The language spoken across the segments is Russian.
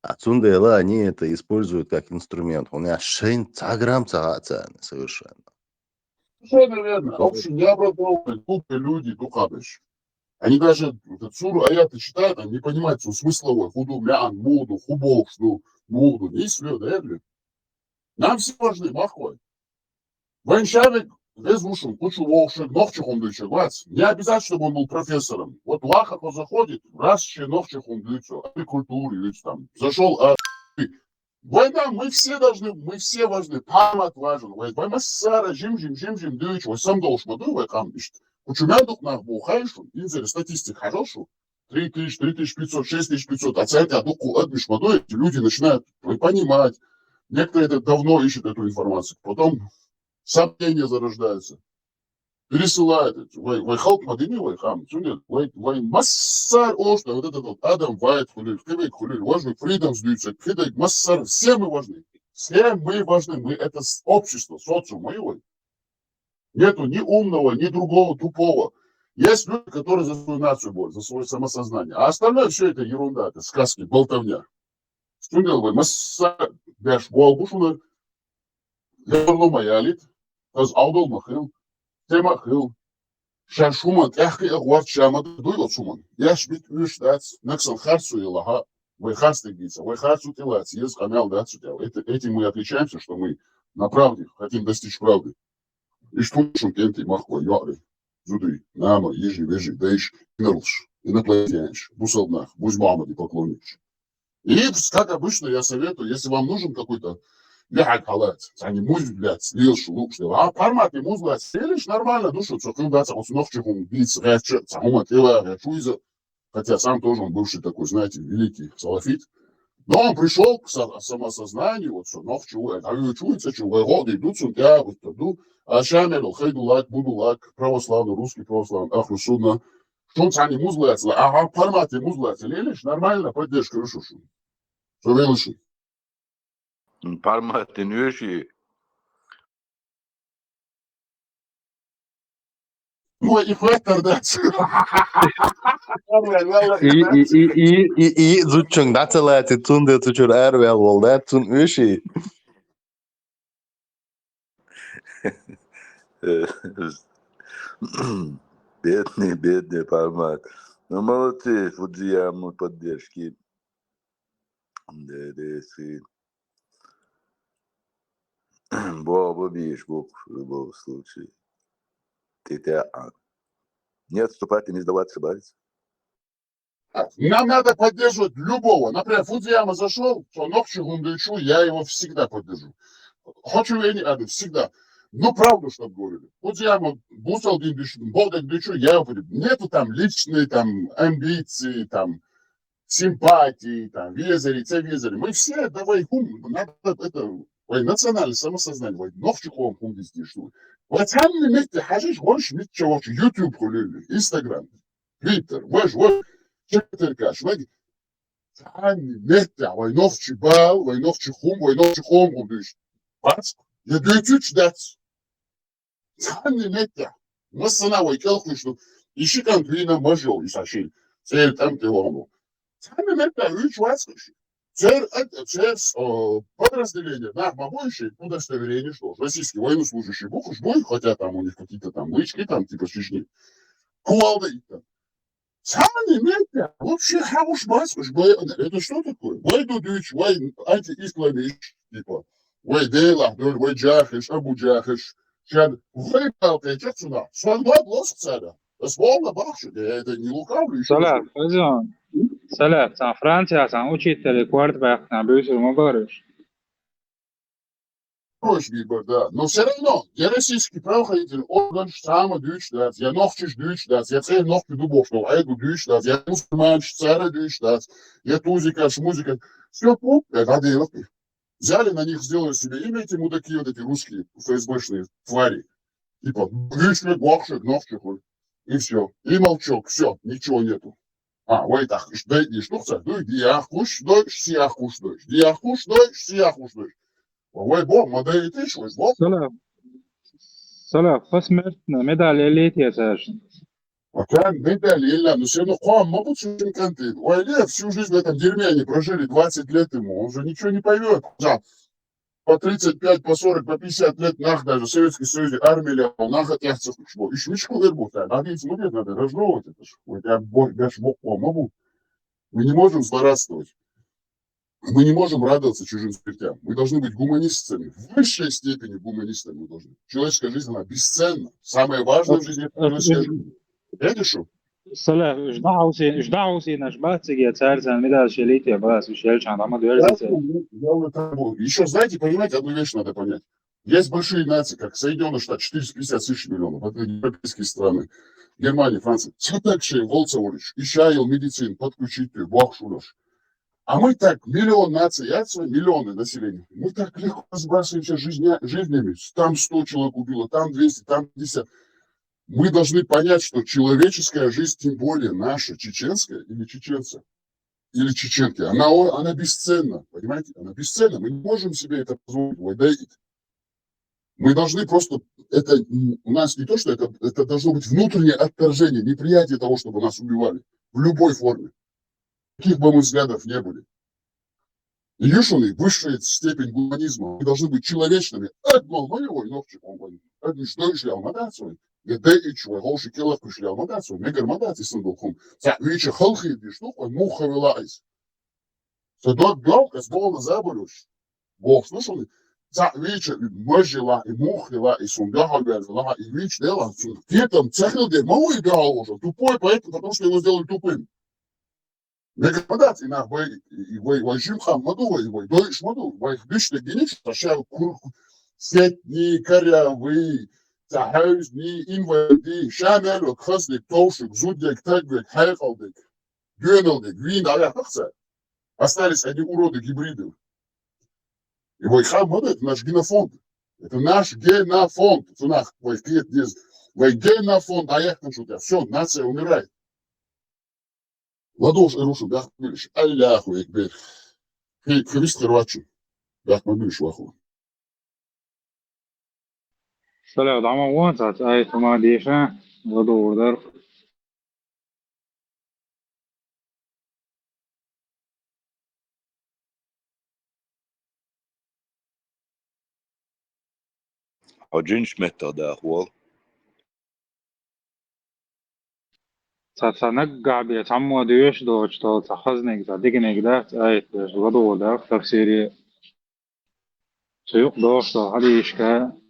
Отсюда дела они это используют как инструмент. У меня шейн цаграм цагацаны совершенно. Совершенно верно. Общенеобразованные, глупые люди, духабыш. Они даже этот суру аяты читают, они не понимают, что смысловой. Худу, мян, муду, хубов, что муду. Не след, эрли. Нам все важны, махой. Военшавик без ушел, кучу волшек, новчихом дычек, не обязательно, чтобы он был профессором. Вот Лахах он заходит, раз ще новчихом дычек, культуры, там, зашел, война, мы все важны, память важен. Война сара, жим, дычек, вот сам должен мадуй, вой камбишт. Кучумядух нах бухайшу, инзер, статистик хорошо, 3000, 3500, 6500, а царь адуку адмиш мадуй, эти люди начинают понимать. Некоторые это давно ищут эту информацию. Потом сомнения зарождаются. Пересылают. Вай халк мадини, вай хам. Вай массар ошта. Вот этот вот Адам Вайт хулир. Кебек хулир. Важный фридом сдаются. Кедек массар. Все мы важны. Все мы важны. Мы это общество, социум моего. Нету ни умного, ни другого тупого. Есть люди, которые за свою нацию борются, за свое самосознание. А остальное все это ерунда, это сказки, болтовня. Студил вы массар. Бяш волбушуна. Леверло маялит. Каз аудол махил. Тема хил. Шашуман, эхи агвард шамад дуйла суман. Яш бит уштац, наксан харцу и лага. Вы харстегица, вы харцу телац, ез канал дацу тел. Этим мы отличаемся, что мы на правде хотим достичь правды. И что шум кенты махко юары. Зуды, нама, ежи, вежи, дэйш, нерлш, инопланетянш, бусалнах, будь мамади поклонничь. И, как обычно, я советую, если вам нужен какой-то ляхать халат, они муз, блядь, слил, шелуп, что а формат и муз, блядь, слилишь нормально, душу, что ты, блядь, он снов чихом, бить, рэче, самума тела, рэчуиза, хотя сам тоже он бывший такой, знаете, великий салафит, но он пришел к самосознанию, вот, что нов чего, а чуется, чего, годы идут, сунтя, вот, иду, а шамел, хайдулак, будулак, православный, русский православный, ахру судно, что они муз, блядь, а формат и муз, блядь, слилишь нормально, поддержка, решушу. Что велишь? Parma tenősi. Мой эффектор, да. И зуччун дацалати тунде тучур эрвел волда тун уши. Бедный Пармат. Ну, молодцы, Фудзияму поддержки. Да, если... Боба бишь, Бог, в любом случае. Не отступать и не сдаваться, братец. Нам надо поддерживать любого. Например, Фудзияма зашел, то Нокчи Гундычу, я его всегда поддержу. Хочу я не надо, всегда. Ну, правду, чтобы говорили. Фудзияма, Бусал Дичу, я его поддержу. Нету там личные там амбиции, там симпатии, там везери, те везери. Мы все, давай, надо это, национальное самосознание, Нокчи Гундычу здесь, что вот там не мети, хажиш, гонш, митча, YouTube, Инстаграм, Твиттер, ваш, Черкаш, Тани, Мета, Войновчи Бал, Войновчи Хум, Гудыш. Бац, я дүйчүч дац. Тани, Мета. Масана, Войкелху, что ищи конкретно мажол, и сашиль. Цель там ты лому. Тани, Мета, үч вацкаш. Цель подразделение, да, побольше, удостоверение, что российский военнослужащий бухуш бой, хотя там у них какие-то там лычки, там типа Чечни. Кувалда и там. Сами метя, вообще хауш баскуш, это что такое? Вай дудыч, вай антиисламич, типа, вай дейлахдоль, вай джахиш, абу джахиш, чад, вай палка, чад сюда, свадьба блоск царя, словно бахши, я это не лукавлю еще. Salah, Fazon. Salah, San Francia, San учитель, кварт вахт на Брюссель Мубарыш. Да. Но все равно, я российский правоохранительный орган, само дюйчдать, я новчиш дюйчдать, я цель нов дубов, что айду дюйчдать, я мусульманч, царя дюйчдать, я тузика, шмузика, все пуп, это адеевки. Взяли на них, сделали себе имя, эти мудаки, вот эти русские ФСБшные твари. Типа, дюйчдать, глохшик, новчик, и все. И молчок, все, ничего нету. Ой, так, дай, что хочешь, диахуш, дойш, сиахуш, дойш, диахуш, дойш, сиахуш, дойш. Ой, бог, модель ты что, бог? Salah, посмертно медаль элит я сажен. وكان بدل إلا но все равно قام могут очень контент. Уайле всю жизнь в этом дерьме они прожили, 20 лет ему, он же ничего не поймет. Да, по 35, по 40, по 50 лет нах даже в Советский Союз армия нах от яхтов шбо. И шмичку вербут, а надо идти, надо разжевывать это. Вот я бог могу. Мы не можем злорадствовать. Мы не можем радоваться чужим смертям. Мы должны быть гуманистами. В высшей степени гуманистами мы должны. Человеческая жизнь, она бесценна. Самое важное в жизни – человеческая жизнь. Видишь? سلام ايش دعوه سينا ايش بات سيجي تسارسان ميدا شليتي بس وشيلش عند عمد ويرزيتي Еще, знаете, понимаете, одну вещь надо понять. Есть большие нации, как Соединенные Штаты, 450 тысяч миллионов, это европейские страны, Германия, Франция. Çatakşehir, Волцеворич, Ишаил, медицин, подключить, Бог шураш. А мы так, миллион наций, миллионы населения, мы так легко сбрасываемся жизнями. Там 100 человек убило, там 200, там 50. Мы должны понять, что человеческая жизнь, тем более наша, чеченская или чеченца, или чеченки, она бесценна, понимаете? Она бесценна. Мы не можем себе это позволить. Мы должны просто, это у нас не то, что это должно быть внутреннее отторжение, неприятие того, чтобы нас убивали. В любой форме. Каких бы мы взглядов не были. Юшины, высшая степень гуманизма. Мы должны быть человечными. Одно моего иновчик, он говорит. Это что еще алмадацию? يدقش ويغوش كلا كش لي المدات ومجر مدات يصندوقهم تعويش خلقي بيشتوق المخ ولاعز فدوت جوك اسبوع زابلوش بوخ слышали تعويش مجلا المخ لا يصندوق البرز لا يويش дела ты там цехил где мало играл уже тупой поэтому потому что его сделали тупым мегер мадат и на вы жим хам маду вы дойш маду вы дышли генич тащал курку сеть не корявый Huisnie, invalidie, Chanel, Krasnik, Toshik, Zudek, Tagvek, Хайхалдек, Гюнелдек, Вин, Аляхахца. Остались одни уроды гибриды. И Вайхам, вот это наш генофонд. Это наш генофонд. Цунах, Вайхет, генофонд, а я хочу, все, нация умирает. Ладош, Ирушу, Бяхмилиш, Аляху, Экбер. Хвист Хрвачу, Бяхмилиш, Ваху. سلام دعما وانت اي تما ديشان ودور در حاجنش متى ده أخوال تتنقع بيتعمو ديوش دوش تو تخزنك تدقنك ده اي ودور در تفسيري سيوق دوش تو هذه إشكال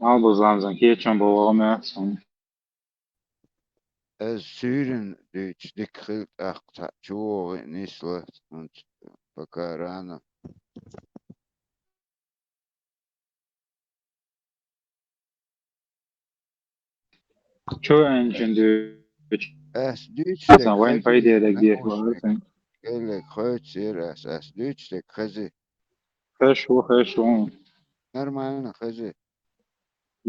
ما بزنزن كيتشن بوامع Syren Deutsch gekriegt acht Jahre Nislet und Bakarana. شو انجن دوش Deutsch مثلا وين فايدة لك ديت وعارفين Gelle Kreuzir Deutsch der Kazi. خشو Normal Kazi.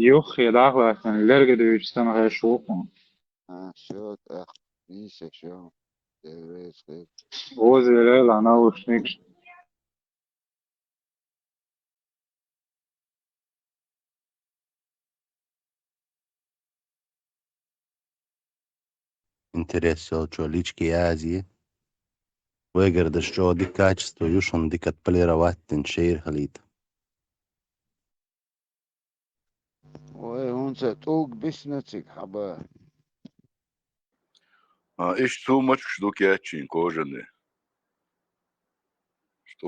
يوخي داخل عشان لرقة دوش سنة خشو Shot acht Nise schon. Der ist هو زي لا أنا وش نيكش Интересно, что лички Азии. Выгодно, что ди качество, юшон ди отполировать теншейр халит. unser Tag bis nicht aber إيش تو ماتش شدو كياتشين كوجنة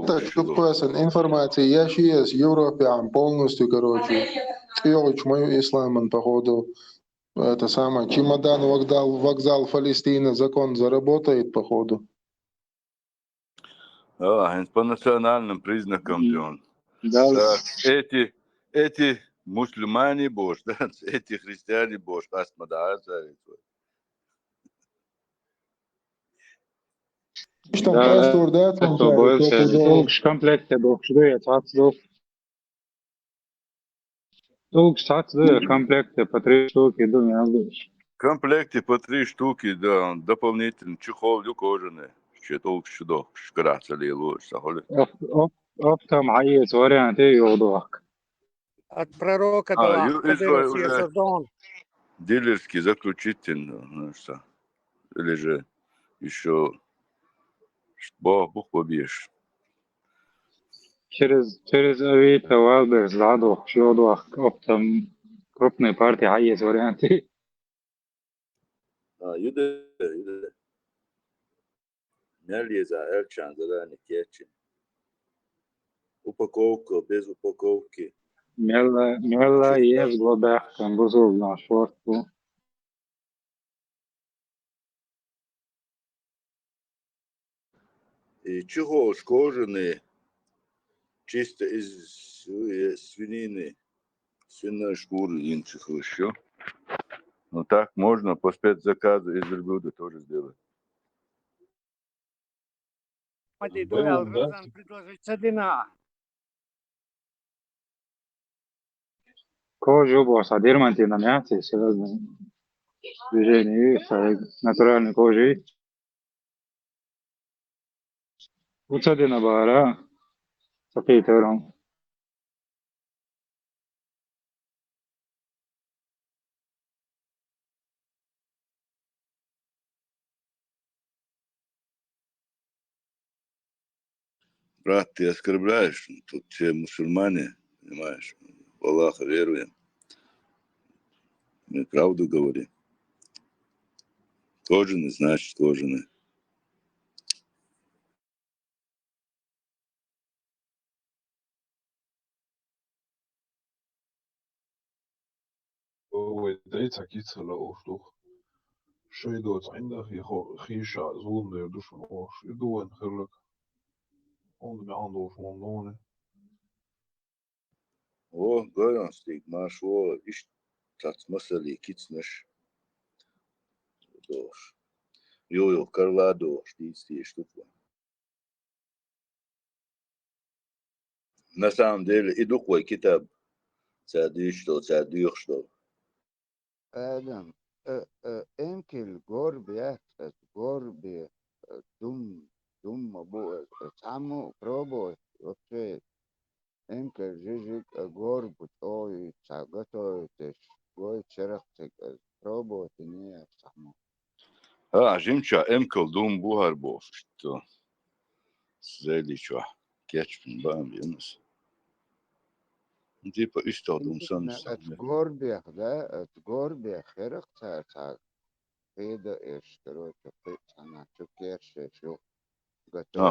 Так, тупасан, информация. Я сейчас в Европе полностью, короче, Фелыч мою исламан, походу, это самое, чемодан, вокзал Палестина, закон заработает, походу. по национальным признакам, Джон. Да, Эти мусульмане бош, да, эти христиане бош, асмада, Что там пастор, да, там это был комплект докшдо татсдо татсдо комплект по 3 штуки думаю. В комплекте по 3 штуки, да, дополнительно чехол кожаный, شتوك شدو شكرات لي لوش سهل أفتم عيس واريانتي يوضوك. От пророка была, изгой который уже создан. дилерский заключитель, ну что, или же еще Бог побьешь. через أبيت والبر زادوك شيوضوك أفتم крупной партии عيس варианты. Юда. Нельзя за эльчан задание кетчин. Упаковка без упаковки. Мела ес глобах там бузул на шорту. И чего кожаные, чисто из свинины, свиной шкуры инчих еще. Ну так можно по спецзаказу из Иргуда тоже сделать. Mati dojal Razan предложить Садина. Кожу босса дерманти на мясе связано движение с натуральной кожей. Уцадина бара сапейтером. Брат, ты оскорбляешь, тут все мусульмане, понимаешь, в Аллаха веруем. Мы правду говорим. Кожаный, значит кожаный. وديتها كيتسا لأوشتوخ شيدوت عندك خيشة زون يردوش من أوش يدوين خيرلك on de handel van Londen. O, gojanstig, maš o, tāds masalī kicneš. Doš. Jo, karlādoš, tieši тут. На самом деле, и духой китаб. Цадыш что. آدم انكل جوربي جوربي دم ابو تعمو بروبو اوكي انكل جيجيك جورب توي تاغتو تش جوي تشرختك بروبو تنيا تعمو Žimčā emkal dum buharbos, что zēdīčo kečpin bām jums. Типа истодум санс. جوربي ده جوربي خرق تا قيدة ايش كروت قيد انا تشكيرش شو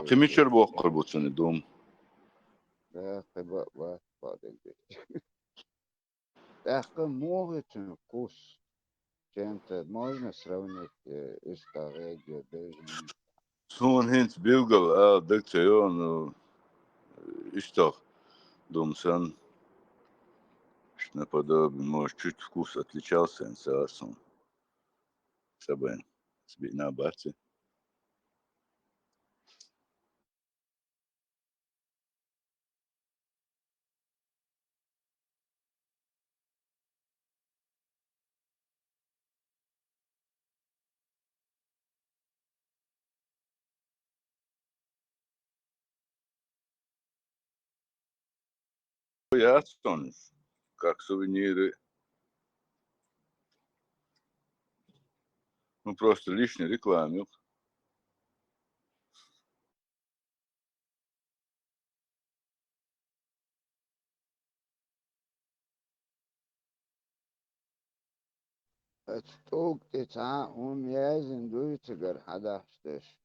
Кимичер бохарбуцаны дум. ده خبا بعدين ده موغتن قوس чем-то можно сравнить историю даже Сон хинц билгал, дактион, истор дум сан. Наподобие, может, чуть вкус отличался, инсарсон. Сабен, на баце. Ясон, как сувениры. Ну, просто лишний рекламил. توك تسعة يازن دويتسجر حداشتش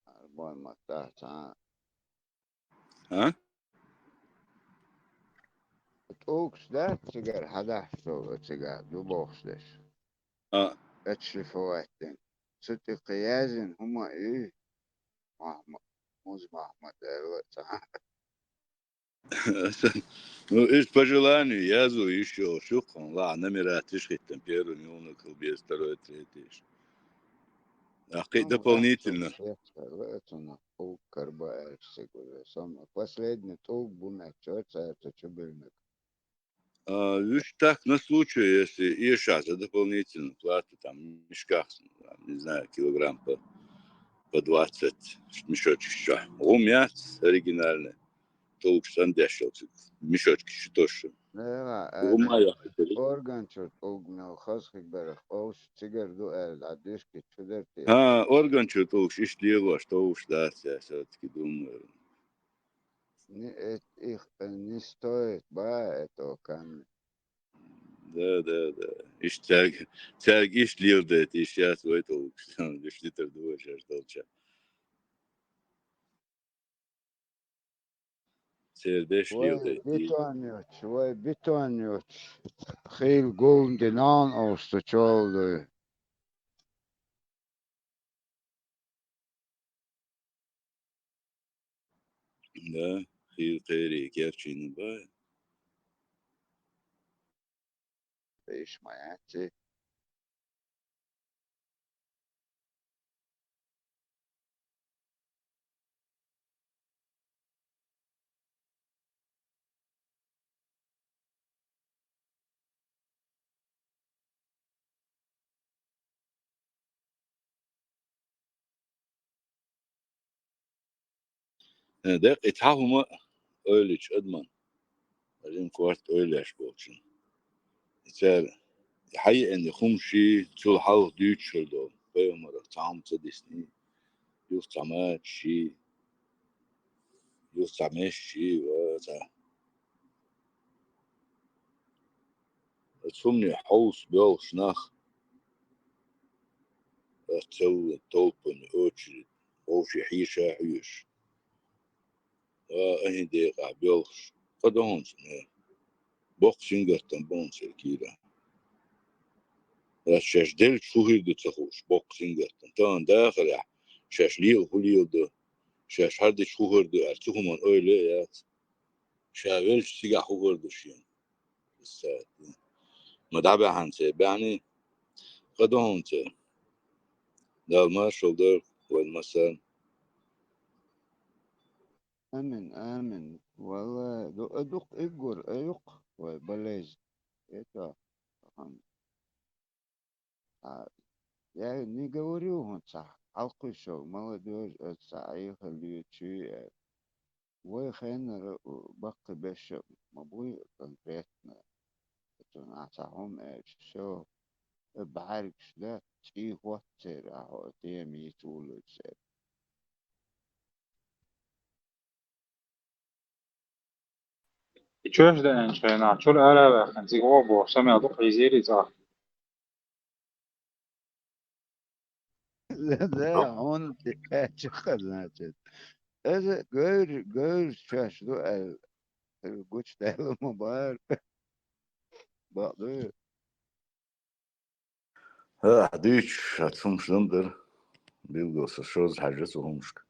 أربعة مقطع تسعة А? توكس ده تسجر حداشتو تسجر دوبوخشتش اتشلي فواتين ستي قيازن هما ايه محمد موز محمد تسعة Ну, из по желанию язу еще шухом, ладно, номера тишки там первый, не колбес, второй, третий. А дополнительно. Последний толк бумаг, это чубыльник. Видишь, так, на случай, если и сейчас за дополнительную плату, там, в мешках, не знаю, килограмм по по 20 мешочек еще. Умят оригинальные. Толк сандешился. Мешочки что тоже. لا Умая. أورجان شوت أوجنا وخاصك برخ أوش تجر دو العديش كتشدرتي Орган что толк ишь дело, что уж да, я все-таки думаю. их не стоит ба это камни. Да. Ишь тяг ишь лилдет, ишь сейчас в это лишь литр двое сейчас толча. Сердеш лилдет. Швай бетонёч. Хейл гон генан остачалды. Да, хил кэри керчину ба. إيش ما يعطي Da ithahuma öyle adman. Alim kvart öyle aş bolçun. İçer حقيقة إن خمشي تول حاول ديوت شلدو بيوم مرة تعام تدسني يوف تعمات شي يوف تعماش شي وتا تسمني حوس بيوش ناخ تو توبن أوتشي أوشي حيشة حيوش وأهي ديقع بيوش قدهون سنة بوكسين قرطن بونسر كيرا شاش دل شوهر دو تخوش بوكسين قرطن تان داخل شاش ليل هوليل دو شاش هردي شوهر دو أرتوهمان أولي يات شاولش سيجا حوهر دو شين الساعة مدعبة هانسي بعني قدهون سي دال ما شولدر والمسان آمن والله دو أدق إجور أيق وبلاج إتا هم يعني نيجوريوهم صح حلقي شو молодежь صحيح اللي شيء وخينا بقي بش مبوي конкретно это نعطاهم شو بعرفش ده شيء واتر أو تيم يتولد И чё ж да ничего, чё ара ханти гобо, сами адук изери за. ده هون شخص ناتج هذا غير شاش دو الجوش ده الموبايل بعض ديش هتسوم شلندر بيلغوس الشوز حاجة وهمشك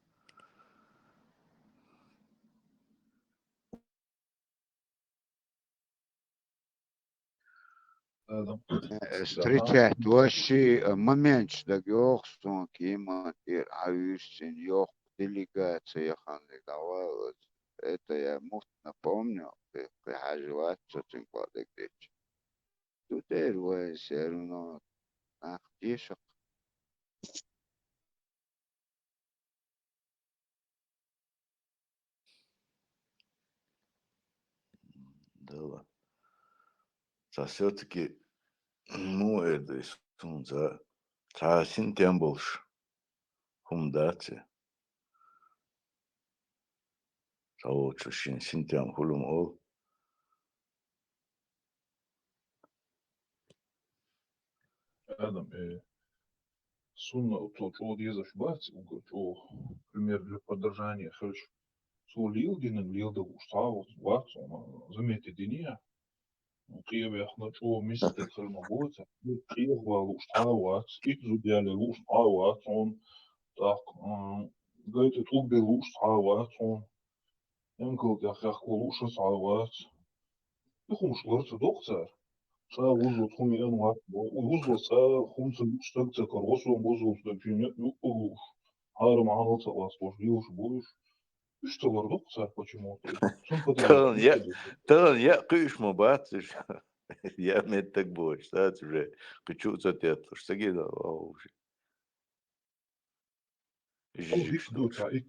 آدم встречать вообще момент да гёхстон кима ир аюсин ёх делегация хандыгавалась это я мутно помню при хаживать цутин кладык дичь тут эрвай серуно ахтишек да. Все-таки ну это сунца син тем больше хумдати саучу син тем хулум ол آدم сунна то чего дезаш бать уго чего пример для поддержания херч су лилдинен лилда уставот бать заметьте диния قيم чего мистер хермагота قيم уставот их зудяли уставот он так говорит тут был уставот он enkel ja graag wel уставот их умшлорца доктор وزو تخومي أنواع وزو خمسة مشتقة كروسو وزو ستجينات يقولوش هارم عنا تلاس بوش بوش اشتغل رقصة почему-то сон ترى يا قيش ما باتش يا متك بوش تات уже кучу затетлыш сагида Hik du ta ik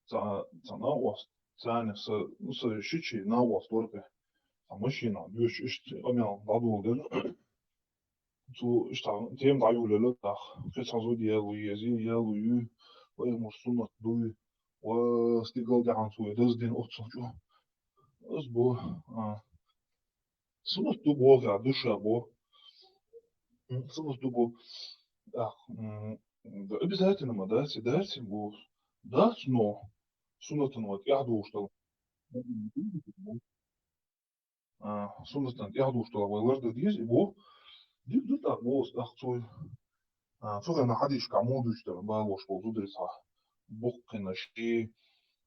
ta nauas tane se shichi nauas dorpe. A machina dus ist amel dadulder. Tu ist dem da yulele da. Ketsazo dielu yezi yelu yu. Wa musunat du. Wa stigal da antu das din otsoju. Das bo sunat du bo ga dusha bo. Sunat du bo. Да, обязательно мы дать бо дать но сунатан вот яду что сунатан яду что вайларда диз бо дик так бо ахцой фуга на хадиш камоду что ба лош бо зудриса боккена ши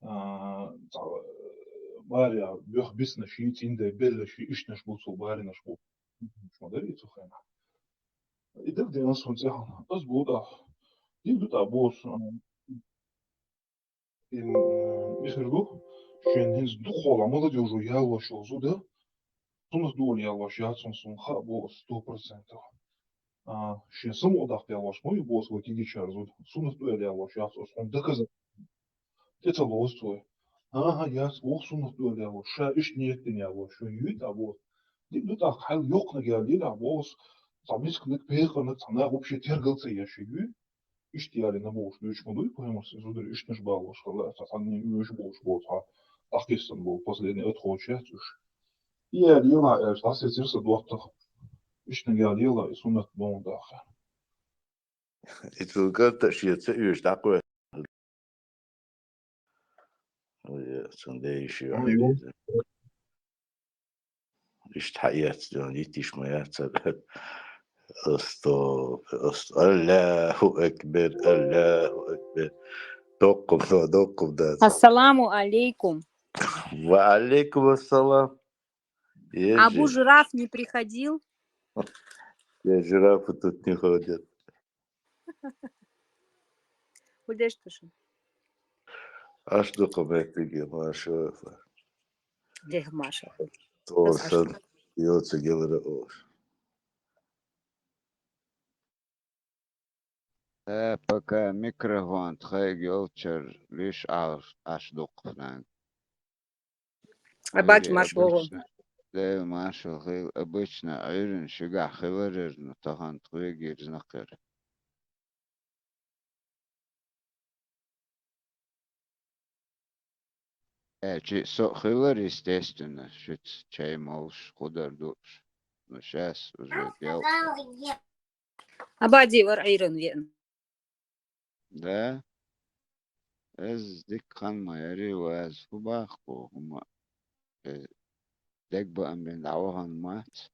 баря бёх бисна ши тинде белла ши ишнаш бо су барина шо модели цухена и так де нас он цехан аз бо да дик так бо Михргу, шен хинз духола мада дюжу ялваш олзуда, сунах дуол ялваш ятсон сунха бо 100%. Шен сам одах ялваш мой бос во киги чарзуд, сунах дуол ялваш ятсон сон доказа. Это лос твой. Ага, яс, ох сунах дуол ялваш, ша иш ниеттен ялваш, шен юит абос. Дик дутах хайл йокна гялдил абос, самискник пеханак цана вообще тергался яши ю. İştiyali ne boğuş, üç modu koyamazsın. Zodür işniş bağlaş, Allah satanın üç boğuş boğuş ha. Akistan bu, последний отход чатуш. И одела, что сетирса дуахтах. İşne geldiela, и сунат бондах. Это как-то шьется, и такое. Sunday еще. İşte hayat, yetişmeye çalışıyor. Allahu Ekber, Allahu Ekber. Dokkum da. Ассаламу алейкум. Ва алейкум ассалам. Абу жираф не приходил? Я жирафы тут не ходят. Куда что ж? А что комментиги, Маша? Дех Маша. Толсан, йоца гелера ош. пока микрофон тхайгелчер лишь аж духнан. Абач Машлова. Да, Маша, обычно айрен шига хилерер, но тахан тхайгер знакер. Со хилер, естественно, шит чай малыш, худар душ. Но сейчас уже делается. Абади вар айрен вен. Да? Ez dik kanmayarı ve ez hubak bu huma dek bu emrin davahan mat.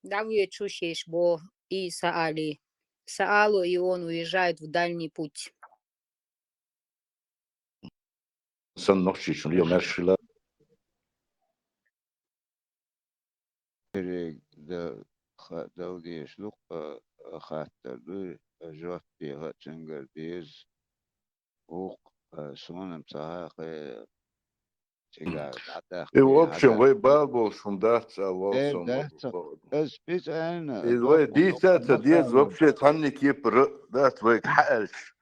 Давай чушешь, бо и Саали. Саалу, и он уезжает в дальний путь. Sen nokşi şunu diyor merşila. Da diyeşluk khattırdı jot bir çengel biz o sonum saha И в общем, вы бабу шундаться, волсом. Biz ana. И вы дисата диз вообще танни кипр, да твой хальш.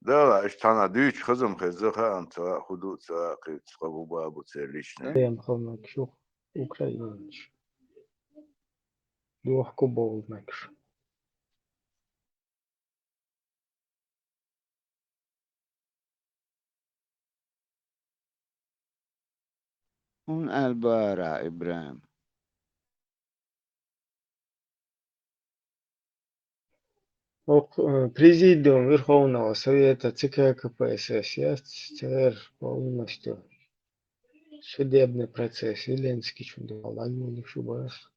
Да, اشتانا ديش خزم خزخه انت حدود ساقي تقبو بابو تسليشنا. Я мхамак шух украинч. Дух кубол накш. Un albara İbrahim. Президиум Верховного Совета ЦК КПСС. Я теперь полностью судебный процесс. Зеленский чудо. Лаги шубас.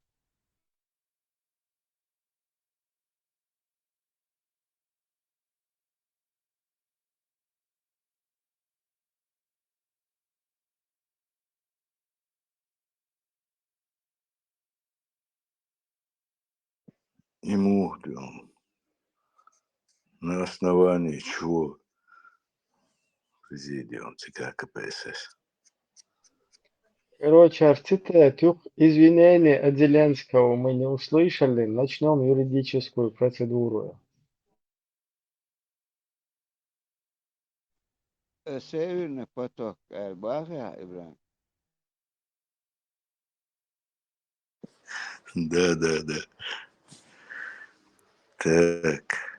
Ему на основании чего президиум ЦК КПСС. Короче, артитет, извинения от Зеленского мы не услышали. Начнем юридическую процедуру. سيرنا بطوك الباقي يا إبراهيم. Да. Так.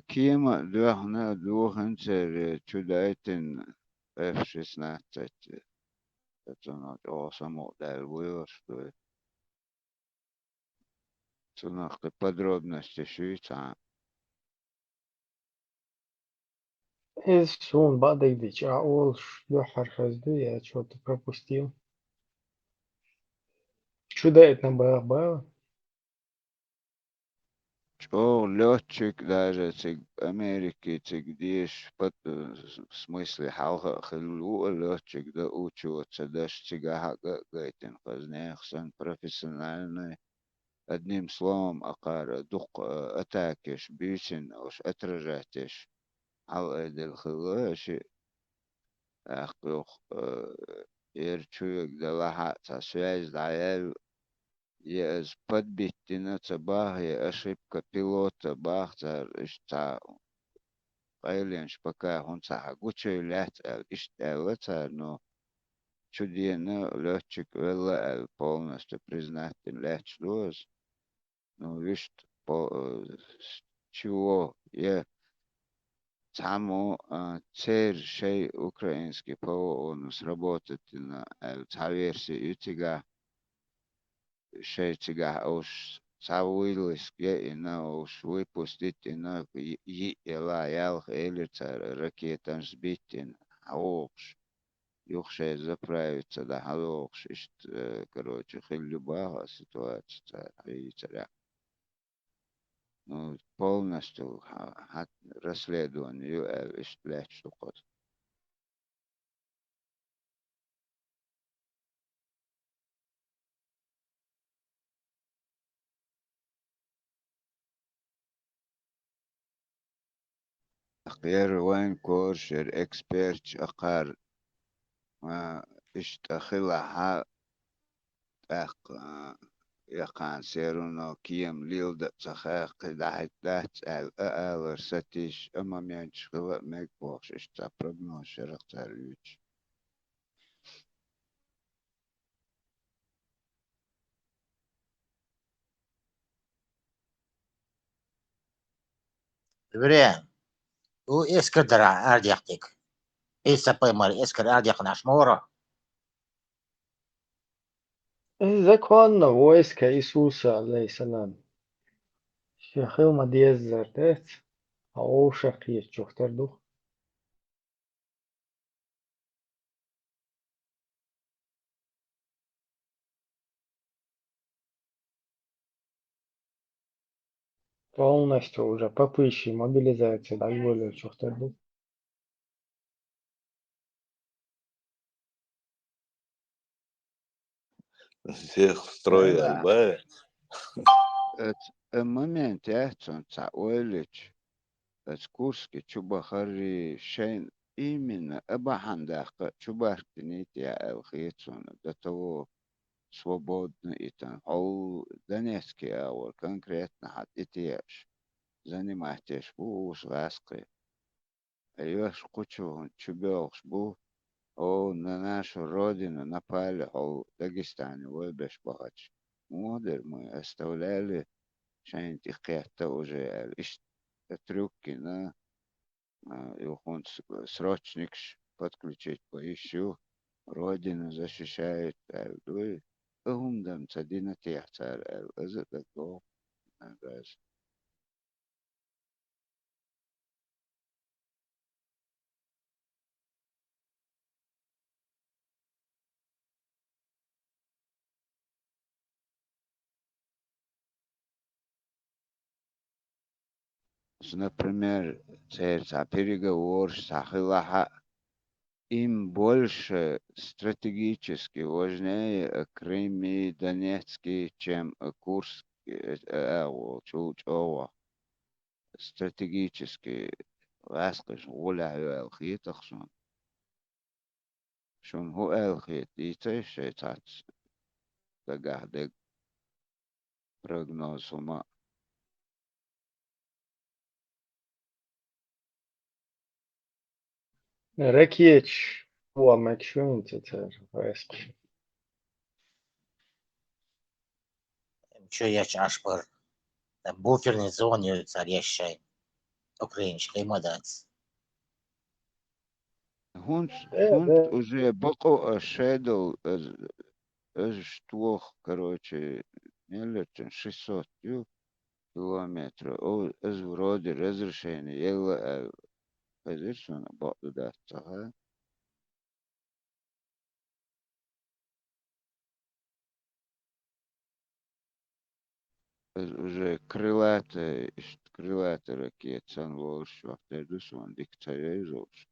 كيما دوخنا دوخن سر تودايتن F-16 تنات أوسمو دالويوش تنات подробности швейца. Из шун бадыгдыч, а ол шлёхар хазды, я что-то пропустил. Чудо это было? О, летчик даже цик Америки цик диш под в смысле халха хилу летчик да учиваться даже цига гайтен хазнехсан профессиональный. Одним словом, акар дух атакиш бисин ош отражатиш. Ал эдел хилаши ахлох ирчуек далаха та связь даэл. Я с подбитина цабах, я ошибка пилота бах, та Айленш пока он гучей лет, но чудено летчик велла полностью признателен лет шлоз. Ну, видишь, чего я само цер шей украинский по он сработать на версии утига шей тига уж савуились я на уж выпустить на ела ял элица ракетам сбить а уж юхше заправиться да халуш короче любая ситуация и царя. Ну, полностью расследование лет штук. أخير وين كورشر إكسبيرت أقار ما اشتخلها أق يقان سيرونو كيم ليلد تخاق دعت دات الأقال ستيش أما ميانش خلا ميك بوش اشتابربنو شرق تاريوش. Ibrahim, u eskidra ardiyaktik. Isa paimar eskir ardiyak nashmora. Законно войско Иисуса, алейхиссалам. Шехил мадиез зартец, а ол шахир чухтардух. Полностью уже попыщи мобилизация дозволил чухтардух. Всех строй альба. Момент яхтсон цаойлич Курске чубахари шейн именно абахандаха чубахтинит я алхитсон до того свободно и там ол Донецкий аур конкретно хат итияш занимаетесь уж лаской ешь кучу чубелш бу о на нашу родину напали о Дагестане выбеш багач модер мы оставляли шейн тихкета уже трюки на он срочник подключить поищу родину защищает умдам цадина тяхцар это то газ например переговор сахилаха им больше стратегически важнее Крым и Донецкий, чем Курск, Чулчова. Стратегически вاسقش ولا الخيط شون هو الخيط يتشي تات تقعد прогноз ума. Rekieć huomek šuncecer vēsku. Що є ашпер буферні зоні царящей української модець. هونت Да. уже بقوا الشادو اشتوخ короче ملتن 600 километра. او از ورادي разрешение يلا позиционно بعد داتها. уже крылатые ракеты сан волш وقت دوسون диктаторы золш.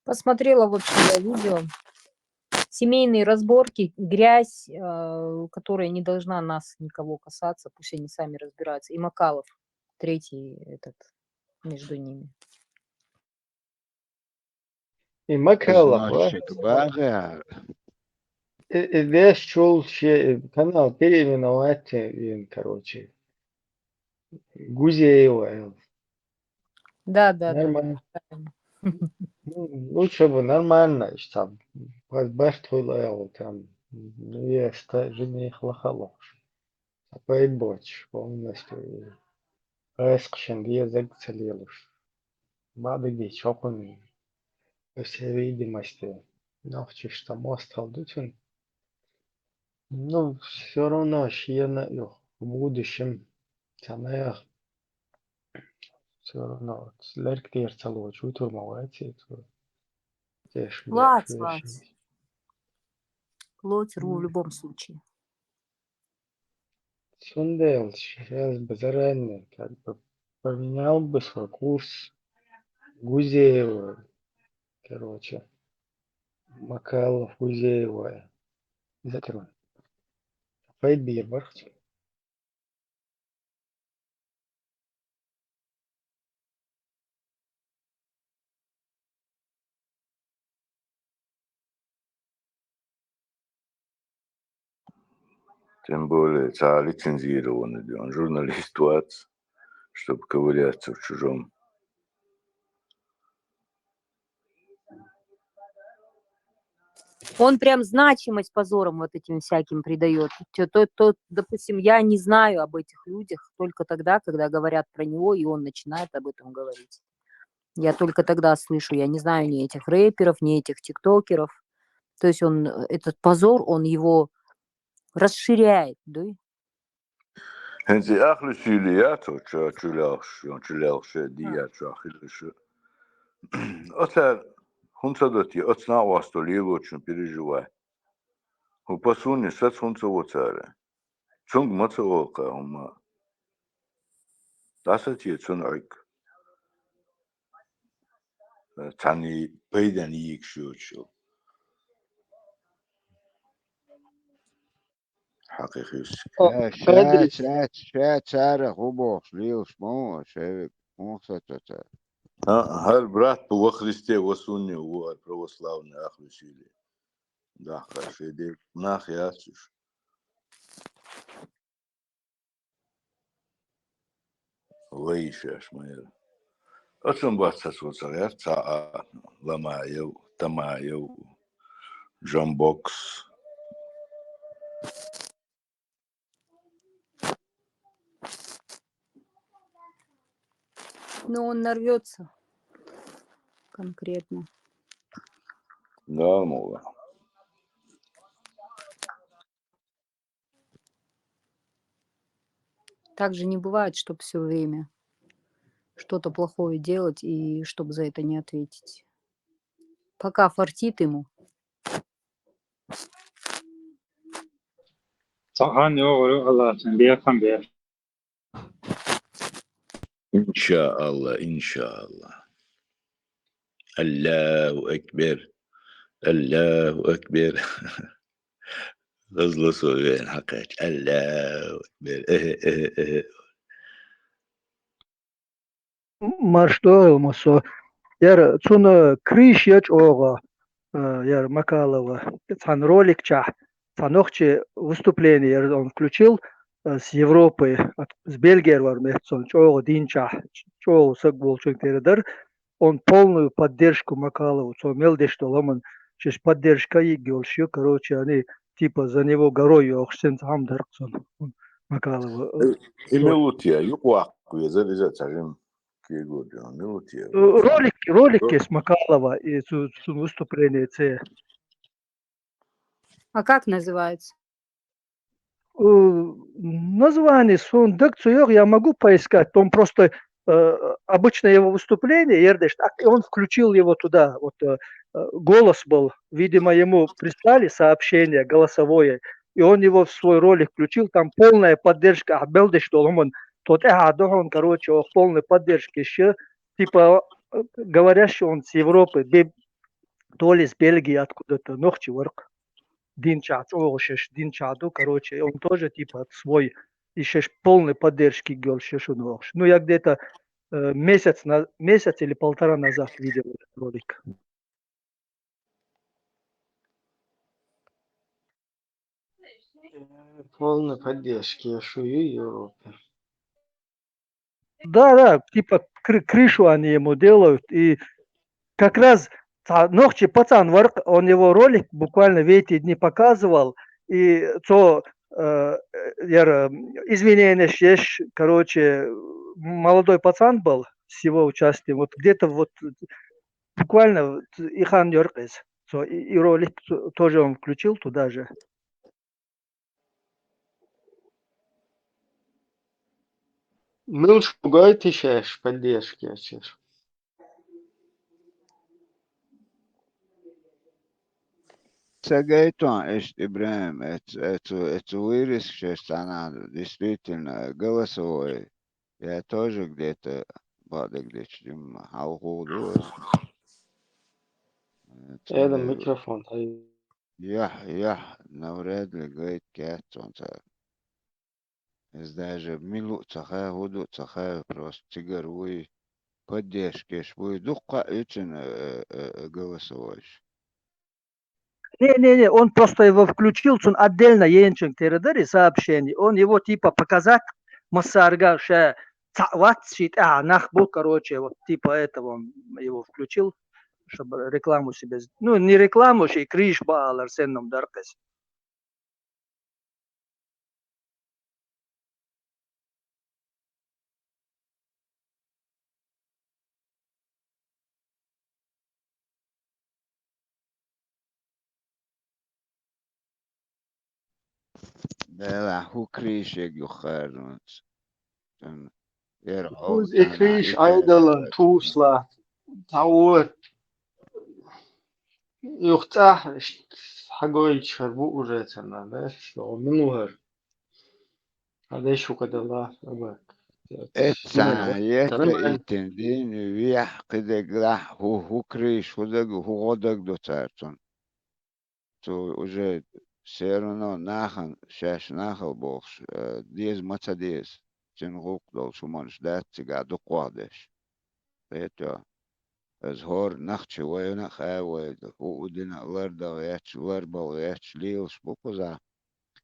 Посмотрела, в общем, я видео. Семейные разборки, грязь, которая не должна нас никого касаться, пусть они сами разбираются. И Макалов, третий этот между ними. И Макалов, значит бага. я счел, канал переименовать, короче, Гузеева. Да. Нормально. Ну, лучше бы нормально, там, Бартхуйлаева, там, я жене хлахалош. Пойбоч полностью. Эскшен, я загцелелуш. Бабы чокун, по всей видимости, ночи, что мост халдутин. Ну, все равно, в будущем, самое, все равно, лерктер целого чутур мавайцы, то тешь Плац. вешать. Лотеру в любом случае. Сундел сейчас бы заранее как бы поменял бы свой курс Гузеева, короче, Макалов, Гузеева, закрой. Пойди, бахти. Тем более, лицензированный, он журналист, чтобы ковыряться в чужом. Он прям значимость позором вот этим всяким придает. Допустим, я не знаю об этих людях только тогда, когда говорят про него, и он начинает об этом говорить. Я только тогда слышу, я не знаю ни этих рэперов, ни этих тиктокеров. То есть он, этот позор, он его расширяет, да? Hensi ahlusiliato, чулялше диячо ахилше. Оце хунцадоти, оцна васто лилочно переживай. У пасуни сац хунца воцаре. Цунг мацаолка ума. Дасати цунайк. Тани пейден икшучу. حقيقي شات سارة غبوش ليوش مو شايف مو ستة. هل брат во Христе восуни у православный ахлусили. Да, хорошо, иди нах ясиш. Вейшаш моя. Отсюн бацас воцарят цаа ламаю, тамаю, джамбокс. Но он нарвется конкретно. Да, мова. Так же не бывает, чтобы все время что-то плохое делать и чтобы за это не ответить. Пока фартит ему. صحان يوغلو الله سنبيا خنبيا иншаллах, иншаллах. Аллаху акбар, Аллаху акбар. Hızlı söyleyin hakikat. Allahu Ekber. Марштойл масо. Яр цуна криш яч ога. Яр Макалова. Цан ролик чах. Цанохче выступление яр он включил с Европы, с Бельгии вармехцон. Чого дин чах. Чого сагбол чунгтередер. Он полную поддержку Макалову. Сумел что ломан. Чеш поддержка и гёлшё. Короче, они типа за него горой охсен сам дарксон. Макалова. Минутия, yok vakti ya zaten çağım ki gördüm. Минутия. Ролики с Макалова и с выступления це. А как называется? Название сундукцию я могу поискать. Там просто обычно его выступление, Ердеш, и он включил его туда. Вот голос был, видимо, ему прислали сообщение голосовое, и он его в свой ролик включил. Там полная поддержка. Ахбелдеш Доломан, тот он, короче, полной поддержки еще. Типа говорящий он с Европы, то ли с Бельгии откуда-то, ногчи ворк. Динчат, Динчаду, короче, он тоже типа свой, еще полной поддержки гёлшеш у ногш. Ну, я где-то месяц или полтора назад видел этот ролик. Полной поддержки я шую Европе. Да, типа крышу они ему делают, и как раз ногчи пацан ворк, он его ролик буквально в эти дни показывал, и то извинения шеш, короче, молодой пацан был с его участием, вот где-то вот буквально Ихан Йоркес, и ролик тоже он включил туда же. Милш пугай ты шеш поддержки, чеш. Сагайтон, Ибраим, это вырез, что она действительно голосовой. Я тоже где-то подглядел, а уходу. Это микрофон. Я навряд ли говорит кятонца. Даже минут цахая худу цахая просто тигаруй поддержки, швуй духка очень голосовой. Не, он просто его включил, он отдельно енчен тередери сообщение, он его типа показать массарга, ше цаватшит, нахбу, короче, вот типа этого он его включил, чтобы рекламу себе, ну не рекламу, и криш баалар сенном даркас. Да, ху криш юхарнут. Uz ikriş aydalın tuğsla tavur يقطع حاجة شربوه وريتنا بس لو منو هر هذا شو كده الله أباك Etsayete itindin viyah kıdeglah hu kriş hu godag dotartun. Tu уже все равно нахан шаш нахал бохш диез маца диез тен рук дол шуманш дат тига до квадеш. Это азгор нахчи вайна хавай у удина ларда яч ларбал яч лилш букуза.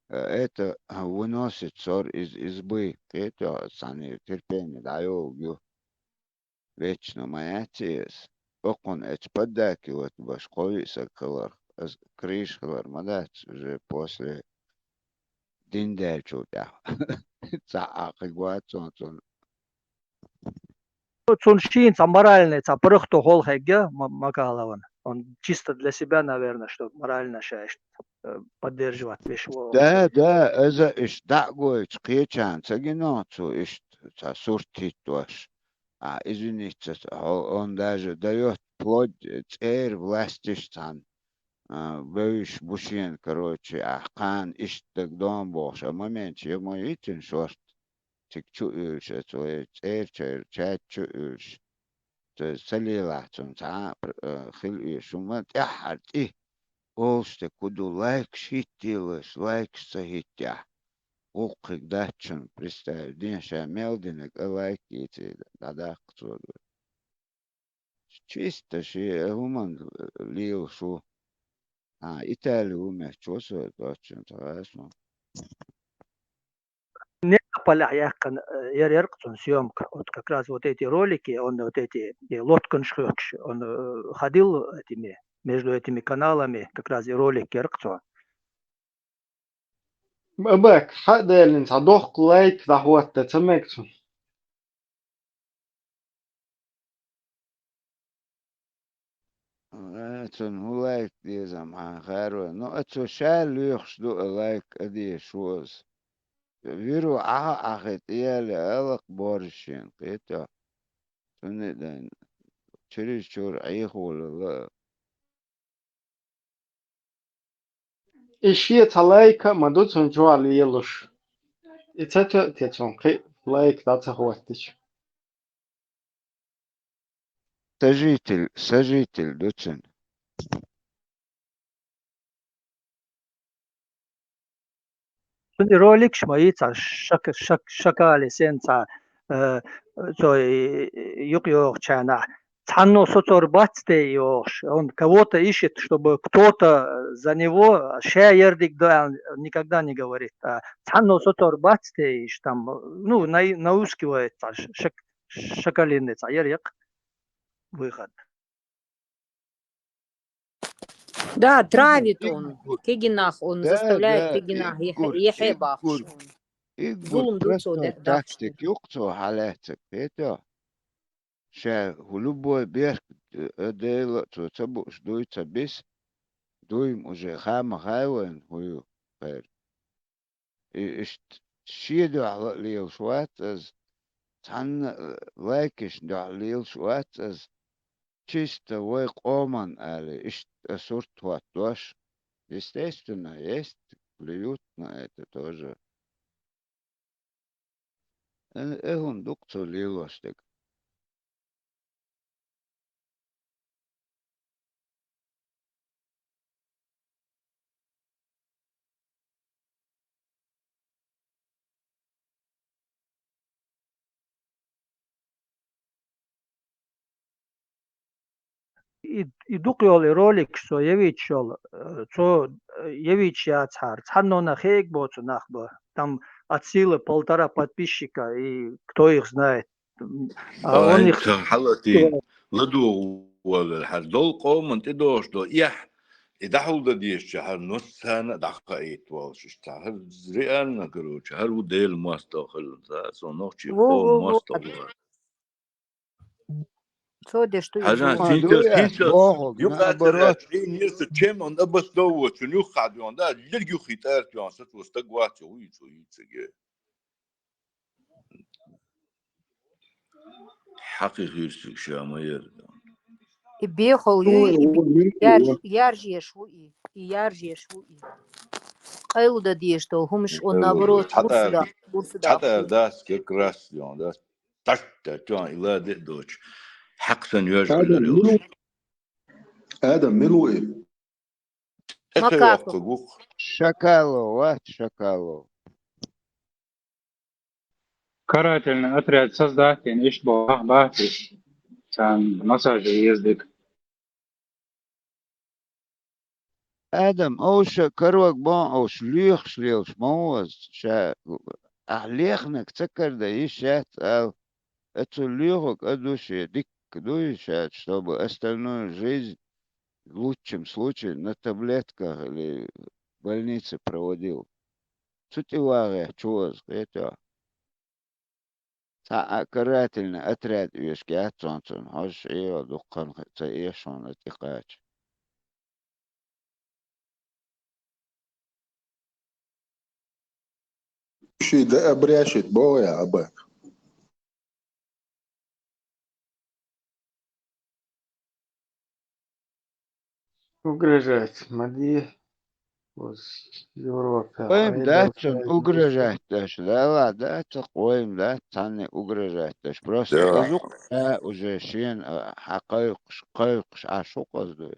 Это выносит ссор из избы. Это сани терпение даю вечно маятис. Окон эчпадаки вот башкови сакалар. Кришкалар мадач уже после диндер чута. Цаакигуатсон. Цуншин, моральный, прыхто голхеге Макалован. Он чисто для себя, наверное, что морально считает, поддерживать вещего. Да, это иш дагой скетчан, цагинацу иш суртит ваш. Извините, он даже дает плод цер властиштан. Бэвиш бушен, короче, ахкан иштаг дом бошь. А момент, я мой итин шорт. Тик чуюш, это цер чат чуюш. Салилахтун та хил шумат яхат и олсте куду лайк шиттилась, лайк сахитя. Оқик датчун, представь, деньша мелдинек, лайк эти дадак цоду. Чисто ши гуман лил шу. Италию умех чосо датчун, тавасмо. Неаполя яхкан яркцун съемка. Вот как раз вот эти ролики, он вот эти лотконшхёкш, он ходил этими между этими каналами, как раз и ролик яркцун. بك حدا اللي نصدوق لايك ده هو التسمكتون Этон лайк дизам хахару. Но это шалюх что лайк ади шуз. Виру ахет яли алак борщин. Это тунедан чересчур айхула. إشي تلايك ما دوتون جوا ليلوش إتاتو تيتون قي لايك ده هو التش Сожитель, дуцин. Sunt ролик шмаица шакали сенца то юк чана. Цанно соцор бацте ёш. Он кого-то ищет, чтобы кто-то за него шеердик да никогда не говорит. Цанно соцор бацте иш там ну наускивается шакалинец, ярик выход. Да, травит он. Кегинах, он заставляет Кегинах ехебах. Игур просто тактик юкцо халетик. Это ше любой берг дело то цабуш дуйца бис дуйм уже хама хайвен хую пер. И шиду على ليل شوات از تن لايكش دع ليل شوات از чисто век оман али ишт сорт ватваш. Естественно, есть, плюют на это тоже. Он дукцо лилостик. И дукёли ролик, что явичол, что явич я цар, цанно на хейк боцу нахбо. Там от силы 1,5 подписчика, и кто их знает. А он их... حلقتين لدو ولا الحدول قوم انت دوش دو يح إذا حول ديش شهر نص سنة دقائق والش شهر زريان نكرو شهر وديل مستقل سو نوشي قوم مستقل Что что حاجة تينت يقعد 20 يرس كم on بس دو شنو خادون ده يلقي خيتار تيون ست وستقوات ويتسجى حقيقي يرسك شامة يرد И бехал, яржие швуи, и яржие швуи. Айлуда дие, что хумш он наоборот бурсуда. حتى داس كراس يون داس تشتا تيون إلا ده دوش حقا يرجع لليوش آدم ملوئي Макако. Шакалу, вот шакалу. Карательный отряд создатель Ишбах Бахти. كان مساج يزدك آدم أوش كروك بان أوش ليخ شليوش موز شا أحليخنك تكر دا يشات أو أتو ليخك أدوش ديك дующая, чтобы остальную жизнь в лучшем случае на таблетках или в больнице проводил. Сутевая, чего это? Карательный отряд вешки отцонцон, хош ее духан хотя ешон отекач. شي ده أبرياشت بويا أبا угрожать Мади Европе, Koyayım da Айдал etsin uğraştaş. Valla da etsin koyayım da etsin uğraştaş. Просто Да. ozuk уже şeyin hakayıkış kayıkış aşık oldu.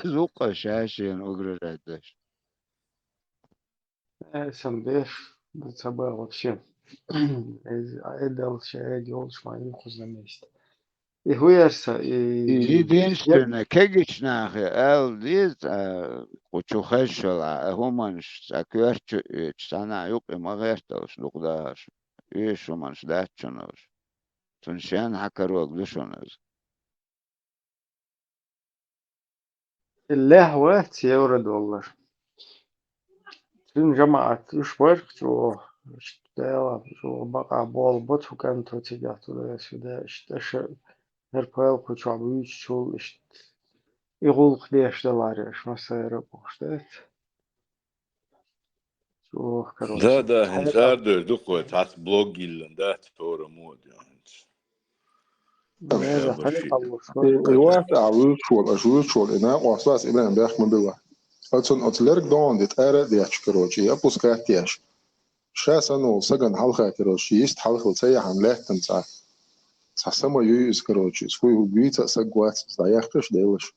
Ozuk şeyin uğraştaş. сам беш, собой вообще. Айдал шаги olmuş mayın kuzna meşte. Huyarsa Единственное, кегичнах эл диз кучухешла хуманш акверчу чана юк имагерталш лугдаш ишуманш датчунос туншен хакарок душонос الله وقت يورد والله. Tüm cemaat üç var şu بقى بول وكان توتيجات وده işte her payal kuçağı üç çol işte يغول خديش دولار إيش ما صاير بوشتات شو Да, короче да, حياة инжардер духой, тас блог гиллен, да, тора мод, ja. هذا Ja, حياة bashit. الله شو Iwaat a ina waslas ilan bech mabila. Atson atlerk don dit era diach karochi ya puskat diach. Шасану саган халха короче есть халха цая хамлет там ца само юис короче скуй убийца сагват стояхтыш делаешь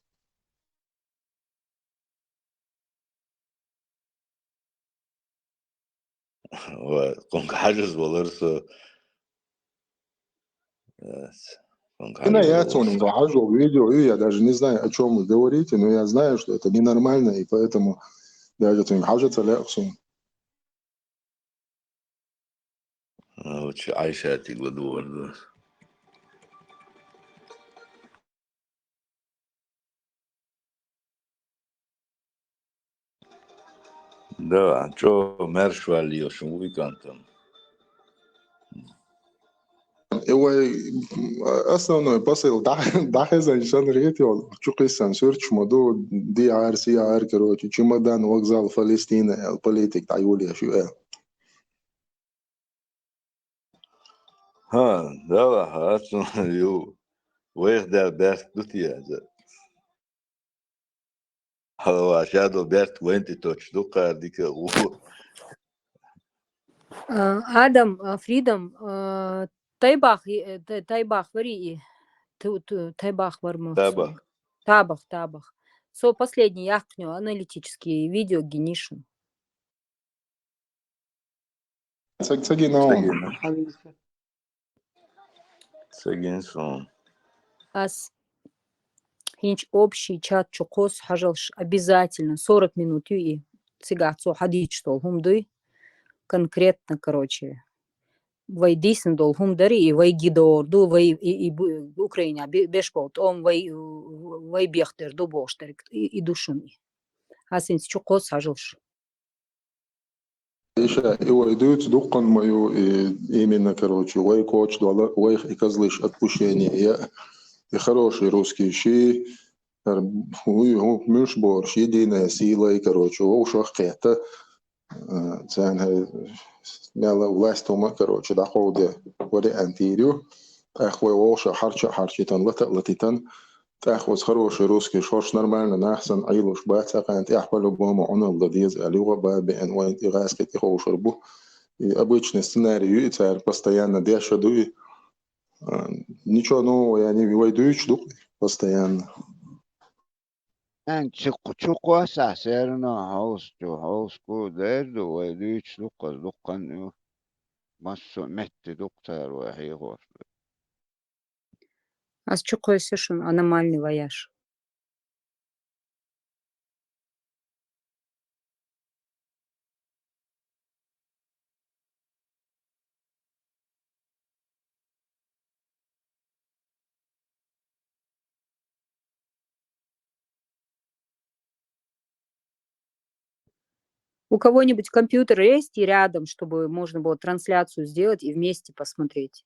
Конг хажыз болырсы, конг и на хажыз я болырсы. цоним захожу видео и я даже не знаю о чем вы говорите но я знаю что это ненормально и поэтому даже цоним хажется лексум Очень айшати гладуар, да. Да, чё мершвали, шум викантам. основной посыл дахезан шан ритиол чукисан сюрч моду DRCR короче чемодан вокзал Палестина политик та Юлия шуэ Ха, да, хатсон, ю. Вех да берт дутия, да. Халава, шадо берт венти точ, дука дика у. Адам, Фридом, Тайбах, Тайбах, вари, Тайбах вармутсу. Таба. Табах. Со последний яхню аналитические видео генишин. цагина Сагин сон. Ас хинч общий чат чукос хажалш обязательно 40 минут и цигацу хадич что хумды конкретно, короче. Вайдисен дол хумдари и вайгидор ду вай и Украина бешпот он вай бехтер ду боштерик и душуни. Асинс чукос хажалш. Иша его идут дукан мою именно короче вай коуч дола вай и козлыш отпущение я и хороший русский щи هو مش بورش يدينا سيلا короче هو شخيته цен мела властома короче доходы وده антирио ахвой волша харчитан латитан تاخذ хороший русский шорш нормально нахсан عيلوش باتاق انت احوال بوما عنا الضديز اللغة بان وين играскать их ушербу и обычный сценарий يتعر постоянно дешадуй ничего нового я не войдуюч дух постоянно En çuqu sasерно haus ku derdu ve düç lukan yu masso metti doktor ve heygo. Ас чукос шун аномальный вояж. У кого-нибудь компьютер есть и рядом, чтобы можно было трансляцию сделать и вместе посмотреть?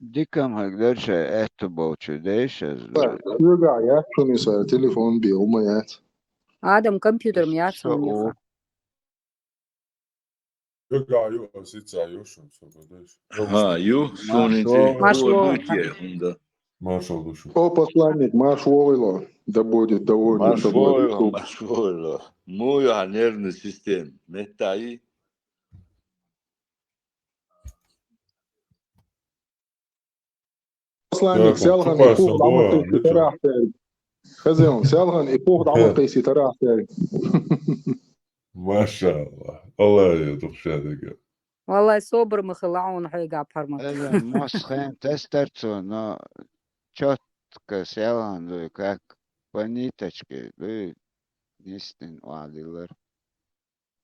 Dikam hakdarsa ehtuboçu değişez. يرجع يحكي صار تليفون بيوميات Адам компьютер Что мяться у o них. Gāju, es izcējuši, un sagadējuši. Ха, ю, сонинчи, Машло. дуо дутия, хунда. Маршал душу. О, посланник, Маш Войло, да будет доволен тобой. Машвойло. Муя нервный систем. Метаи. Посланник, Сялган и Пух Дамут Тейси Тарахтери. Хазел, Сялган и Пух Дамут Тейси Тарахтери. Машаллах. Allah يطفشادك. والله صبر مخلعون حيقع بحرمك. هذا مسخين тестерцо, но четко Сялган, как по ниточке, истин вадилер.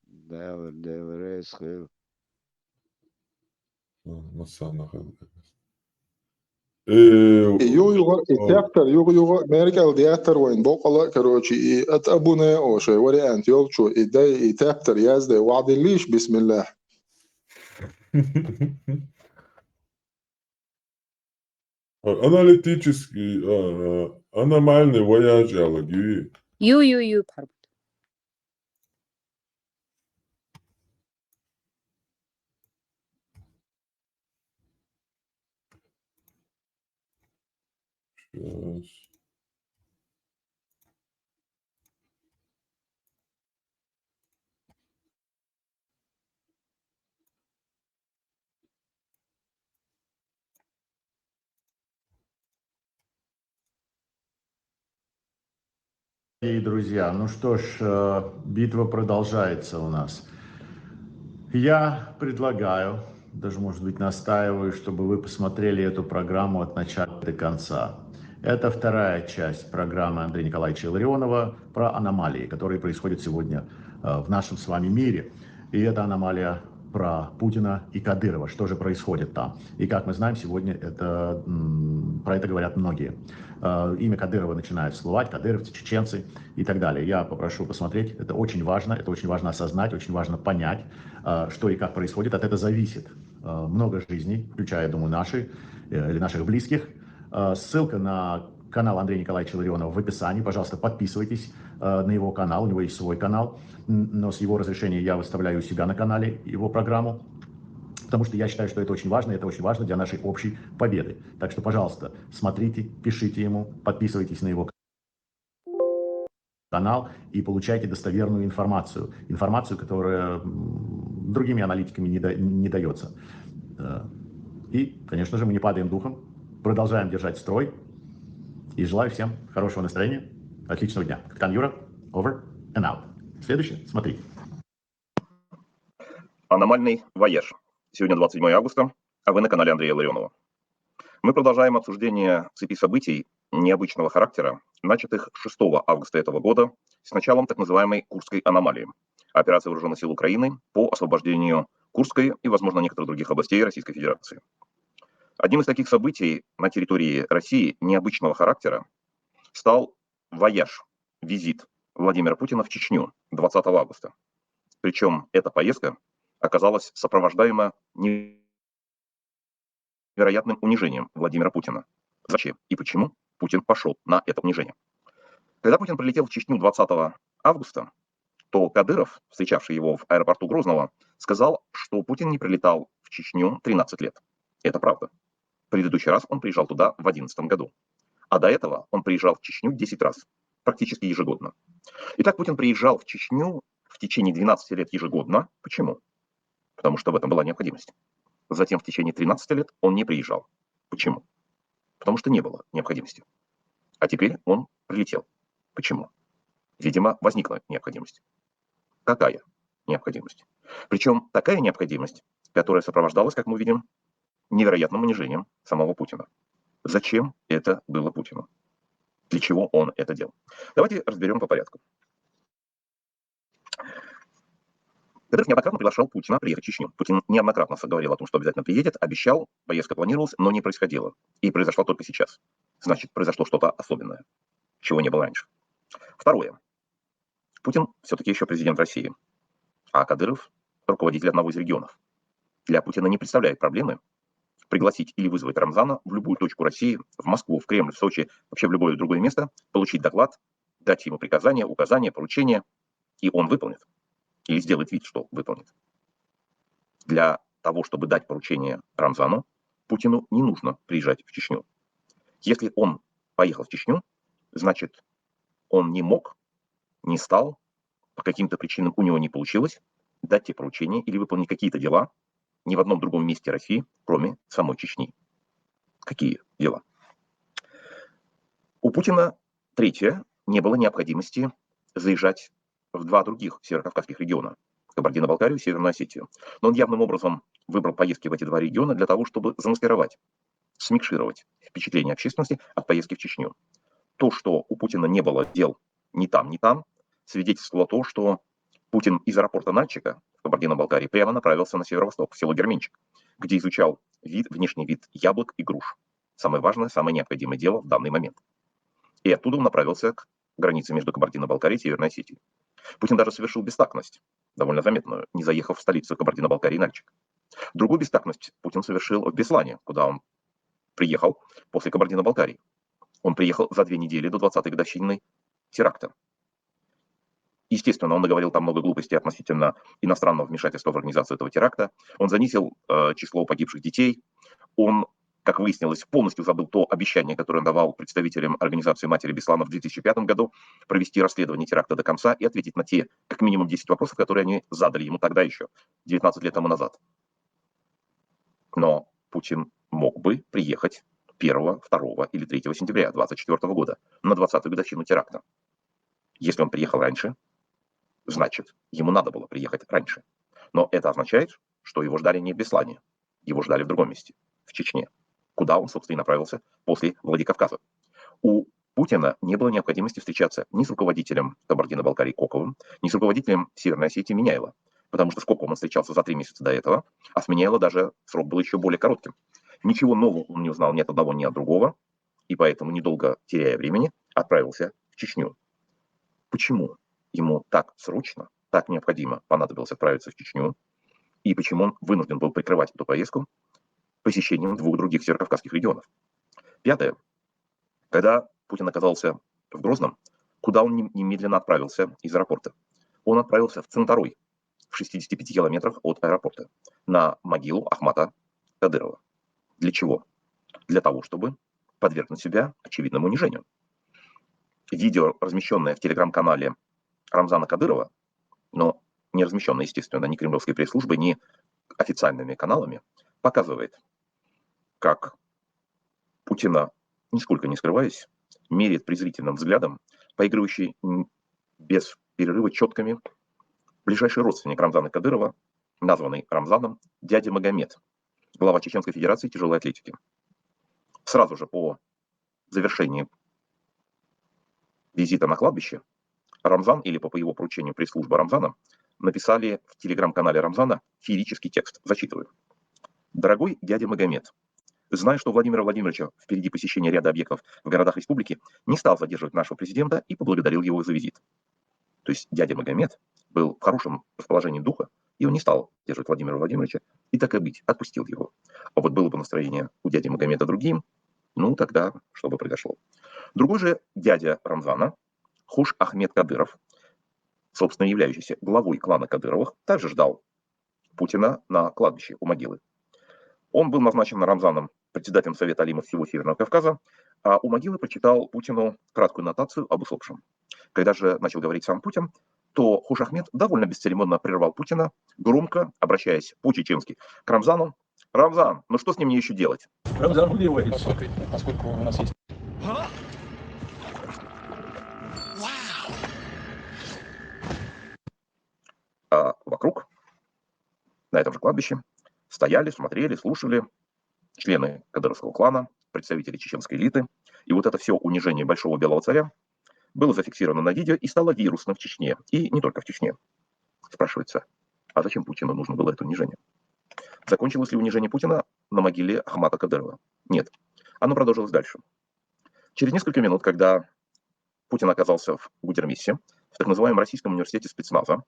Devre eskil. مسانا خذ. يو تافتر يو ميركال دياتر وين بوقلا كروشي ات ابونا او شيء وري انت يولشو اي تافتر يازده وعد ليش بسم الله. Аналитический, аномальный вояж аллаги. Ю بحرمك. Сейчас. И, друзья, ну что ж, битва продолжается у нас. Я предлагаю, даже, может быть, настаиваю, чтобы вы посмотрели эту программу от начала до конца. Это вторая часть программы Андрея Николаевича Илларионова про аномалии, которые происходят сегодня в нашем с вами мире. И это аномалия про Путина и Кадырова, что же происходит там. И как мы знаем, сегодня про это говорят многие. Имя Кадырова начинает всплывать, кадыровцы, чеченцы и так далее. Я попрошу посмотреть, это очень важно осознать, очень важно понять, что и как происходит. От этого зависит много жизней, включая, я думаю, наши или наших близких. Ссылка на канал Андрея Николаевича Илларионова в описании. Пожалуйста, подписывайтесь на его канал, у него есть свой канал, но с его разрешения я выставляю у себя на канале его программу, потому что я считаю, что это очень важно, и это очень важно для нашей общей победы. Так что, пожалуйста, смотрите, пишите ему, подписывайтесь на его канал и получайте достоверную информацию. Информацию, которая другими аналитиками не дается. И, конечно же, мы не падаем духом, продолжаем держать строй. И желаю всем хорошего настроения, отличного дня. Капитан Юра, over and out. Следующий, смотри. Аномальный вояж. Сегодня 27 августа, а вы на канале Андрея Илларионова. Мы продолжаем обсуждение цепи событий необычного характера, начатых 6 августа этого года с началом так называемой Курской аномалии, операции вооруженных сил Украины по освобождению Курской и, возможно, некоторых других областей Российской Федерации. Одним из таких событий на территории России необычного характера стал вояж, визит Владимира Путина в Чечню 20 августа. Причем эта поездка оказалась сопровождаема невероятным унижением Владимира Путина. Зачем и почему Путин пошел на это унижение? Когда Путин прилетел в Чечню 20 августа, то Кадыров, встречавший его в аэропорту Грозного, сказал, что Путин не прилетал в Чечню 13 лет. Это правда. В предыдущий раз он приезжал туда в 2011 году. А до этого он приезжал в Чечню 10 раз, практически ежегодно. Итак, Путин приезжал в Чечню в течение 12 лет ежегодно. Почему? Потому что в этом была необходимость. Затем в течение 13 лет он не приезжал. Почему? Потому что не было необходимости. А теперь он прилетел. Почему? Видимо, возникла необходимость. Какая необходимость? Причем такая необходимость, которая сопровождалась, как мы видим, невероятным унижением самого Путина. Зачем это было Путину? Для чего он это делал? Давайте разберем по порядку. Кадыров неоднократно приглашал Путина приехать в Чечню. Путин неоднократно говорил о том, что обязательно приедет, обещал, поездка планировалась, но не происходила. И произошло только сейчас. Значит, произошло что-то особенное, чего не было раньше. Второе. Путин все-таки еще президент России, а Кадыров руководитель одного из регионов. Для Путина не представляет проблемы пригласить или вызвать Рамзана в любую точку России, в Москву, в Кремль, в Сочи, вообще в любое другое место, получить доклад, дать ему приказания, указания, поручения, и он выполнит. Или сделает вид, что выполнит. Для того, чтобы дать поручение Рамзану, Путину не нужно приезжать в Чечню. Если он поехал в Чечню, значит, он не мог, не стал, по каким-то причинам у него не получилось дать те поручения или выполнить какие-то дела ни в одном другом месте России, кроме самой Чечни. Какие дела? У Путина, третье, не было необходимости заезжать в два других северокавказских региона, Кабардино-Балкарию и Северную Осетию. Но он явным образом выбрал поездки в эти два региона для того, чтобы замаскировать, смикшировать впечатление общественности от поездки в Чечню. То, что у Путина не было дел ни там, свидетельствовало то, что Путин из аэропорта Нальчика в Кабардино-Балкарии прямо направился на северо-восток, в село Герменчик, где изучал внешний вид яблок и груш. Самое важное, самое необходимое дело в данный момент. И оттуда он направился к границе между Кабардино-Балкарией и Северной Осетией. Путин даже совершил бестактность, довольно заметную, не заехав в столицу Кабардино-Балкарии Нальчик. Другую бестактность Путин совершил в Беслане, куда он приехал после Кабардино-Балкарии. Он приехал за 2 недели до 20-й годовщины теракта. Естественно, он наговорил там много глупостей относительно иностранного вмешательства в организацию этого теракта. Он занизил число погибших детей. Он, как выяснилось, полностью забыл то обещание, которое он давал представителям организации «Матери Беслана» в 2005 году, провести расследование теракта до конца и ответить на те, как минимум, 10 вопросов, которые они задали ему тогда еще, 19 лет тому назад. Но Путин мог бы приехать 1, 2 или 3 сентября 2024 года на 20-ю годовщину теракта. Если он приехал раньше, значит, ему надо было приехать раньше. Но это означает, что его ждали не в Беслане, его ждали в другом месте, в Чечне, куда он, собственно, и направился после Владикавказа. У Путина не было необходимости встречаться ни с руководителем Кабардино-Балкарии Коковым, ни с руководителем Северной Осетии Миняйло, потому что с Коковым он встречался за 3 месяца до этого, а с Миняйло даже срок был еще более коротким. Ничего нового он не узнал ни от одного, ни от другого, и поэтому, недолго теряя времени, отправился в Чечню. Почему ему так срочно, так необходимо понадобилось отправиться в Чечню, и почему он вынужден был прикрывать эту поездку посещением 2 других северокавказских регионов? 5. Когда Путин оказался в Грозном, куда он немедленно отправился из аэропорта? Он отправился в Центарой, в 65 километрах от аэропорта, на могилу Ахмата Кадырова. Для чего? Для того, чтобы подвергнуть себя очевидному унижению. Видео, размещенное в телеграм-канале Рамзана Кадырова, но не размещенное, естественно, ни кремлевской пресс-службой, ни официальными каналами, показывает, как Путина, нисколько не скрываясь, меряет презрительным взглядом, поигрывающий без перерыва четками ближайший родственник Рамзана Кадырова, названный Рамзаном, дядя Магомед, глава Чеченской Федерации тяжелой атлетики. Сразу же по завершении визита на кладбище Рамзан, или по его поручению пресс-служба Рамзана, написали в телеграм-канале Рамзана феерический текст. Зачитываю. «Дорогой дядя Магомед, зная, что Владимира Владимировича впереди посещения ряда объектов в городах республики, не стал задерживать нашего президента и поблагодарил его за визит». То есть дядя Магомед был в хорошем расположении духа, и он не стал держать Владимира Владимировича, и так и быть, отпустил его. А вот было бы настроение у дяди Магомеда другим, ну тогда что бы произошло? Другой же дядя Рамзана, Хош Ахмед Кадыров, собственно являющийся главой клана Кадыровых, также ждал Путина на кладбище у могилы. Он был назначен Рамзаном председателем Совета алимов всего Северного Кавказа, а у могилы прочитал Путину краткую нотацию об усопшем. Когда же начал говорить сам Путин, то Хош Ахмед довольно бесцеремонно прервал Путина, громко обращаясь по-чеченски к Рамзану. «Рамзан, ну что с ним мне еще делать?» Рамзан, поскольку у нас есть... А вокруг, на этом же кладбище, стояли, смотрели, слушали члены кадыровского клана, представители чеченской элиты. И вот это все унижение большого белого царя было зафиксировано на видео и стало вирусным в Чечне. И не только в Чечне. Спрашивается, а зачем Путину нужно было это унижение? Закончилось ли унижение Путина на могиле Ахмата Кадырова? Нет. Оно продолжилось дальше. Через несколько минут, когда Путин оказался в Гудермесе, в так называемом Российском университете спецназа,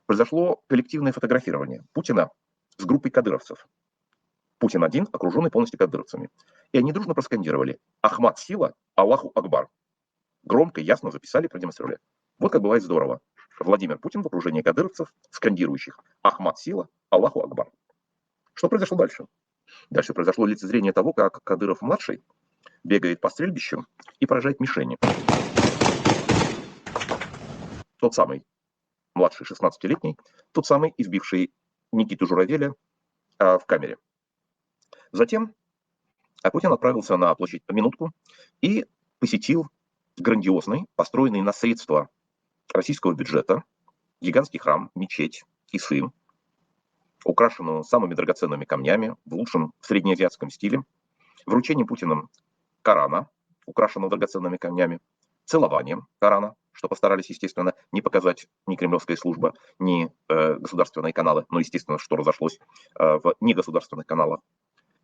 произошло коллективное фотографирование Путина с группой кадыровцев. Путин один, окруженный полностью кадыровцами. И они дружно проскандировали «Ахмат сила, Аллаху Акбар». Громко, ясно записали, продемонстрировали. Вот как бывает здорово. Владимир Путин в окружении кадыровцев, скандирующих «Ахмат сила, Аллаху Акбар». Что произошло дальше? Дальше произошло лицезрение того, как Кадыров-младший бегает по стрельбищу и поражает мишени. Тот самый младший 16-летний, тот самый избивший Никиту Журавеля в камере. Затем Путин отправился на площадь Минутку и посетил грандиозный, построенный на средства российского бюджета, гигантский храм, мечеть Исы, украшенную самыми драгоценными камнями в лучшем среднеазиатском стиле, вручение Путиным Корана, украшенного драгоценными камнями, целованием Корана, что постарались, естественно, не показать ни кремлевская служба, ни государственные каналы, но, естественно, что разошлось в негосударственных каналах.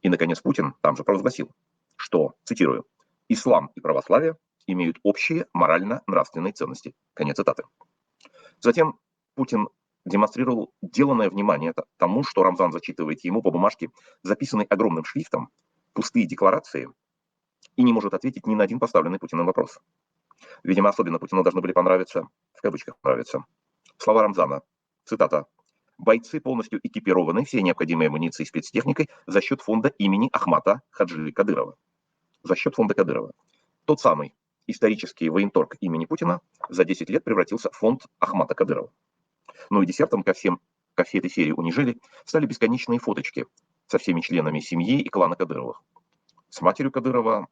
И, наконец, Путин там же провозгласил, что, цитирую, «ислам и православие имеют общие морально-нравственные ценности». Конец цитаты. Затем Путин демонстрировал деланное внимание тому, что Рамзан зачитывает ему по бумажке, записанной огромным шрифтом, пустые декларации, и не может ответить ни на один поставленный Путиным вопрос. Видимо, особенно Путину должны были понравиться, в кавычках понравиться, слова Рамзана, цитата, «Бойцы полностью экипированы всей необходимой амуницией и спецтехникой за счет фонда имени Ахмата Хаджи Кадырова». За счет фонда Кадырова. Тот самый исторический военторг имени Путина за 10 лет превратился в фонд Ахмата Кадырова. Ну и десертом ко всей этой серии унижений стали бесконечные фоточки со всеми членами семьи и клана Кадыровых. С матерью Кадырова,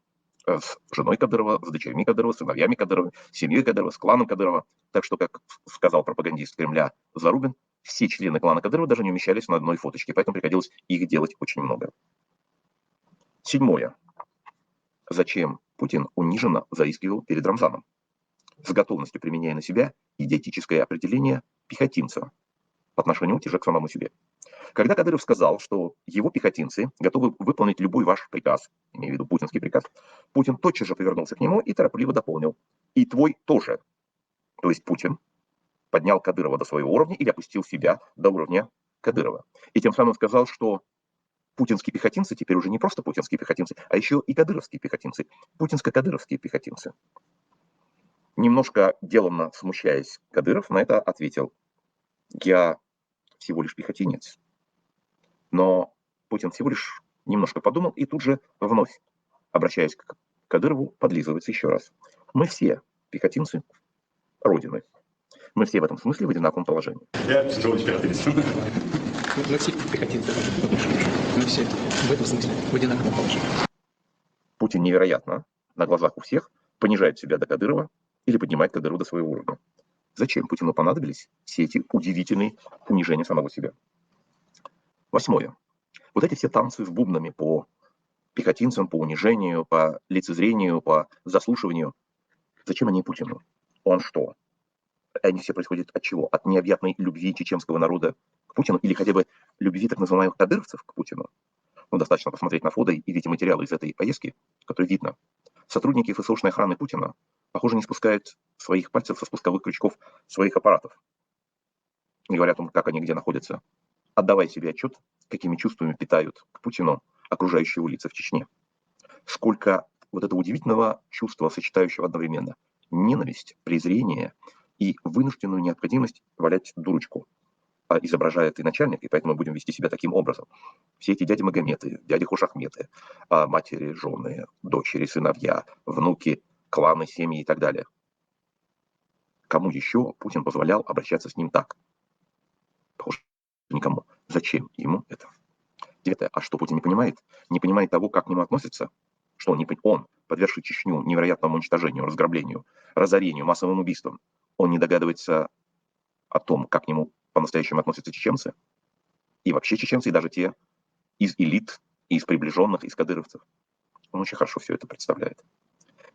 с женой Кадырова, с дочерьми Кадырова, с сыновьями Кадырова, с семьей Кадырова, с кланом Кадырова. Так что, как сказал пропагандист Кремля Зарубин, все члены клана Кадырова даже не умещались на одной фоточке, поэтому приходилось их делать очень много. 7. Зачем Путин униженно заискивал перед Рамзаном, с готовностью применяя на себя идиотическое определение пехотинца по отношению уже к самому себе. Когда Кадыров сказал, что его пехотинцы готовы выполнить любой ваш приказ, имею в виду путинский приказ, Путин тотчас же повернулся к нему и торопливо дополнил. И твой тоже. То есть Путин поднял Кадырова до своего уровня или опустил себя до уровня Кадырова. И тем самым сказал, что путинские пехотинцы теперь уже не просто путинские пехотинцы, а еще и кадыровские пехотинцы, путинско-кадыровские пехотинцы. Немножко деланно смущаясь, Кадыров на это ответил: я всего лишь пехотинец. Но Путин всего лишь немножко подумал и тут же вновь, обращаясь к Кадырову, подлизывается еще раз. Мы все пехотинцы Родины. Мы все в этом смысле в одинаковом положении. Я всего лишь пехотинец. Мы все пехотинцы. Мы все в этом смысле в одинаковом положении. Путин невероятно на глазах у всех понижает себя до Кадырова или поднимает Кадырова до своего уровня. Зачем Путину понадобились все эти удивительные унижения самого себя? 8. Вот эти все танцы с бубнами по пехотинцам, по унижению, по лицезрению, по заслушиванию. Зачем они Путину? Он что? Они все происходят от чего? От необъятной любви чеченского народа к Путину или хотя бы любви так называемых кадыровцев к Путину? Ну, достаточно посмотреть на фото и видеть материалы из этой поездки, которые видно. Сотрудники ФСОшной охраны Путина, похоже, не спускают своих пальцев со спусковых крючков своих аппаратов. Не говоря о том, как они где находятся. Отдавая себе отчет, какими чувствами питают к Путину окружающие улицы в Чечне. Сколько вот этого удивительного чувства, сочетающего одновременно ненависть, презрение и вынужденную необходимость валять дурочку, изображая ты начальник, и поэтому мы будем вести себя таким образом. Все эти дяди Магометы, дяди Хошахметы, матери, жены, дочери, сыновья, внуки, кланы, семьи и так далее. Кому еще Путин позволял обращаться с ним так? Похоже, никому. Зачем ему это? 9. А что Путин не понимает? Не понимает того, как к нему относятся? Что он, подвергший Чечню невероятному уничтожению, разграблению, разорению, массовым убийствам, он не догадывается о том, как к нему по-настоящему относятся чеченцы? И вообще чеченцы, и даже те из элит, из приближенных, из кадыровцев. Он очень хорошо все это представляет.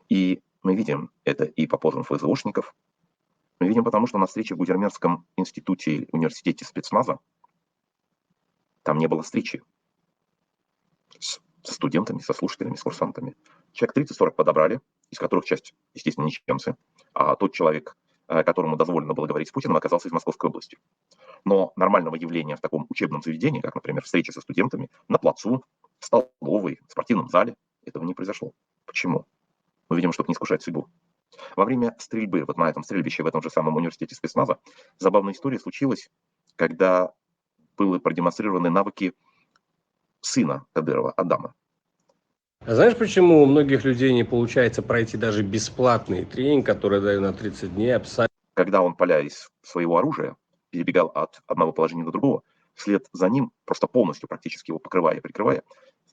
И мы видим это и по позывам ФСОшников. Мы видим, потому что на встрече в Гудермесском институте, университете спецназа, там не было встречи со студентами, со слушателями, с курсантами. Человек 30-40 подобрали, из которых часть, естественно, не чеченцы, а тот человек, которому дозволено было говорить с Путиным, оказался из Московской области. Но нормального явления в таком учебном заведении, как, например, встреча со студентами на плацу, в столовой, в спортивном зале, этого не произошло. Почему? Мы видим, чтобы не искушать судьбу. Во время стрельбы, вот на этом стрельбище в этом же самом университете спецназа, забавная история случилась, когда были продемонстрированы навыки сына Кадырова, Адама. А знаешь, почему у многих людей не получается пройти даже бесплатный тренинг, который дают на 30 дней, абсолютно? Когда он, поля из своего оружия, перебегал от одного положения до другого, вслед за ним, просто полностью практически его покрывая и прикрывая,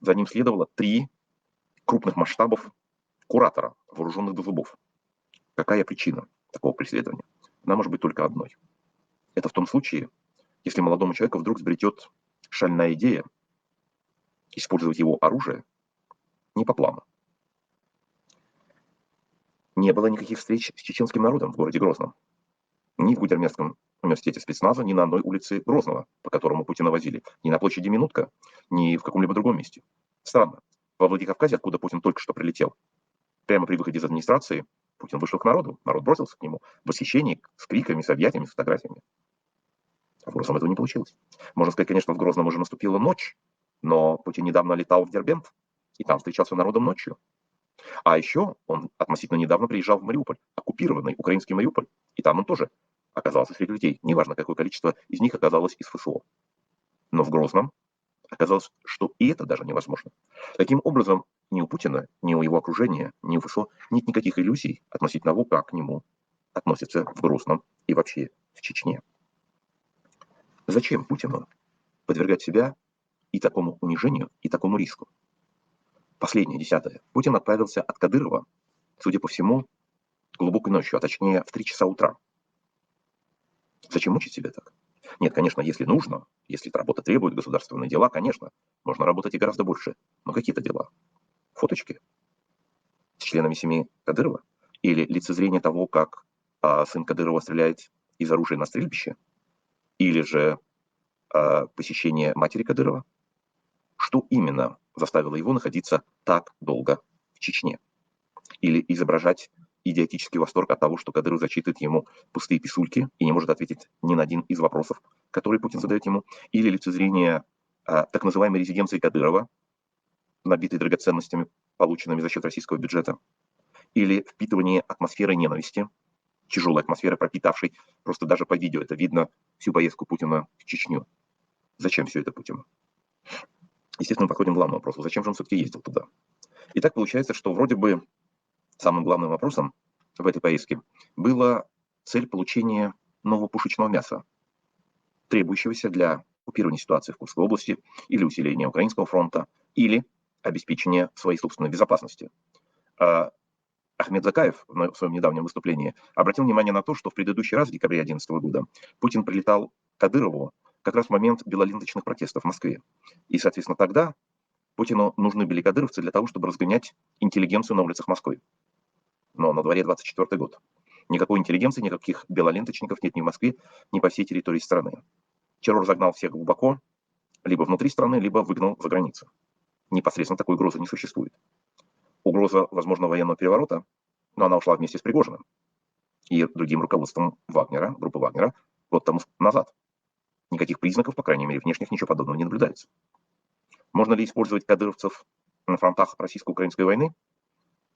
за ним следовало 3 крупных масштабов куратора, вооруженных до зубов. Какая причина такого преследования? Она может быть только одной. Это в том случае, если молодому человеку вдруг сбретет шальная идея использовать его оружие не по плану. Не было никаких встреч с чеченским народом в городе Грозном. Ни в Гудермесском университете спецназа, ни на одной улице Грозного, по которому Путина возили, ни на площади Минутка, ни в каком-либо другом месте. Странно. Во Владикавказе, откуда Путин только что прилетел, прямо при выходе из администрации, Путин вышел к народу, народ бросился к нему в восхищении, с криками, с объятиями, с фотографиями. А в Грозном этого не получилось. Можно сказать, конечно, в Грозном уже наступила ночь, но Путин недавно летал в Дербент, и там встречался с народом ночью. А еще он относительно недавно приезжал в Мариуполь, оккупированный украинский Мариуполь, и там он тоже оказался среди людей. Неважно, какое количество из них оказалось из ФСО. Но в Грозном оказалось, что и это даже невозможно. Таким образом, ни у Путина, ни у его окружения, ни у ФСО нет никаких иллюзий относительно того, как к нему относятся в Грозном и вообще в Чечне. Зачем Путину подвергать себя и такому унижению, и такому риску? Последнее, 10. Путин отправился от Кадырова, судя по всему, глубокой ночью, а точнее в 3 часа утра. Зачем мучить себя так? Нет, конечно, если нужно, если эта работа требует государственные дела, конечно, можно работать и гораздо больше. Но какие-то дела? Фоточки с членами семьи Кадырова? Или лицезрение того, как сын Кадырова стреляет из оружия на стрельбище? Или же посещение матери Кадырова? Что именно заставило его находиться так долго в Чечне? Или изображать идиотический восторг от того, что Кадыров зачитывает ему пустые писульки и не может ответить ни на один из вопросов, которые Путин задает ему? Или лицезрение так называемой резиденции Кадырова, набитой драгоценностями, полученными за счет российского бюджета? Или впитывание атмосферы ненависти, тяжелой атмосферы, пропитавшей просто даже по видео, это видно, всю поездку Путина в Чечню? Зачем все это Путину? Естественно, мы подходим к главному вопросу. Зачем же он все-таки ездил туда? И так получается, что вроде бы самым главным вопросом в этой поездке была цель получения нового пушечного мяса, требующегося для оккупирования ситуации в Курской области или усиления Украинского фронта, или обеспечения своей собственной безопасности. Ахмед Закаев в своем недавнем выступлении обратил внимание на то, что в предыдущий раз, в декабре 2011 года, Путин прилетал к Кадырову как раз в момент белоленточных протестов в Москве. И, соответственно, тогда Путину нужны были кадыровцы для того, чтобы разгонять интеллигенцию на улицах Москвы. Но на дворе 24 год. Никакой интеллигенции, никаких белоленточников нет ни в Москве, ни по всей территории страны. Террор загнал всех глубоко, либо внутри страны, либо выгнал за границу. Непосредственно такой угрозы не существует. Угроза возможного военного переворота, но она ушла вместе с Пригожиным и другим руководством Вагнера, группы Вагнера, год тому назад. Никаких признаков, по крайней мере, внешних, ничего подобного не наблюдается. Можно ли использовать кадыровцев на фронтах российско-украинской войны?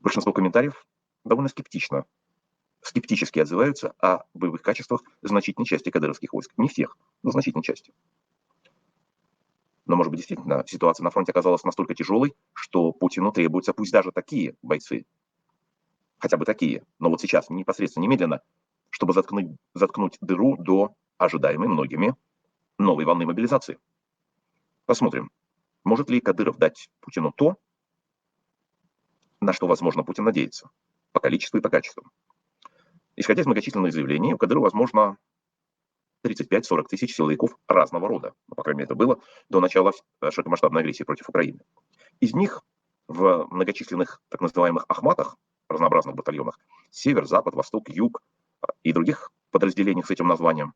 Большинство комментариев довольно скептически отзываются о боевых качествах значительной части кадыровских войск. Не всех, но значительной части. Но, может быть, действительно, ситуация на фронте оказалась настолько тяжелой, что Путину требуются пусть даже такие бойцы, хотя бы такие, но вот сейчас, непосредственно, немедленно, чтобы заткнуть дыру до ожидаемой многими новой волны мобилизации. Посмотрим, может ли Кадыров дать Путину то, на что, возможно, Путин надеется, по количеству и по качеству. Исходя из многочисленных заявлений, у Кадырова, возможно, 35-40 тысяч силовиков разного рода. Ну, по крайней мере, это было до начала широкомасштабной агрессии против Украины. Из них в многочисленных так называемых Ахматах, разнообразных батальонах, север, запад, восток, юг и других подразделениях с этим названием,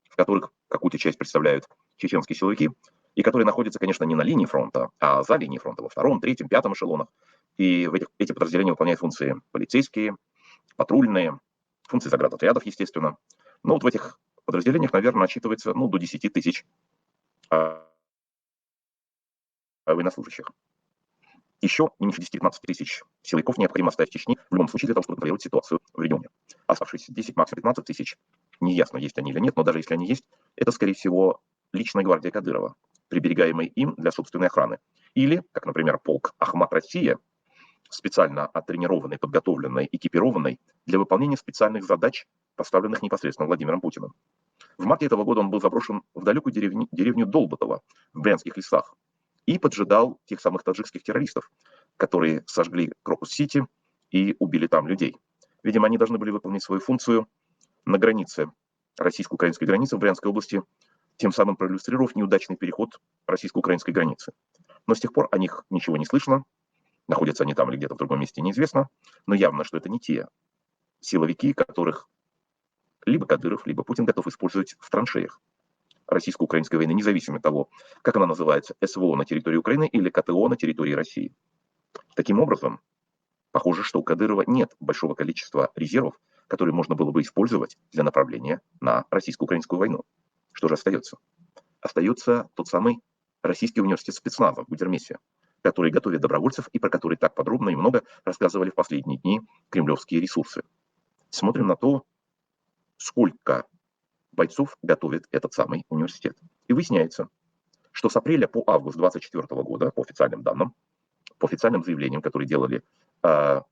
в которых какую-то часть представляют чеченские силовики, и которые находятся, конечно, не на линии фронта, а за линией фронта, во 2-м, 3-м, 5-м эшелонах. И эти подразделения выполняют функции полицейские, патрульные, функции заградотрядов, естественно. Но вот в этих подразделениях, наверное, насчитывается до 10 тысяч военнослужащих. Еще не меньше 10-15 тысяч силовиков необходимо оставить в Чечне в любом случае для того, чтобы контролировать ситуацию в регионе. Оставшиеся 10, максимум 15 тысяч, неясно, есть они или нет, но даже если они есть, это, скорее всего, личная гвардия Кадырова, приберегаемая им для собственной охраны. Или, как, например, полк Ахмат Россия, специально оттренированной, подготовленной, экипированной для выполнения специальных задач, поставленных непосредственно Владимиром Путиным. В марте этого года он был заброшен в далекую деревню Долбатово в Брянских лесах и поджидал тех самых таджикских террористов, которые сожгли Крокус-Сити и убили там людей. Видимо, они должны были выполнить свою функцию на границе, российско-украинской границы в Брянской области, тем самым проиллюстрировав неудачный переход российско-украинской границы. Но с тех пор о них ничего не слышно, находятся они там или где-то в другом месте, неизвестно, но явно, что это не те силовики, которых либо Кадыров, либо Путин готов использовать в траншеях российско-украинской войны, независимо от того, как она называется, СВО на территории Украины или КТО на территории России. Таким образом, похоже, что у Кадырова нет большого количества резервов, которые можно было бы использовать для направления на российско-украинскую войну. Что же остается? Остается тот самый Российский университет спецназа в Гудермесе, который готовит добровольцев и про который так подробно и много рассказывали в последние дни кремлевские ресурсы. Смотрим на то, сколько бойцов готовит этот самый университет. И выясняется, что с апреля по август 2024 года, по официальным данным, по официальным заявлениям, которые делали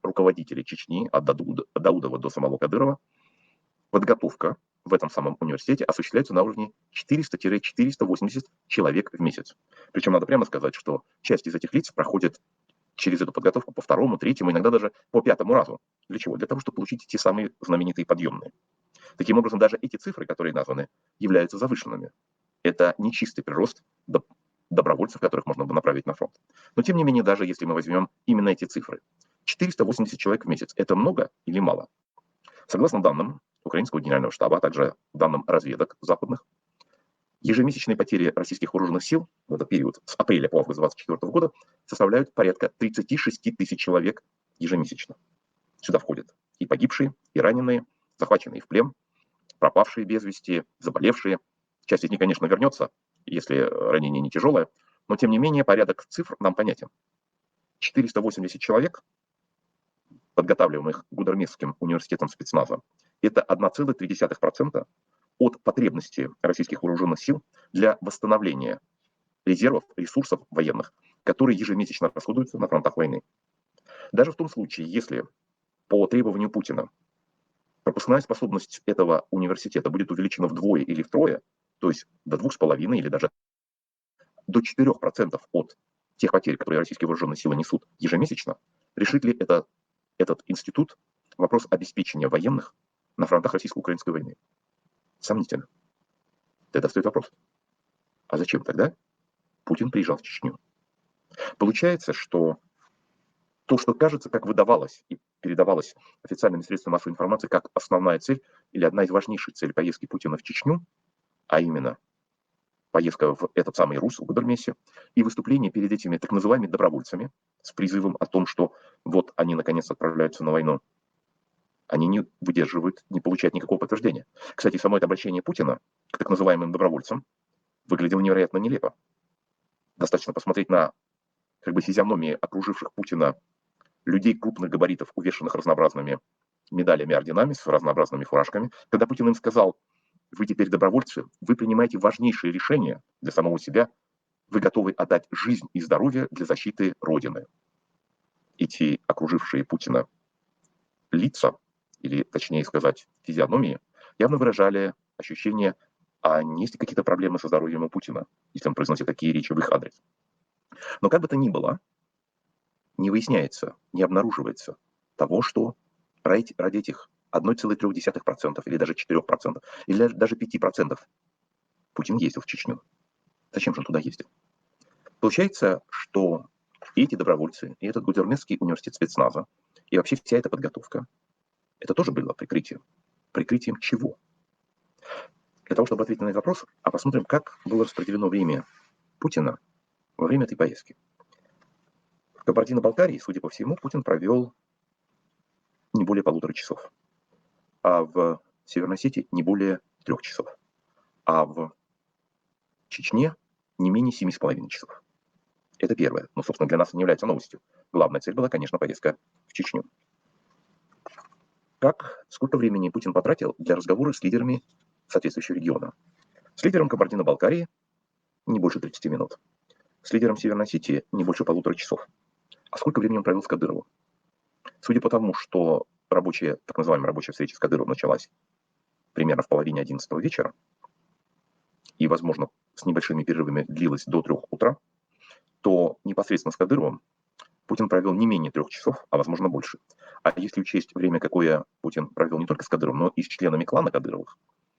руководители Чечни, от Даудова до самого Кадырова, подготовка в этом самом университете осуществляется на уровне 400-480 человек в месяц. Причем надо прямо сказать, что часть из этих лиц проходит через эту подготовку по второму, третьему, иногда даже по пятому разу. Для чего? Для того, чтобы получить те самые знаменитые подъемные. Таким образом, даже эти цифры, которые названы, являются завышенными. Это не чистый прирост добровольцев, которых можно было направить на фронт. Но тем не менее, даже если мы возьмем именно эти цифры, 480 человек в месяц – это много или мало? Согласно данным Украинского генерального штаба, а также данным разведок западных, ежемесячные потери российских вооруженных сил в этот период с апреля по август 2024 года составляют порядка 36 тысяч человек ежемесячно. Сюда входят и погибшие, и раненые, захваченные в плен, пропавшие без вести, заболевшие. Часть из них, конечно, вернется, если ранение не тяжелое, но тем не менее порядок цифр нам понятен. 480 человек, подготавливаемых Гудермесским университетом спецназа, это 1,3% от потребности российских вооруженных сил для восстановления резервов, ресурсов военных, которые ежемесячно расходуются на фронтах войны. Даже в том случае, если по требованию Путина пропускная способность этого университета будет увеличена вдвое или втрое, то есть до 2,5 или даже до 4% от тех потерь, которые российские вооруженные силы несут ежемесячно, решит ли этот институт вопрос обеспечения военных на фронтах российско-украинской войны? Сомнительно. Это стоит вопрос. А зачем тогда Путин приезжал в Чечню? Получается, что то, что кажется, как выдавалось и передавалось официальными средствами массовой информации как основная цель или одна из важнейших целей поездки Путина в Чечню, а именно поездка в этот самый РУС в Гудермесе и выступление перед этими так называемыми добровольцами с призывом о том, что вот они наконец отправляются на войну, они не выдерживают, не получают никакого подтверждения. Кстати, само это обращение Путина к так называемым добровольцам выглядело невероятно нелепо. Достаточно посмотреть на физиономии окруживших Путина людей крупных габаритов, увешанных разнообразными медалями, орденами, с разнообразными фуражками, когда Путин им сказал: вы теперь добровольцы, вы принимаете важнейшие решения для самого себя, вы готовы отдать жизнь и здоровье для защиты Родины. Эти окружившие Путина лица, или точнее сказать физиономии, явно выражали ощущение, а не есть ли какие-то проблемы со здоровьем у Путина, если он произносит такие речи в их адрес. Но как бы то ни было, не выясняется, не обнаруживается того, что ради этих 1,3% или даже 4%, или даже 5% Путин ездил в Чечню. Зачем же он туда ездил? Получается, что и эти добровольцы, и этот Гудермесский университет спецназа, и вообще вся эта подготовка, это тоже было прикрытием. Прикрытием чего? Для того, чтобы ответить на этот вопрос, посмотрим, как было распределено время Путина во время этой поездки. В Кабардино-Балкарии, судя по всему, Путин провел не более 1,5 часов. А в Северной Осетии не более 3 часов. А в Чечне не менее 7,5 часов. Это первое. Но, собственно, для нас это не является новостью. Главная цель была, конечно, поездка в Чечню. Сколько времени Путин потратил для разговора с лидерами соответствующего региона? С лидером Кабардино-Балкарии не больше 30 минут. С лидером Северной Осетии не больше 1,5 часов. А сколько времени он провел с Кадыровым? Судя по тому, что рабочая, так называемая рабочая встреча с Кадыровым началась примерно в половине 11 вечера, и, возможно, с небольшими перерывами длилась до 3 утра, то непосредственно с Кадыровым Путин провел не менее 3 часов, а возможно больше. А если учесть время, какое Путин провел не только с Кадыровым, но и с членами клана Кадыровых,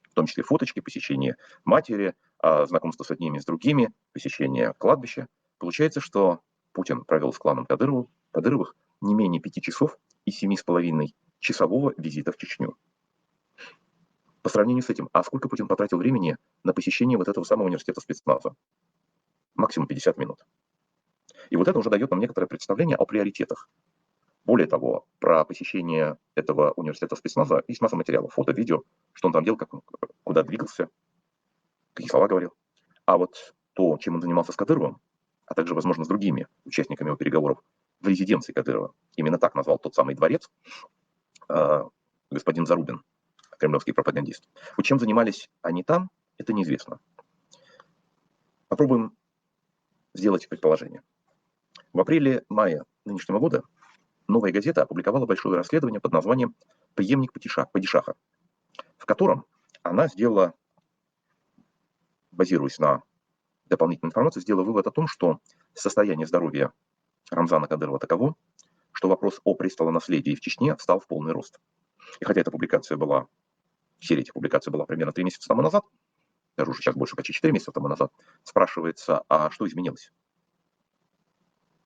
в том числе фоточки, посещение матери, знакомство с одними, с другими, посещение кладбища, получается, что Путин провел с кланом Кадыровых не менее 5 часов и 7,5-часового визита в Чечню. По сравнению с этим, а сколько Путин потратил времени на посещение вот этого самого университета спецназа? Максимум 50 минут. И вот это уже дает нам некоторое представление о приоритетах. Более того, про посещение этого университета спецназа есть масса материалов, фото, видео, что он там делал, куда двигался, какие слова говорил. А вот то, чем он занимался с Кадыровым, а также, возможно, с другими участниками его переговоров в резиденции Кадырова, именно так назвал тот самый дворец господин Зарубин, кремлевский пропагандист. Вот чем занимались они там, это неизвестно. Попробуем сделать предположение. В апреле-мае нынешнего года «Новая газета» опубликовала большое расследование под названием «Преемник падишаха», в котором она сделала, базируясь на дополнительной информации, сделала вывод о том, что состояние здоровья Рамзана Кадырова таково, что вопрос о престолонаследии в Чечне встал в полный рост. И хотя эта публикация была, серия этих публикаций была примерно 3 месяца тому назад, даже уже сейчас больше, почти 4 месяца тому назад, спрашивается, а что изменилось?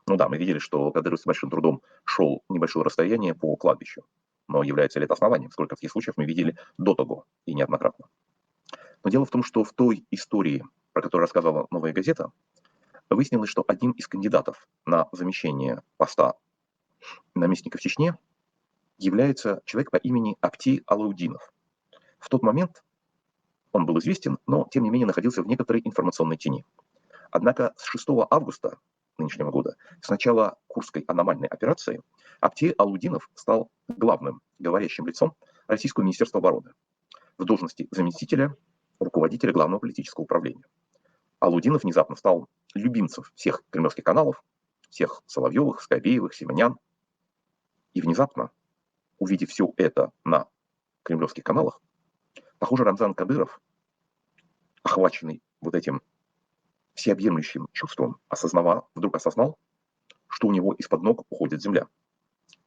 Ну да, мы видели, что Кадыров с большим трудом шел небольшое расстояние по кладбищу. Но является ли это основанием? Сколько таких случаев мы видели до того и неоднократно. Но дело в том, что в той истории, про которую рассказала «Новая газета», выяснилось, что одним из кандидатов на замещение поста наместника в Чечне является человек по имени Апти Алаудинов. В тот момент он был известен, но тем не менее находился в некоторой информационной тени. Однако с 6 августа нынешнего года, с начала Курской аномальной операции, Апти Алаудинов стал главным говорящим лицом Российского министерства обороны в должности заместителя руководителя главного политического управления. Алаудинов внезапно стал любимцем всех кремлевских каналов, всех Соловьевых, Скобеевых, Симонян. И внезапно, увидев все это на кремлевских каналах, похоже, Рамзан Кадыров, охваченный вот этим всеобъемлющим чувством, вдруг осознал, что у него из-под ног уходит земля.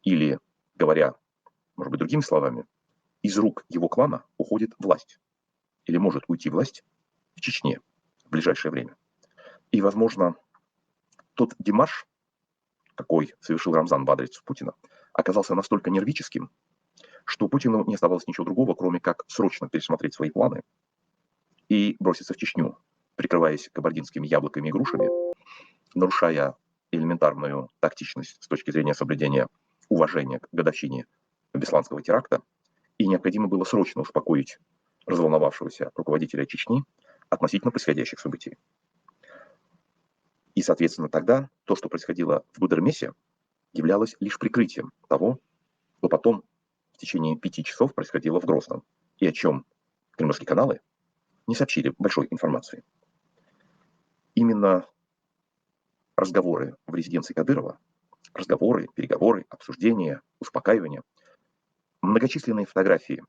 Или, говоря, может быть, другими словами, из рук его клана уходит власть. Или может уйти власть в Чечне в ближайшее время. И, возможно, тот демарш, какой совершил Рамзан в адрес Путина, оказался настолько нервическим, что Путину не оставалось ничего другого, кроме как срочно пересмотреть свои планы и броситься в Чечню, прикрываясь кабардинскими яблоками и грушами, нарушая элементарную тактичность с точки зрения соблюдения уважения к годовщине Бесланского теракта, и необходимо было срочно успокоить разволновавшегося руководителя Чечни относительно происходящих событий. И, соответственно, тогда то, что происходило в Гудермесе, являлось лишь прикрытием того, что потом в течение 5 часов происходило в Грозном, и о чем кремлевские каналы не сообщили большой информации. Именно разговоры в резиденции Кадырова, разговоры, переговоры, обсуждения, успокаивания, многочисленные фотографии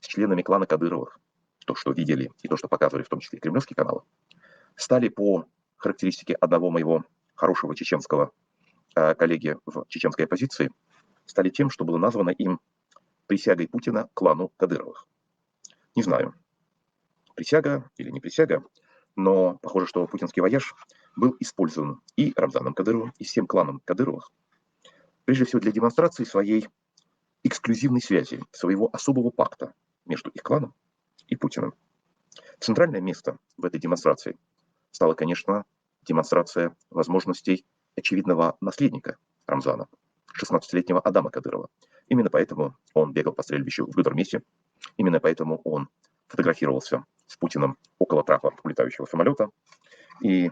с членами клана Кадыровых, то, что видели и то, что показывали в том числе и кремлевские каналы, стали по характеристике одного моего хорошего чеченского коллеги в чеченской оппозиции, стали тем, что было названо им присягой Путина клану Кадыровых. Не знаю, присяга или не присяга, но похоже, что путинский вояж был использован и Рамзаном Кадыровым, и всем кланом Кадыровых, прежде всего для демонстрации своей эксклюзивной связи, своего особого пакта между их кланом и Путиным. Центральное место в этой демонстрации стала, конечно, демонстрация возможностей очевидного наследника Рамзана, 16-летнего Адама Кадырова. Именно поэтому он бегал по стрельбищу в Гудермесе, именно поэтому он фотографировался с Путиным около трапа улетающего самолета, и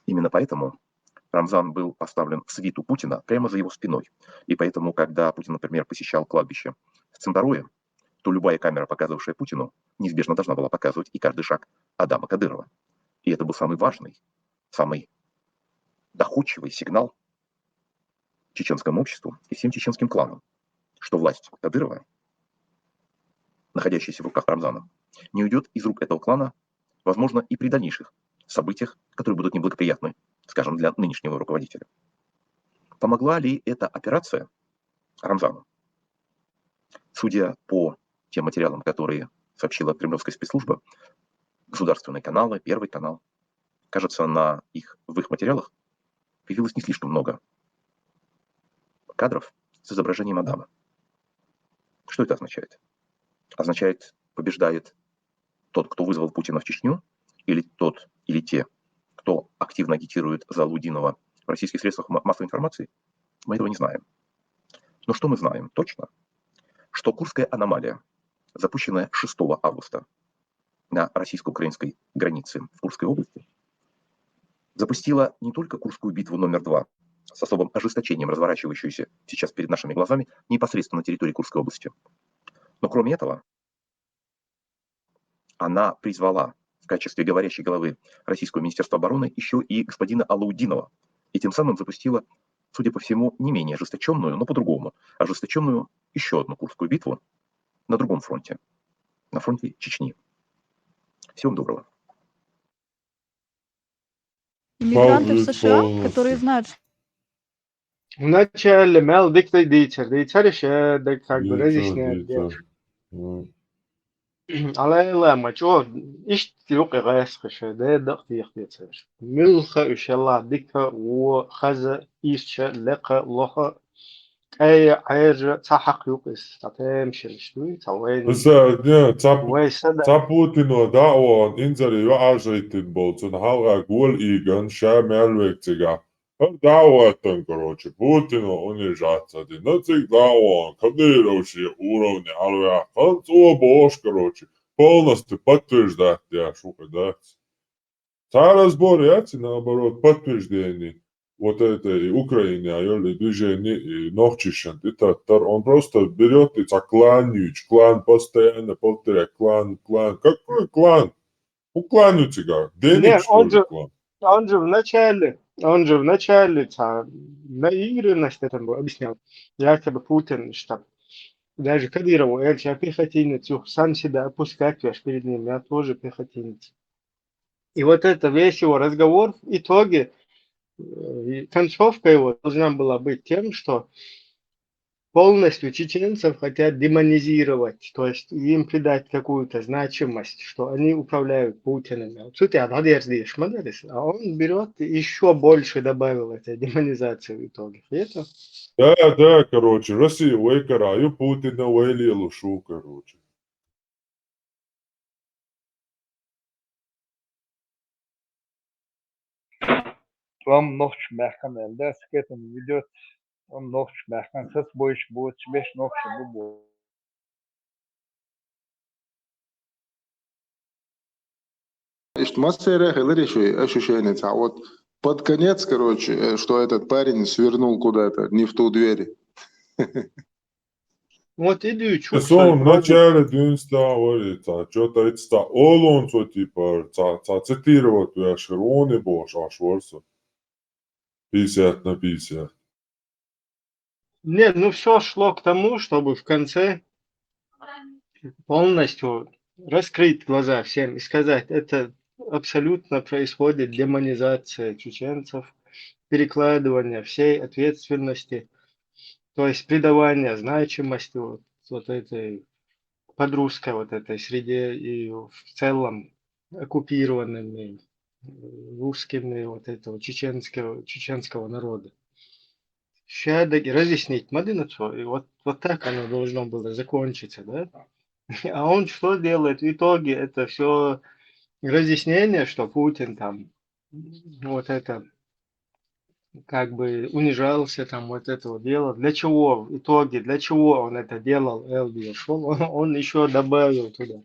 именно поэтому Рамзан был поставлен в свиту Путина прямо за его спиной. И поэтому, когда Путин, например, посещал кладбище в Цимбарое, то любая камера, показывавшая Путину, неизбежно должна была показывать и каждый шаг Адама Кадырова. И это был самый важный, самый доходчивый сигнал чеченскому обществу и всем чеченским кланам, что власть Кадырова, находящаяся в руках Рамзана, не уйдет из рук этого клана, возможно, и при дальнейших событиях, которые будут неблагоприятны, скажем, для нынешнего руководителя. Помогла ли эта операция Рамзану? Судя по тем материалам, которые сообщила кремлевская спецслужба, государственные каналы, Первый канал, кажется, в их материалах появилось не слишком много кадров с изображением Адама. Что это означает? Означает, побеждает тот, кто вызвал Путина в Чечню, или те, кто активно агитирует за Лудинова в российских средствах массовой информации? Мы этого не знаем. Но что мы знаем точно? Что Курская аномалия, запущенная 6 августа на российско-украинской границе в Курской области, запустила не только Курскую битву номер 2, с особым ожесточением разворачивающуюся сейчас перед нашими глазами непосредственно на территории Курской области. Но кроме этого, она призвала в качестве говорящей головы Российского Министерства обороны еще и господина Алаудинова. И тем самым запустила, судя по всему, не менее ожесточенную, но по-другому, ожесточенную еще одну Курскую битву на другом фронте, на фронте Чечни. Всего доброго. Иммигранты в США, которые знают, Вначале мел диктор еще как бы разъясняет. على لا ما جو إيش تلوق غاس خشة ده ضغط يختيار ملخ إن شاء الله دكتور وخز إيش لقى الله أي عير تحقق يقص تعتم شلشتوي تعوين Путину дa'wan inzari yu'ajritin bolsun halga gol igan şamelvektiga. Da'watan, короче, Путину унижаться. Нацик дa'wan, Кадыровши уровни алга, концу бош, короче, полностью подтверждать, да. Разбор, наоборот, подтверждение вот этой Украине, движение Новчишин, он просто берет и клан постоянно повторяет, клан. Какой клан? У клан у тебя? Денег, что ли, клан? Он же в начале наигранность это объяснял. Якобы Путин, что даже Кадырову, я пехотинец, сам себя опускать перед ним, я тоже пехотинец. И вот это весь его разговор в итоге, концовка его должна была быть тем, что полностью чеченцев хотят демонизировать, то есть им придать какую-то значимость, что они управляют Путиным. А он берет и еще больше добавил этой демонизации в итоге. И это... Да, короче, Россия вейкараю, Путина вейлилу шу, короче. Вам ночь мягко, да, с этим ведет. Он ночь мягко, с больше будет, тебе ночь будет. Ощущение, а вот под конец, короче, что этот парень свернул куда-то, не в ту дверь. Вот иди чуть. В начале 90-го, что-то это он, типа, цитировать, я широны больше, аж ворса. 50 на 50. Нет, ну все шло к тому, чтобы в конце полностью раскрыть глаза всем и сказать, это абсолютно происходит демонизация чеченцев, перекладывание всей ответственности, то есть придавание значимости вот этой подрусской вот этой среде и в целом оккупированными русскими вот этого чеченского народа. Сейчас разъяснить Мадинацу, и вот так оно должно было закончиться, да? А он что делает? В итоге это все разъяснение, что Путин там вот это как бы унижался, там вот этого дела. Для чего в итоге, для чего он это делал, Элби шел, он еще добавил туда.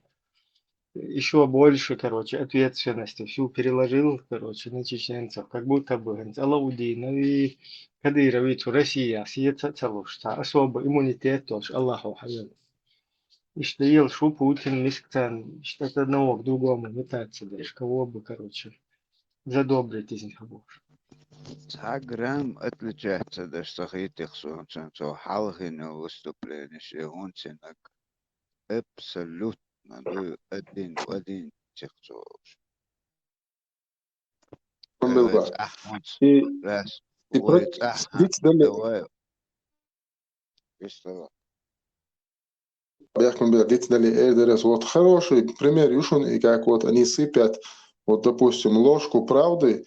Еще больше, короче, ответственности всю переложил, короче, на чеченцев, как будто бы Алаудинов и Кадыровичу Россия съедца особо иммунитет тоже, Аллаху хавил. И что ел шу Путин мискцан, что от одного к другому метаться, даже кого бы, короче, задобрить из них больше. грамм отличается, да что этих солнцем, что халхину выступление, что он ценок абсолютно, ну, один в один тех, что Bilba. Ahmad, И, раз, и Ahmad, давай, что Бяхман дали Эйдерес. Вот хороший пример, Юшун, и как вот они сыпят, вот, допустим, ложку правды,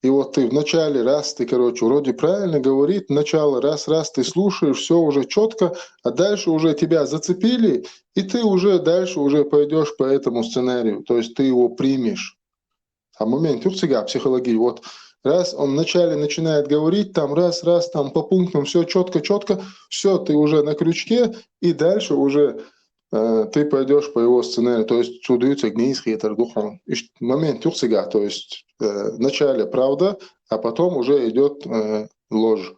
и вот ты вначале раз ты, короче, вроде правильно говорит, начало раз ты слушаешь, все уже четко, а дальше уже тебя зацепили, и ты уже дальше уже пойдешь по этому сценарию, то есть ты его примешь. А момент тут всегда психологии, вот раз он вначале начинает говорить, там раз, там по пунктам все четко, все, ты уже на крючке, и дальше уже ты пойдешь по его сценарию, то есть чудуется гнейский духон. Момент тут всегда, то есть вначале правда, а потом уже идет ложь.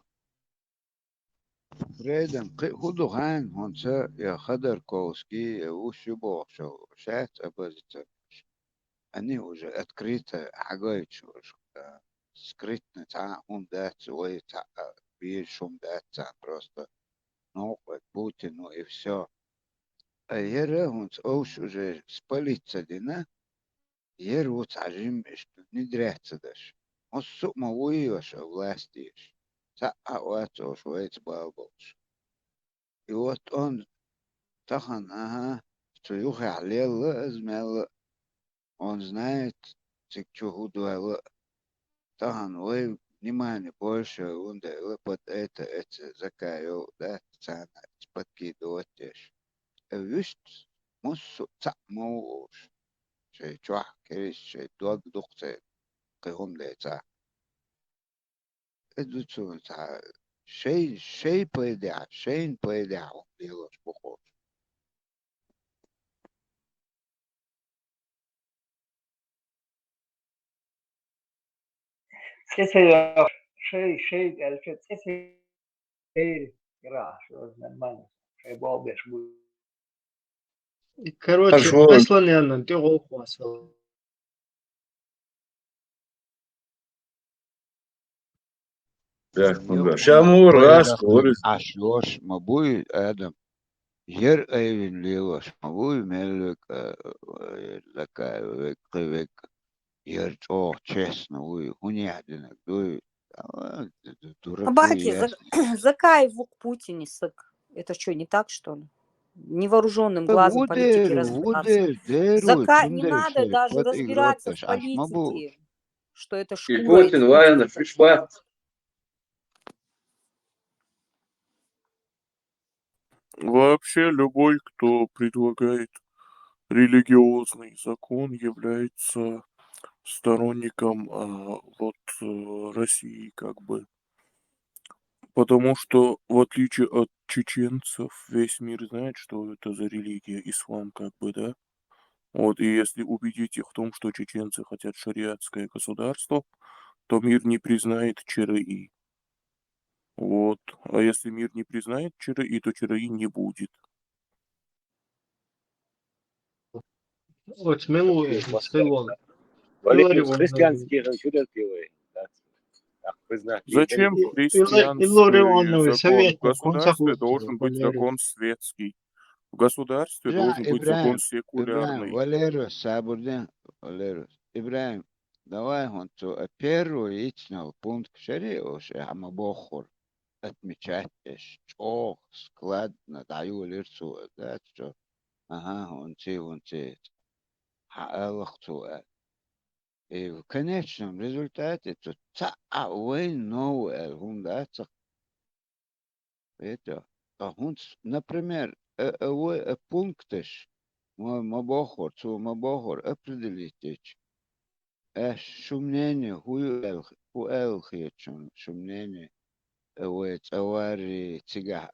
Рейден, худухан, он се, я Ходорковский, ушибо, что шат обозиция. Они уже открыто агают, скрытно, он дать, ой, бишум дать, просто, ну, Путину и все. А я он уже спалиться, дина, я вот ажим, что не дряться даже. Он сумма уйдешь, власти. Вот, швейц баболш. И вот он, тахан, что юхи алел, измел, он знает, что худуэло, тахан, ой, внимание больше, он да, вот это, закаю, да, цана, подкидываешь. Вишь, муссу, муш, шей чуах, керис, шей дуак духце, кайхом лейца. Это что, шей поедя, шейн поедя, он делаешь похож. تسير شيء قال في تسير راح نمان شيء بابش Короче, Хорошо. أصلا يعني ты غوخ Бяхман, Yok Шамур, раз, bayraklı aşyoş mabuy adam. Yer evin liyoş mabuy melek laka vek yer çok честно уй хунядинок дуй дураку Баки, ясно. закай в Путине сык. Это что, не так, что ли? Невооруженным глазом политики разбираться. Деруй Не тундель надо все даже под разбираться в игроташ аш мабуш. политике, что это И шкура Путин, из Вайна, Путина. Фишба. Вообще любой, кто предлагает религиозный закон, является сторонником России, как бы. Потому что, в отличие от чеченцев, весь мир знает, что это за религия, ислам, как бы, да? Вот, и если убедить их в том, что чеченцы хотят шариатское государство, то мир не признает ЧРИ. Вот. А если мир не признает ЧРИ, то ЧРИ не будет. Вот смелую стрелон. Зачем христианский закон? В государстве должен быть закон светский. В государстве должен быть закон секулярный. Валерус, Сабурдин, Валерус. Ибраим, давай он то первый ичнал пункт шариош, ама бохор. Отмечать, что складно даю лицо, да, что, он те, хаэлахтуэ. И в конечном результате тут новое, гундаться. Это, например, пунктыш, мабохор, определить, шумнение, хуэлхечун, шумнение, цавари, тига,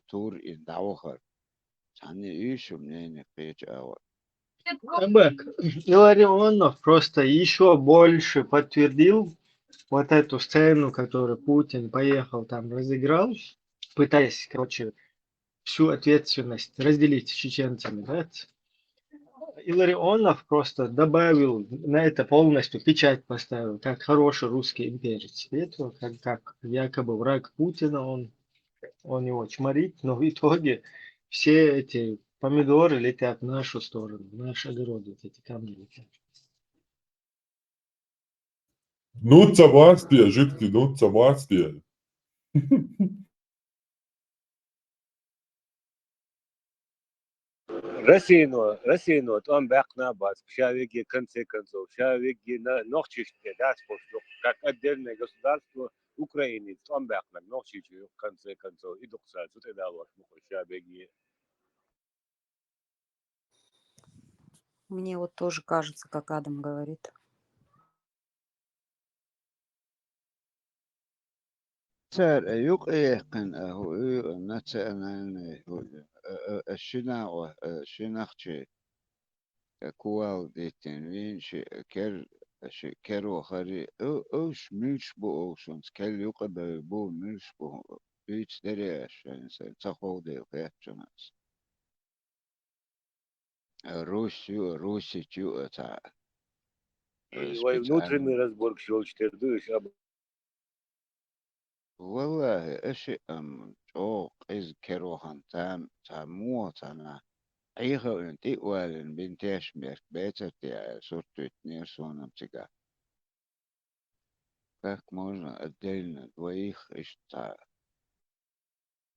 тур и даухар. Они шумнение, печавар. Бэк, Илларионов просто еще больше подтвердил вот эту сцену, которую Путин поехал там разыграл, пытаясь, короче, всю ответственность разделить с чеченцами, да? Илларионов просто добавил на это полностью, печать поставил, как хороший русский имперец. Это как якобы враг Путина, он его чморит, но в итоге все эти помидоры летят в нашу сторону, в наш огород, вот эти камни летят. Nutzer Marsbier, Jütki, Nutzer Marsbier. Расино, он бэкна бас, шавиги конце концов, шавиги нохчишки, да, как отдельное государство Украины, он бэкна, нохчишки в конце концов, и доксал, тут и дало, шавиги. Мне вот тоже кажется, как Адам говорит. صار يقيقن هو نتسألني الشناوة شناخشي كوال ديتين وين كر كرو خري أوش مش بو أوشونس كل يقبل بو مش بو بيتش دريش إنسان تخوضي وكيحشناس روسي تيو تاع И внутренний разбор шел 4 والله أشي أوق إز كروهن تامو تانا أيها أنتي والن بنتيش ميرك بيتر تيا سورتو اتنير سونم تيجا как можно отдельно двоих إيش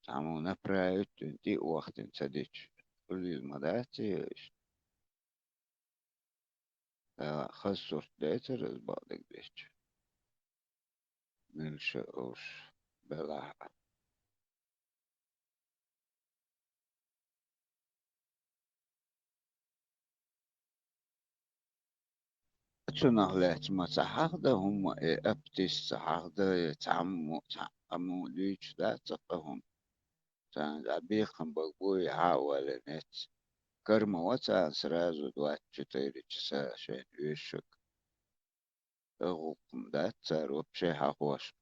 تامو направить أنتي وقت تديش كل المداتي إيش خسرت ديتر إز بعدك بيش من شؤوش بلا شنغلات ما تحقده هم أبتس تحقده تعمو ليش لا تقهم تان أبيخم بقوي حاول نت كرمة وتا سرازو دوات جتيري جسا شين يشك أغوكم دات تار وبشي حقوش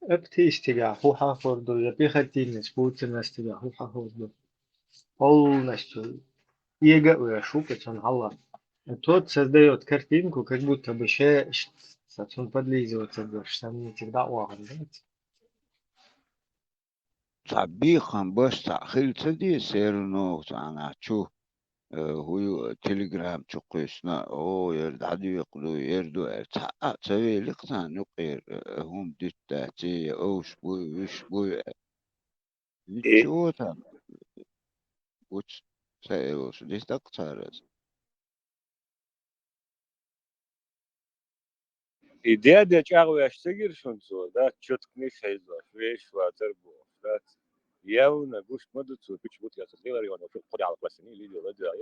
Активистига, хуха хорду, я пехотинец, Путинастига, хуха хорду. Полностью иега шукать он алла. Тот создает картинку, как будто бы он подлизывается, что не всегда уаган, знаете. تعبيخم بس تأخير تدي سيرنو أنا شو هو تليجرام تقيسنا أو يرد عدو يقدو يردو تسوي لقطة نقير هم دتاتي أوش بوي وش بوي شو تام وش سيروس دي تقتارز Идея de чагуяштагир шунцо, да, чёткни шейзо, швеш ватер бо, да. Явно гуш мадуцу, почему-то я сотворил его, но подял классини, видео, да,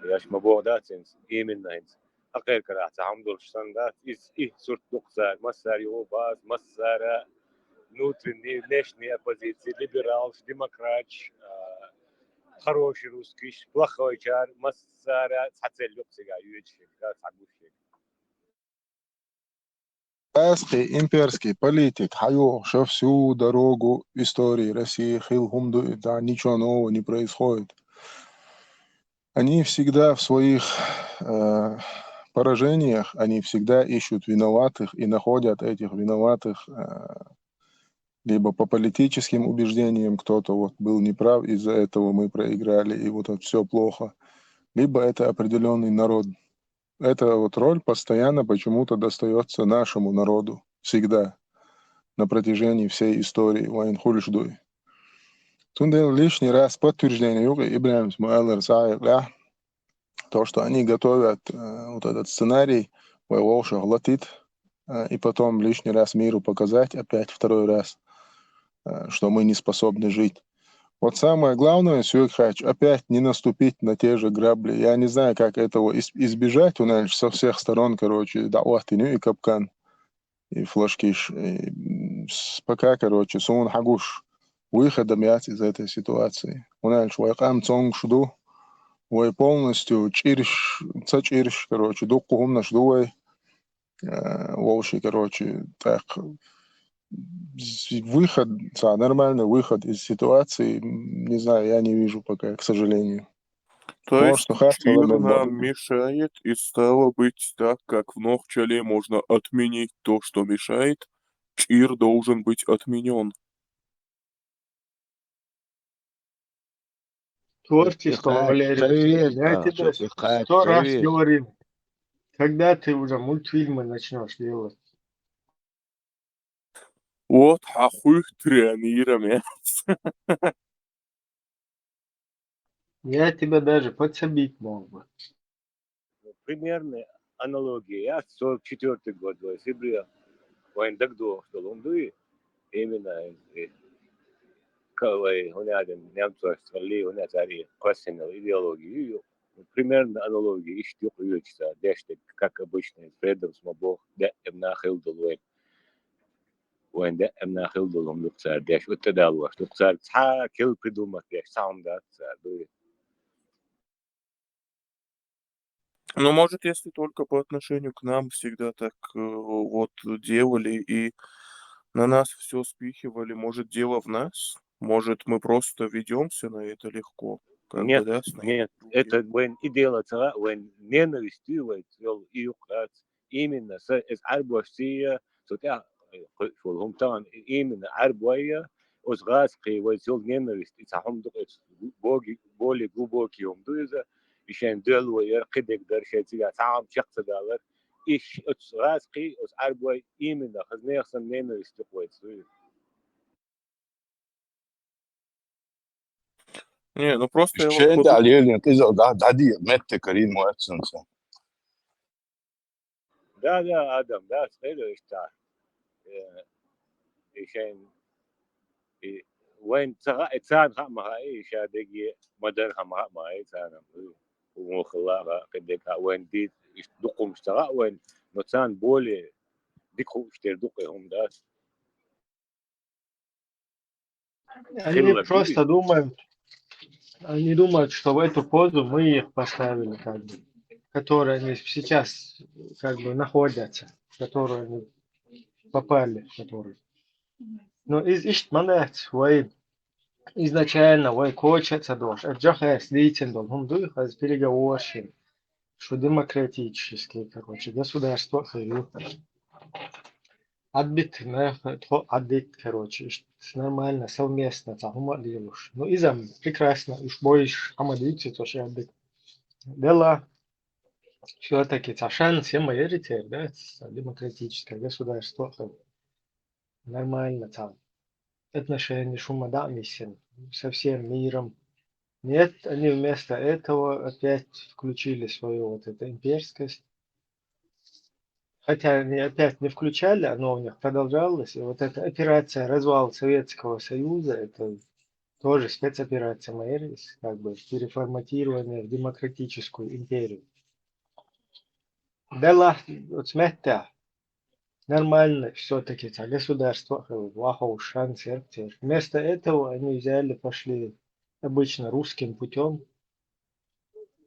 я ж мабо, да, цинс, именно инс. أقل كراهة عمدو الشتندات إيه صورت نقصة مسار يوباز مسار نوترني نشني أبوزيسي ليبرالش ديمقراطش хороший русский, плохой чар مسار تحتل لقصة يوجد да, تعبوشي. Пасхи, имперский политик, Хайо, что всю дорогу истории России Хилхумду, да, ничего нового не происходит. Они всегда в своих поражениях, они всегда ищут виноватых и находят этих виноватых либо по политическим убеждениям, кто-то вот был неправ, из-за этого мы проиграли, и вот это все плохо, либо это определенный народ. Эта вот роль постоянно почему-то достается нашему народу, всегда, на протяжении всей истории Вайн-Хулишдуй. Тут лишний раз подтверждение Юга Ибрахим Смуэлэр Саиля, то, что они готовят вот этот сценарий, Вайлоша глотит, и потом лишний раз миру показать, опять второй раз, что мы не способны жить. Вот самое главное, Сюэкхач, опять не наступить на те же грабли. Я не знаю, как этого избежать, у нас со всех сторон, короче, да'вахтиню и капкан, и флажкиш. Пока, короче, сун хагуш выходом из этой ситуации. У нас вайкам цонг шду, вай полностью чирш, цачирш, короче, дуккухум наш дуай, волши, короче, так, выход, нормальный выход из ситуации, не знаю, я не вижу пока, к сожалению. То есть чир нам Может, мешает, и стало быть так, как в Нохчале можно отменить то, что мешает, чир должен быть отменен. Творчество, Валерий, я тебе 100 раз говорил, когда ты уже мультфильмы начнешь делать. Вот ахуй тренирами. Я тебя даже подсобить мог бы. Примерная аналогия. Я 44 год в октябре воендагдо, что лунды именно кавай гуняден немцов стали гунятари классенал идеологию. Примерно аналогия. Иштюк уючится, дештик, как обычно, из предом смобох, да эмнахил долуэн. وين ده امنا خلدهم لقصار داش والتداول لقصار تحا كل придумать дاش сам да Ну, может, если только по отношению к нам всегда так вот делали и на нас все спихивали, может, дело в нас? Может, мы просто ведемся на это легко? Как нет, бы, да, нет, это when и дело цара, when ненавистью, when и уклад именно с арбовсия, сотя шулхом там именно арбоя, озгазки, войсел ненависть, и сахом боги, более глубокий умдуеза, عشان دول ويرقد يقدر شيء تيجا تعام شخص دالر إيش أتراسقي أس أربعة إيمنا خزني يخسن نينو يستقوي Не, ну просто я вот Ще подумал. عليه كذا دعدي مت كريم واتسون ده آدم ده صغير إشتاع عشان وين تسان خم هاي شادقي مدر خم هاي تسان ومخلاقة قدك وين دي دقوا مشتاق وين نتسان بولي دقوا اشتر دقهم ده Они просто думают, что в эту позу мы их поставили, как бы, которые они сейчас как бы находятся, в которую они попали, в которую. Но из Иштманет, вы изначально, вы кочется дождь, а джахая слитен дом, он дух, а переговорщин, что демократические, короче, государство, отбит, отбит, короче, нормально, совместно, там, делаешь. Ну, из-за прекрасно, уж боишь, амадвичи, то что отбит. Дела, все-таки, цашан, все мои ритер, да, демократическое государство, нормально там. Отношения шумодамисен со всем миром. Нет, они вместо этого опять включили свою вот эту имперскость. Хотя они опять не включали, оно у них продолжалось. И вот эта операция развал Советского Союза, это тоже спецоперация Майерис, как бы переформатирование в демократическую империю. Дела, вот смотрите, нормально все-таки государство, Вахов, шанс, вместо этого они взяли, пошли обычно русским путем,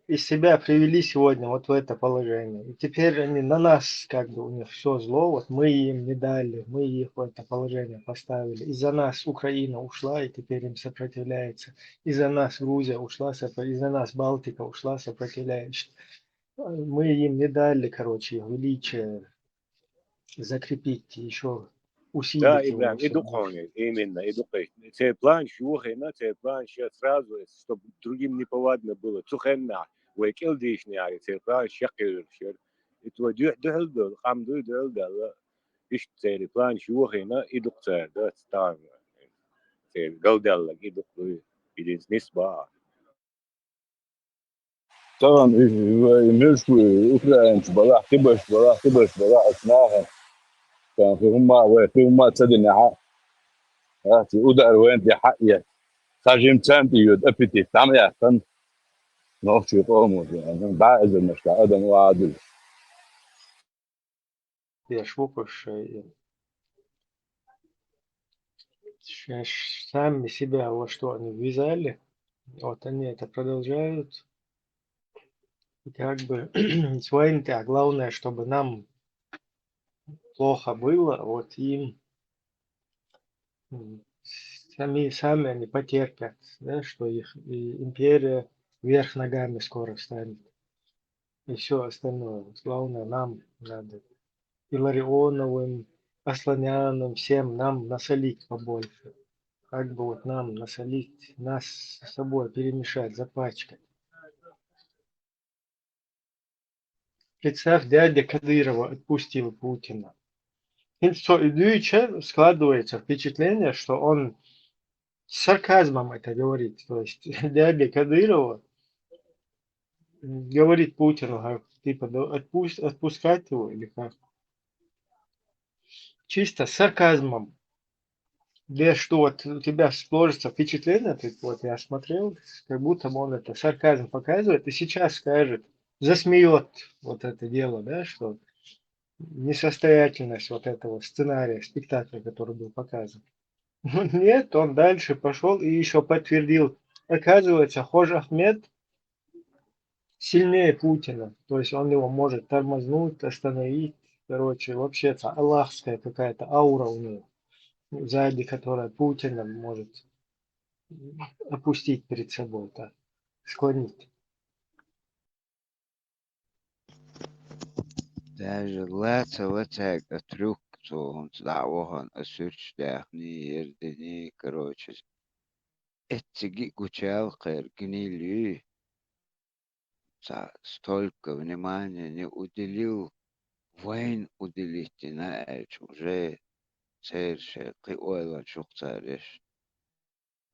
из себя привели сегодня вот в это положение. И теперь они на нас, как бы у них все зло, вот мы им не дали, мы их в это положение поставили. Из-за нас Украина ушла и теперь им сопротивляется. Из-за нас Грузия ушла, из-за нас Балтика ушла, сопротивляется. Мы им не дали, короче, величие закрепить, еще усилить да, его. Ибрахим, идухони, именно, идухони. Це план шухена, це план ще сразу, чтобы другим не повадно было. Цухенна, векел дишняри, це план шакир, шер. И то дюхдел дол, хамду дол дол. Иш це план шухена, идухцер, да, стан. Це галдел, идуху, идинс нисба. طبعا مش اوكرانيا بلا تبش بلا اسمها كان في هم تصدق هاتي ودار وين دي حقيقة خاجم تانتي يود ابيتي تعمل يا فن نوشي قومو يعني بعد المشكلة ادم وعادل Я швупыш, сами себя во что они ввязали, вот они это продолжают. И как бы своим-то, а главное, чтобы нам плохо было, вот им сами они потерпят, да, что их империя вверх ногами скоро встанет. И все остальное. Главное, нам надо Илларионовым, Асланяным, всем нам насолить побольше. Как бы вот нам насолить, нас с собой перемешать, запачкать. Представь, дядя Кадырова отпустил Путина. И складывается впечатление, что он с сарказмом это говорит. То есть дядя Кадырова говорит Путину, типа, отпускать его или как. Чисто с сарказмом. Для что вот у тебя сложится впечатление, ты, вот я смотрел, как будто он это сарказм показывает, и сейчас скажет, засмеет вот это дело, да, что несостоятельность вот этого сценария, спектакля, который был показан. Нет, он дальше пошел и еще подтвердил. Оказывается, Хож Ахмед сильнее Путина. То есть он его может тормознуть, остановить. Короче, вообще это аллахская какая-то аура у него, сзади которая Путина может опустить перед собой, так, склонить. Даже лаца ватаг трюк, что он дعوهم أسرش داخني يردني كروتش اتجي кучал خير гнили столько внимания не уделил войн уделить иначе уже церше قوي شوق цариш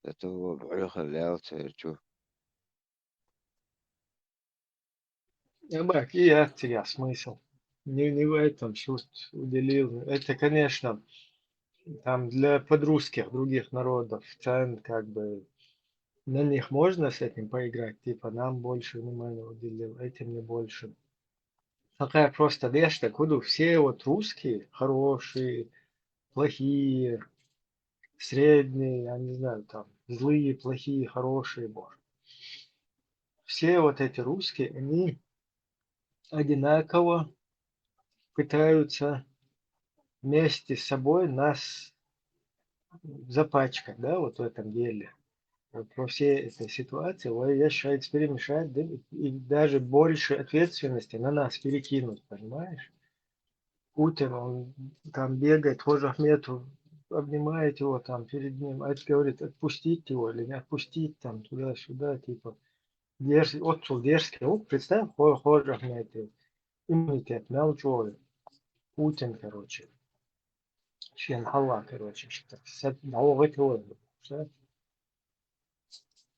это بعيخ церчу. И я терял смысл. Не в этом суть уделил. Это, конечно, там для подрусских других народов цен как бы на них можно с этим поиграть, типа нам больше внимания уделил, этим не больше. Такая просто вещь, так буду все вот русские хорошие, плохие, средние, я не знаю, там злые, плохие, хорошие, боже. Все вот эти русские, они одинаково пытаются вместе с собой нас запачкать, да, вот в этом деле. Вот во всей этой ситуации, я считаю, перемешать, да, и даже больше ответственности на нас перекинуть, понимаешь? Путин, он там бегает, Хож Ахметов обнимает его там перед ним, а это говорит, отпустить его или не отпустить там туда-сюда, типа, отцу дерзкий. Вот представь, Хож Ахметов, иммунитет, мелочевой, Путин, короче, член Аллах, короче,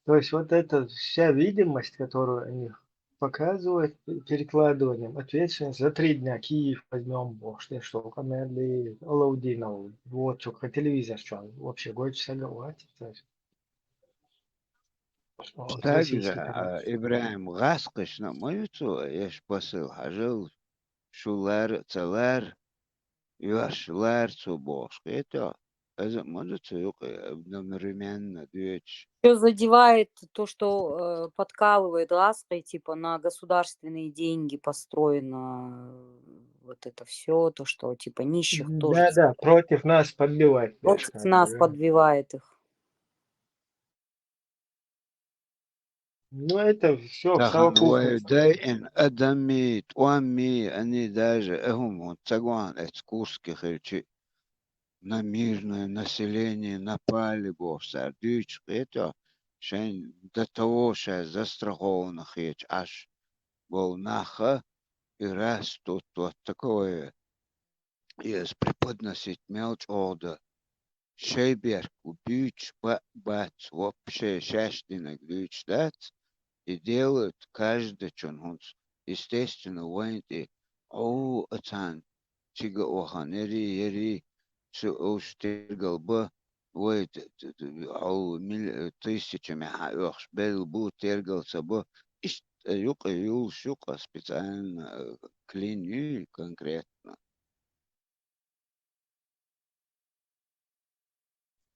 то есть вот эта вся видимость, которую они показывают перекладыванием ответственности за 3 дня Киев возьмем, что Камерли, Алаудинов, вот что, телевизор, что, вообще год согласен. Также Ибраим Гаскаш на моюту, еш посыл хажил, шулар, целар, юашулар, цубош. Это может одновременно двечь. Все задевает то, что подкалывает лаской, типа на государственные деньги построено вот это все, то, что типа нищих тоже. Да, против нас подбивает. Против нас подбивает их. Ну, это все в совокупности. Дайн Адами, Туами, они даже эхум цагуан экскурски херчи на мирное население напали, бог сардыч, это шен до того, что застраховано хеч аж волнаха и раз тут вот такое есть преподносить мелочь орда. Шейберг убить бац вообще счастье глюч дать и делают каждый чонхунс. Естественно, войны ацан чига оханери ери штиргал бы войт тысячами хаёхш бел бу тергался бы юл шука специально клиню конкретно.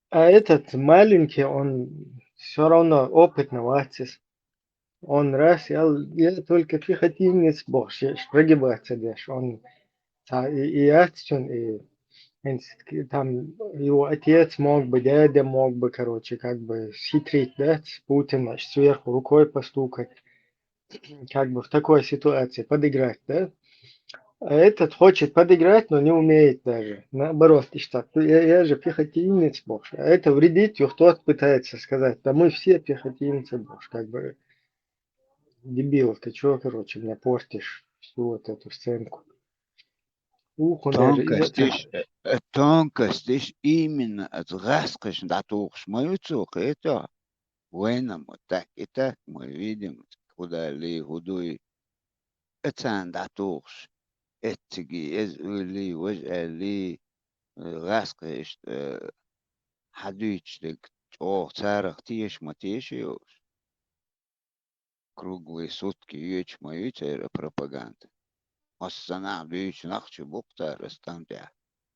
А этот маленький, он все равно опытный ватис. Он раз, я только пехотинец, бог, прогибаться дашь. Он и акцион, и Там его отец мог бы, дядя мог бы, короче, как бы схитрить, да, Путин, значит, сверху рукой постукать, как бы в такой ситуации подыграть, да. А этот хочет подыграть, но не умеет даже. Наоборот, и что, я же пехотинец, боже. А это вредить, тот пытается сказать, да мы все пехотинцы, боже, как бы. Дебил, ты чё, короче, мне портишь всю вот эту сценку. Ух, он даже из-за... Тонкость именно от раскошь до тух шмаюцух, это военному так и так мы видим, куда ли гудуй, это до тух, этиги, ли, ли, раскошь, хадючник, о, царах тиеш матешиус, круглые сутки ечь мою пропаганда. Осана бич нахчи бухта растамтя.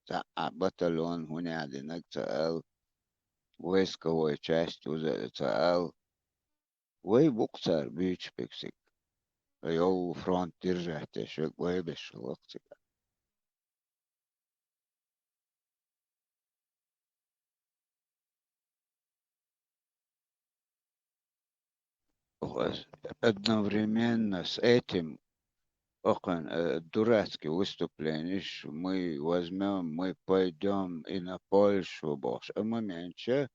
Та батальон хуняди нагцал войсковой часть уже цал. Вой бухтар бич пексик. Йол фронт держать еще вой без локтика. Одновременно с этим дурацкие выступления, мы возьмем, мы пойдем и на Польшу, боже, а моменте,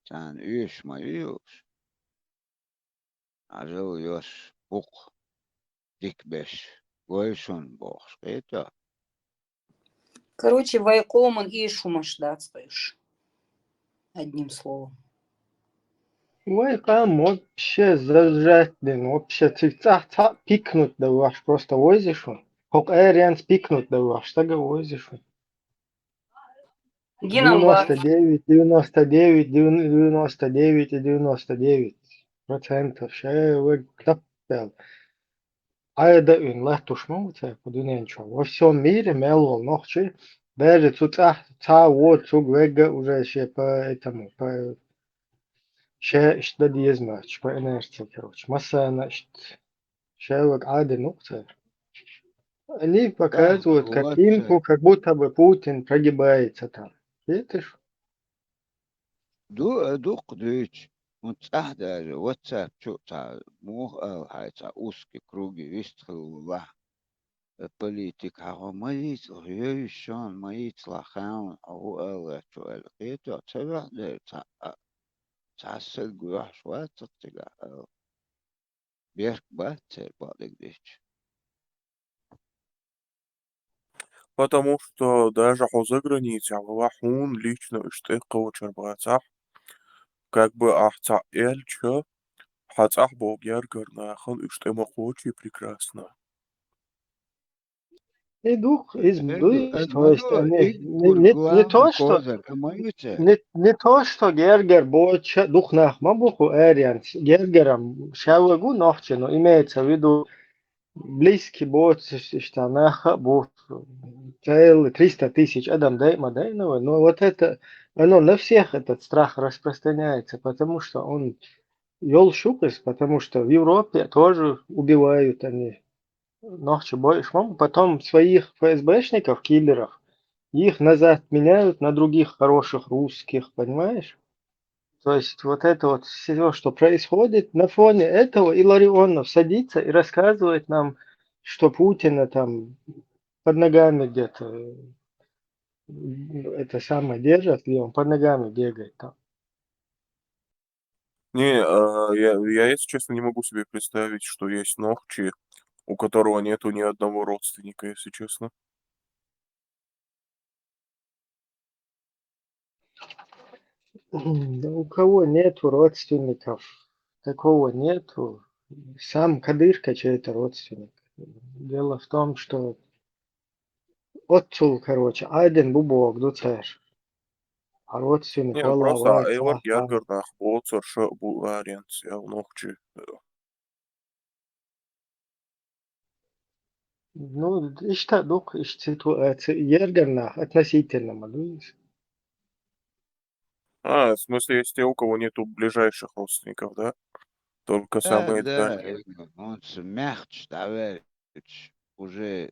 там ешь моюш, а жил ешь бук, дикбеш, гойшун, боже, это. Короче, вайкоман и шумаш, да, стоишь. Одним словом. Ой, там вообще зажать, блин, вообще цик-цак, пикнуть да ваш, просто возишь он. Как аэрианс пикнуть да ваш, так и возишь он. 99, 99, 99 и 99%. Ще вы клаппел. Айда ün лахтушмауца, подуненчо. Во всем мире мело ночи. Даже вот цуг вега уже ще по этому, по ще что диезмач, по инерции, короче. Масса, значит, ще вот ады нукца. Они показывают картинку, как будто бы Путин прогибается там. Видишь? Дух дыч. Вот даже WhatsApp, что-то, мог, это узкие круги, вистрела. Политик, а моить, рейшон, моить лахан, а это, это, цасел гуаш, вот это, берг бацер, балыгдыч. Потому что даже за границей, он лично штык чербацах, как бы ахца эльча, хацах бог яргарнахан, штыма хочи прекрасно. И дух из то есть они не то, что не то, что Гергер больше дух нах мабуху эриан Гергером шавагу нахче, но имеется в виду близкий бот, что нах бот целый 300 тысяч адам дайма, но вот это оно на всех этот страх распространяется, потому что он ёл шукас, потому что в Европе тоже убивают они. Ночью больше, потом своих ФСБшников, киллеров, их назад меняют на других хороших русских, понимаешь? То есть вот это вот все, что происходит, на фоне этого Илларионов садится и рассказывает нам, что Путина там под ногами где-то это самое держат, и он под ногами бегает там. Не, я, если честно, не могу себе представить, что есть Нохчи, у которого нету ни одного родственника, если честно. Да у кого нету родственников, такого нету. Сам Кадырка чей-то родственник. Дело в том, что отцу, короче, один бубок, дуцеш. А родственник Не, просто валавай, Эйвар цах, Гергернах, Боцер, Шабу, Аренц, я Нохчи. ну, işte дух, ситуация, ергернах, относительно, малюешь. В смысле, есть те, у кого нету ближайших родственников, да? Только самые Да, дальние. он мягче, товарищ, уже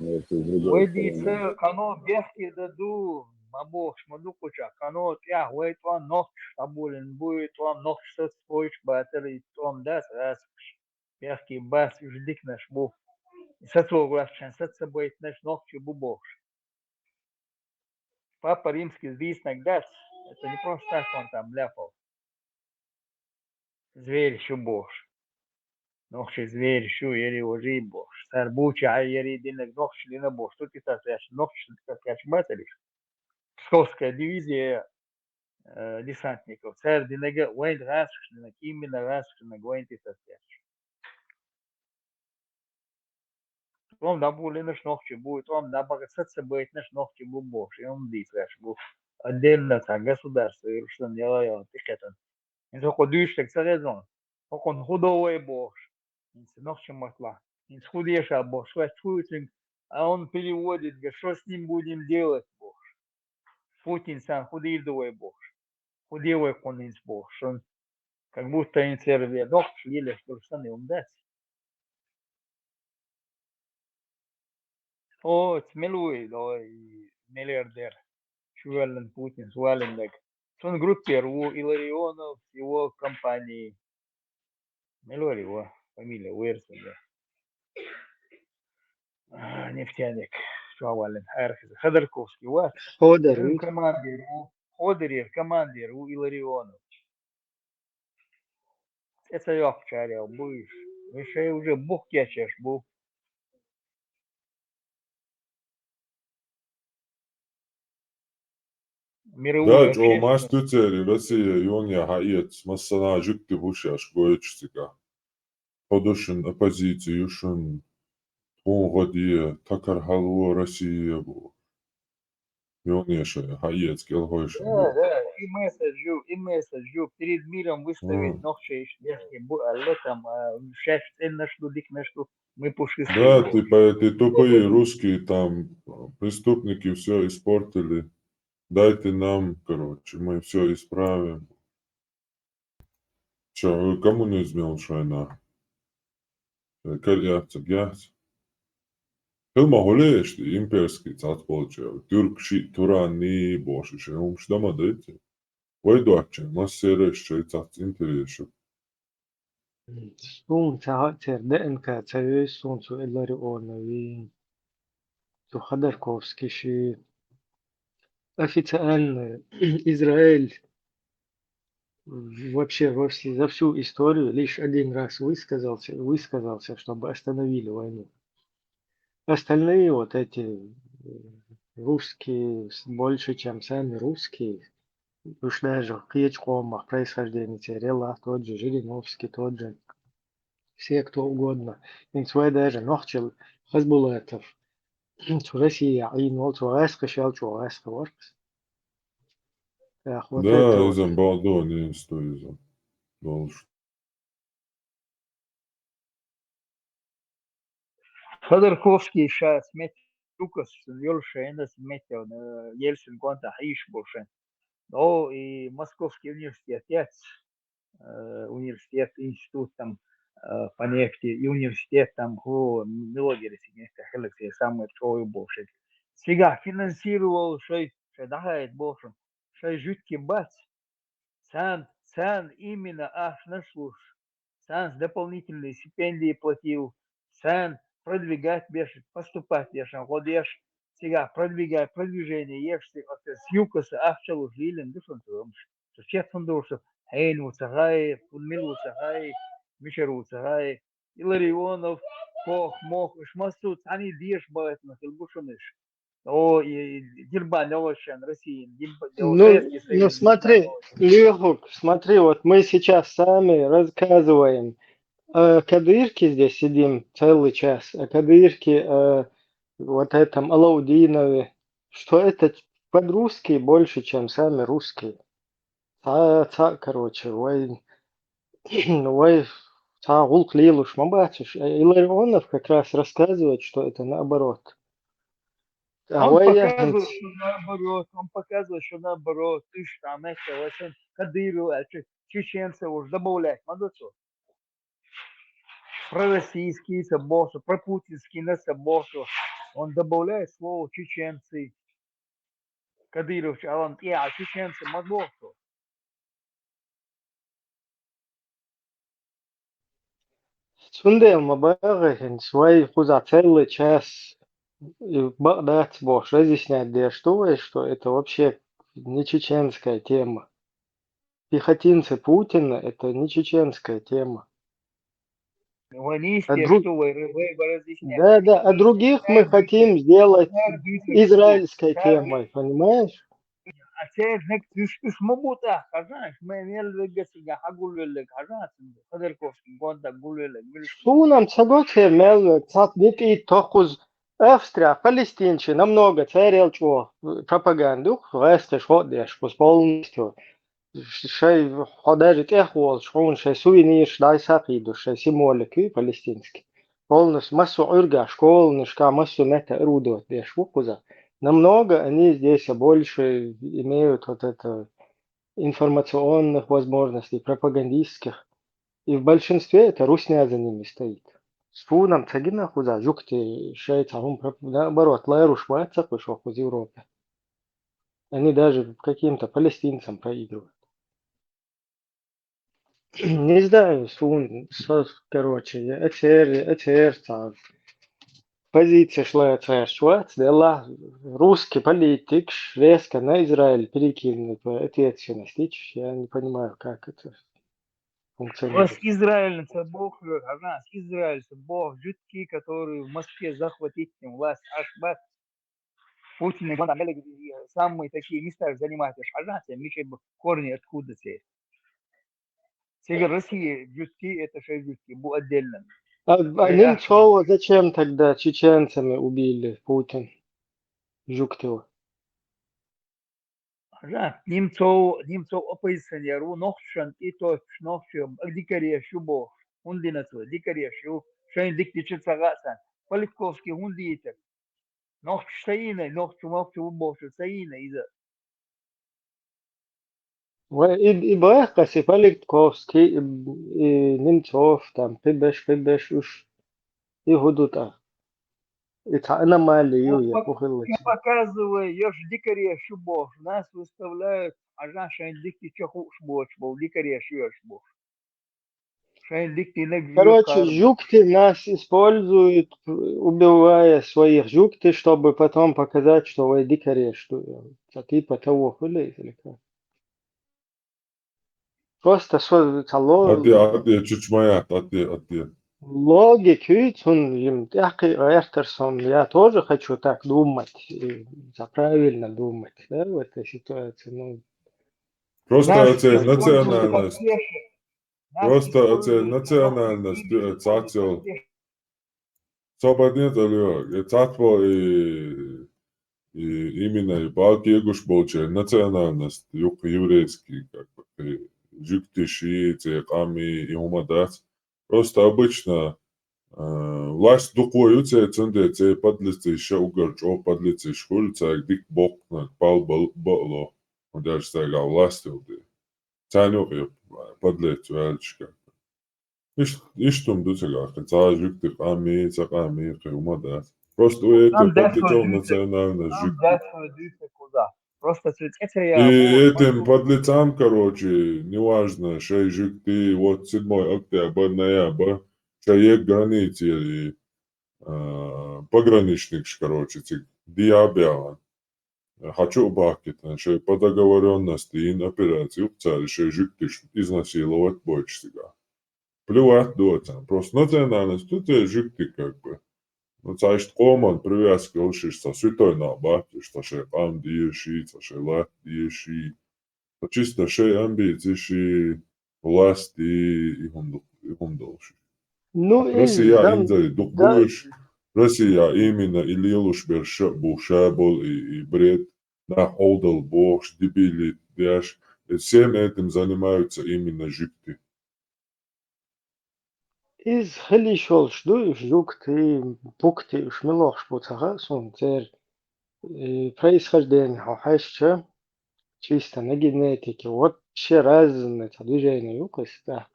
Это с другой Выйдите, стороны. кано бехки даду, мабох, шмаду куча, кано тя, вейт вам ног, табулин, будет вам ног, что споич, батареи, том дас, раз, бехки, бас, ждик наш бу. Сацо главчан, саца будет наш ног, чебу бог. Папа римский звездник дас, это не просто так он там ляпал. Зверь еще бог. Ногши зверь еще, ели уже бог. Сар буча, а ели динек ногши дина бог. Что ты сасяш, ногши, как я батариш. Псковская дивизия десантников. Царь динега, уэйн расшнак, именно расшнак, уэйн ты сасяш. Он да були наш ногчи будет, он да богатство будет наш ногчи был бог. И он дисраш был. Отдельно так государство, и что не лояло, тикетон. И то ходишь, так сразу. Он худой бог. И ногчи матла. И худеешь, а бог, что чует, а он переводит, говорит, что с ним будем делать, бог. Путин сам худой бог. Худой конец бог. Что как будто интервью ногчи, или что не умдать. О, смелый, да, миллиардер. Швеллен Путин, Швелленбек. Он группер у Илларионов, его компании. Миллион его фамилия, Уэрсон, да. Нефтяник. Швеллен, Ходорковский, вот. Ходоры. Командир у Илларионов. Это я вчера был. Еще уже бог кячешь был. Мировую Да, Джо общественность. Мастуцери, Россия, Иония, Хаец, Массана, Жукти, Бушаш, Гоечтика. Ходошин, оппозиция, Юшин, Тонгодия, Такар Халуо, Россия, Иония, Хаец, Гелгойшин. Да, и месседжу перед миром выставить ногче, там, шеф, нашу, дик нашу, мы пушистые. Да, типа эти тупые русские там преступники все испортили. Дайте нам, короче, мы все исправим. Че, коммунизм шайна. Карьяцак, яц. Filmā Holieši imperski atpoločev, Türkši, Turani, Bošiši, mums doma deci. Vaidoče, masierešče, tāds interiešu. Сун цаатер ДНК цавес сун цу Илларионови. Цу Ходорковский ши. Официально Израиль вообще за всю историю лишь один раз высказался, чтобы остановили войну. Остальные вот эти русские, больше, чем сами русские, уж даже в Кличкомах происхождения Терела, тот же Жириновский, тот же, все кто угодно. Инсвай даже нохчел Хазбулатов, Россия, и нол Цуаска, шел Цуаска, воркс. Вот это Да, вот. изам Балдони, что изам. Долж. Ходорковский сейчас метил, Лукас, Ёлшейна, метил, Ельцин, Гонта, Хаиш, Болшен. Ну, и Московский университет, институт там по нефти, и университет там, мелодия, Хелексия, самый второй Болшен. Сега финансировал, что дахает Болшен, что жутки бац, сам именно аж на слуш, сам дополнительные стипендии платил, сам продвигать бешен, поступать бешен, ходишь, сега продвижение, ешься, с юкоса, ахчалу, жилин, душон тумш, что честно душу, хейн уцагай, пунмил уцагай, мишер уцагай, Илларионов, Кох, Мох, шмасут, они деш бавят на хилбушуныш. О, и Дербан, Овощен, Россия, Ну смотри, Лехук, смотри, вот мы сейчас сами рассказываем о Кадырке, здесь сидим целый час, о Кадырке, вот этом Алаудинове, что это под-русский больше, чем сами русские. Короче, ой, гулк лилуш, мабачишь. Илларионов как раз рассказывает, что это наоборот. Он показывает, что наоборот, ты ж там, это, Кадыру, чеченцев уж добавлять, надо что? Пророссийские собосы, пропутинские на собосы, Он добавляет слово чеченцы. Кадырович, а он, а чеченцы мазбоху. Сунде мабаги свой хузателлы час Багдад Бош разъяснять, где что это вообще не чеченская тема. Пехотинцы Путина это не чеченская тема. Ванисте, Друг... что вы разъясняете? Да, а других мы хотим сделать израильской темой, понимаешь? А теперь нек мабута, знаешь, мы имели гасига хагулвелек, Ходорковский, Гонда, Гулвелек. Что нам саготе мел цат ники тохуз Австрия, палестинчи, намного царел чего пропаганду, вести шодеш, полностью. Шей ходажит эхвол, шхун шей суиниш дай сапиду, шей символики палестинский. Полностью массу урга, школ, нишка, массу мета рудот, деш вукуза. Намного они здесь больше имеют вот это информационных возможностей, пропагандистских. И в большинстве это русня за ними стоит. С фуном цагина хуза, жукти шей цагун, наоборот, лайруш мацак вышел в Европе. Они даже каким-то палестинцам проигрывают. Не знаю, короче, ЭЦР, позиция шла ЭЦР, дела русский политик резко на Израиль перекинут ответственность. Я не понимаю, как это функционирует. Израиль, Бог, Израиль, Бог, жидкий, который в Москве захватить власть, Ашбат, Путин, самые такие места занимают, Мишель корни откуда все. Сега Россия, жидкий, это же жидкий, был отдельно. А Немцова зачем тогда чеченцами убили Путин? Жуктева. Немцов оппозиционеру, нохшан и то, нохшан, дикария шубо, ундинацу, дикария шу, шайн диктичит сагасан, Политковский ундитер. Нохштаина, нохчу убоши, саина иза. И Бахас, и Политковский, и Немцов, там, пибеш, уж, и Гудута. Это аномалию, я похылочу. Показывай, я ж дикария шубо, нас выставляют, а шайн дикти чаху шбоч, был дикария шубо. Короче, жукты нас используют, убивая своих жукты, чтобы потом показать, что вы дикари, что типа того хули или как. Просто Атия чучмаят, атия. логику, я тоже хочу так думать, правильно думать, да, в этой ситуации. Ну, Просто это национальность. Просто это национальность, цацел. Свободнее залег. Цацпо и именно и балки гушболче национальность, еврейский, как бы, жюкты, шииты, ками и умадат. Просто обычно власть дукуются, цендецы, подлицы, еще угорчо, подлицы, шхульца, дик бок, пал было. Он даже сказал власть уды. Цанюк и подлец вяльчика. Иштум дуцега, хотя жюкты, ками, цаками, и умадат. Просто это подлецов национальность жюкты. Просто И этим подлецам, короче, неважно, шей жюкты, вот 7 октября, ноябрь, шей границы или пограничник, короче, диабиан. Хочу бакет, шей по договоренности и операции упцали, шей жюкты изнасиловать больше себя. Плевать доцам. Просто национальность, тут жюкты как бы. Ну, цаишь коман привязки лишишься святой на бате, что шей ам диеши, что шей лат диеши. Чисто шей амбиции, шей власти и хундолши. ну Россия инзали дукуешь, Россия именно и лилуш бушабол и бред, на холдал бокш, дебили, дяш. Всем этим занимаются именно жикты. из хелишол жду жукты, пукты, шмелох шпуцага, цер происхождение хаща, чисто на генетике, вообще разные движения юкость, так.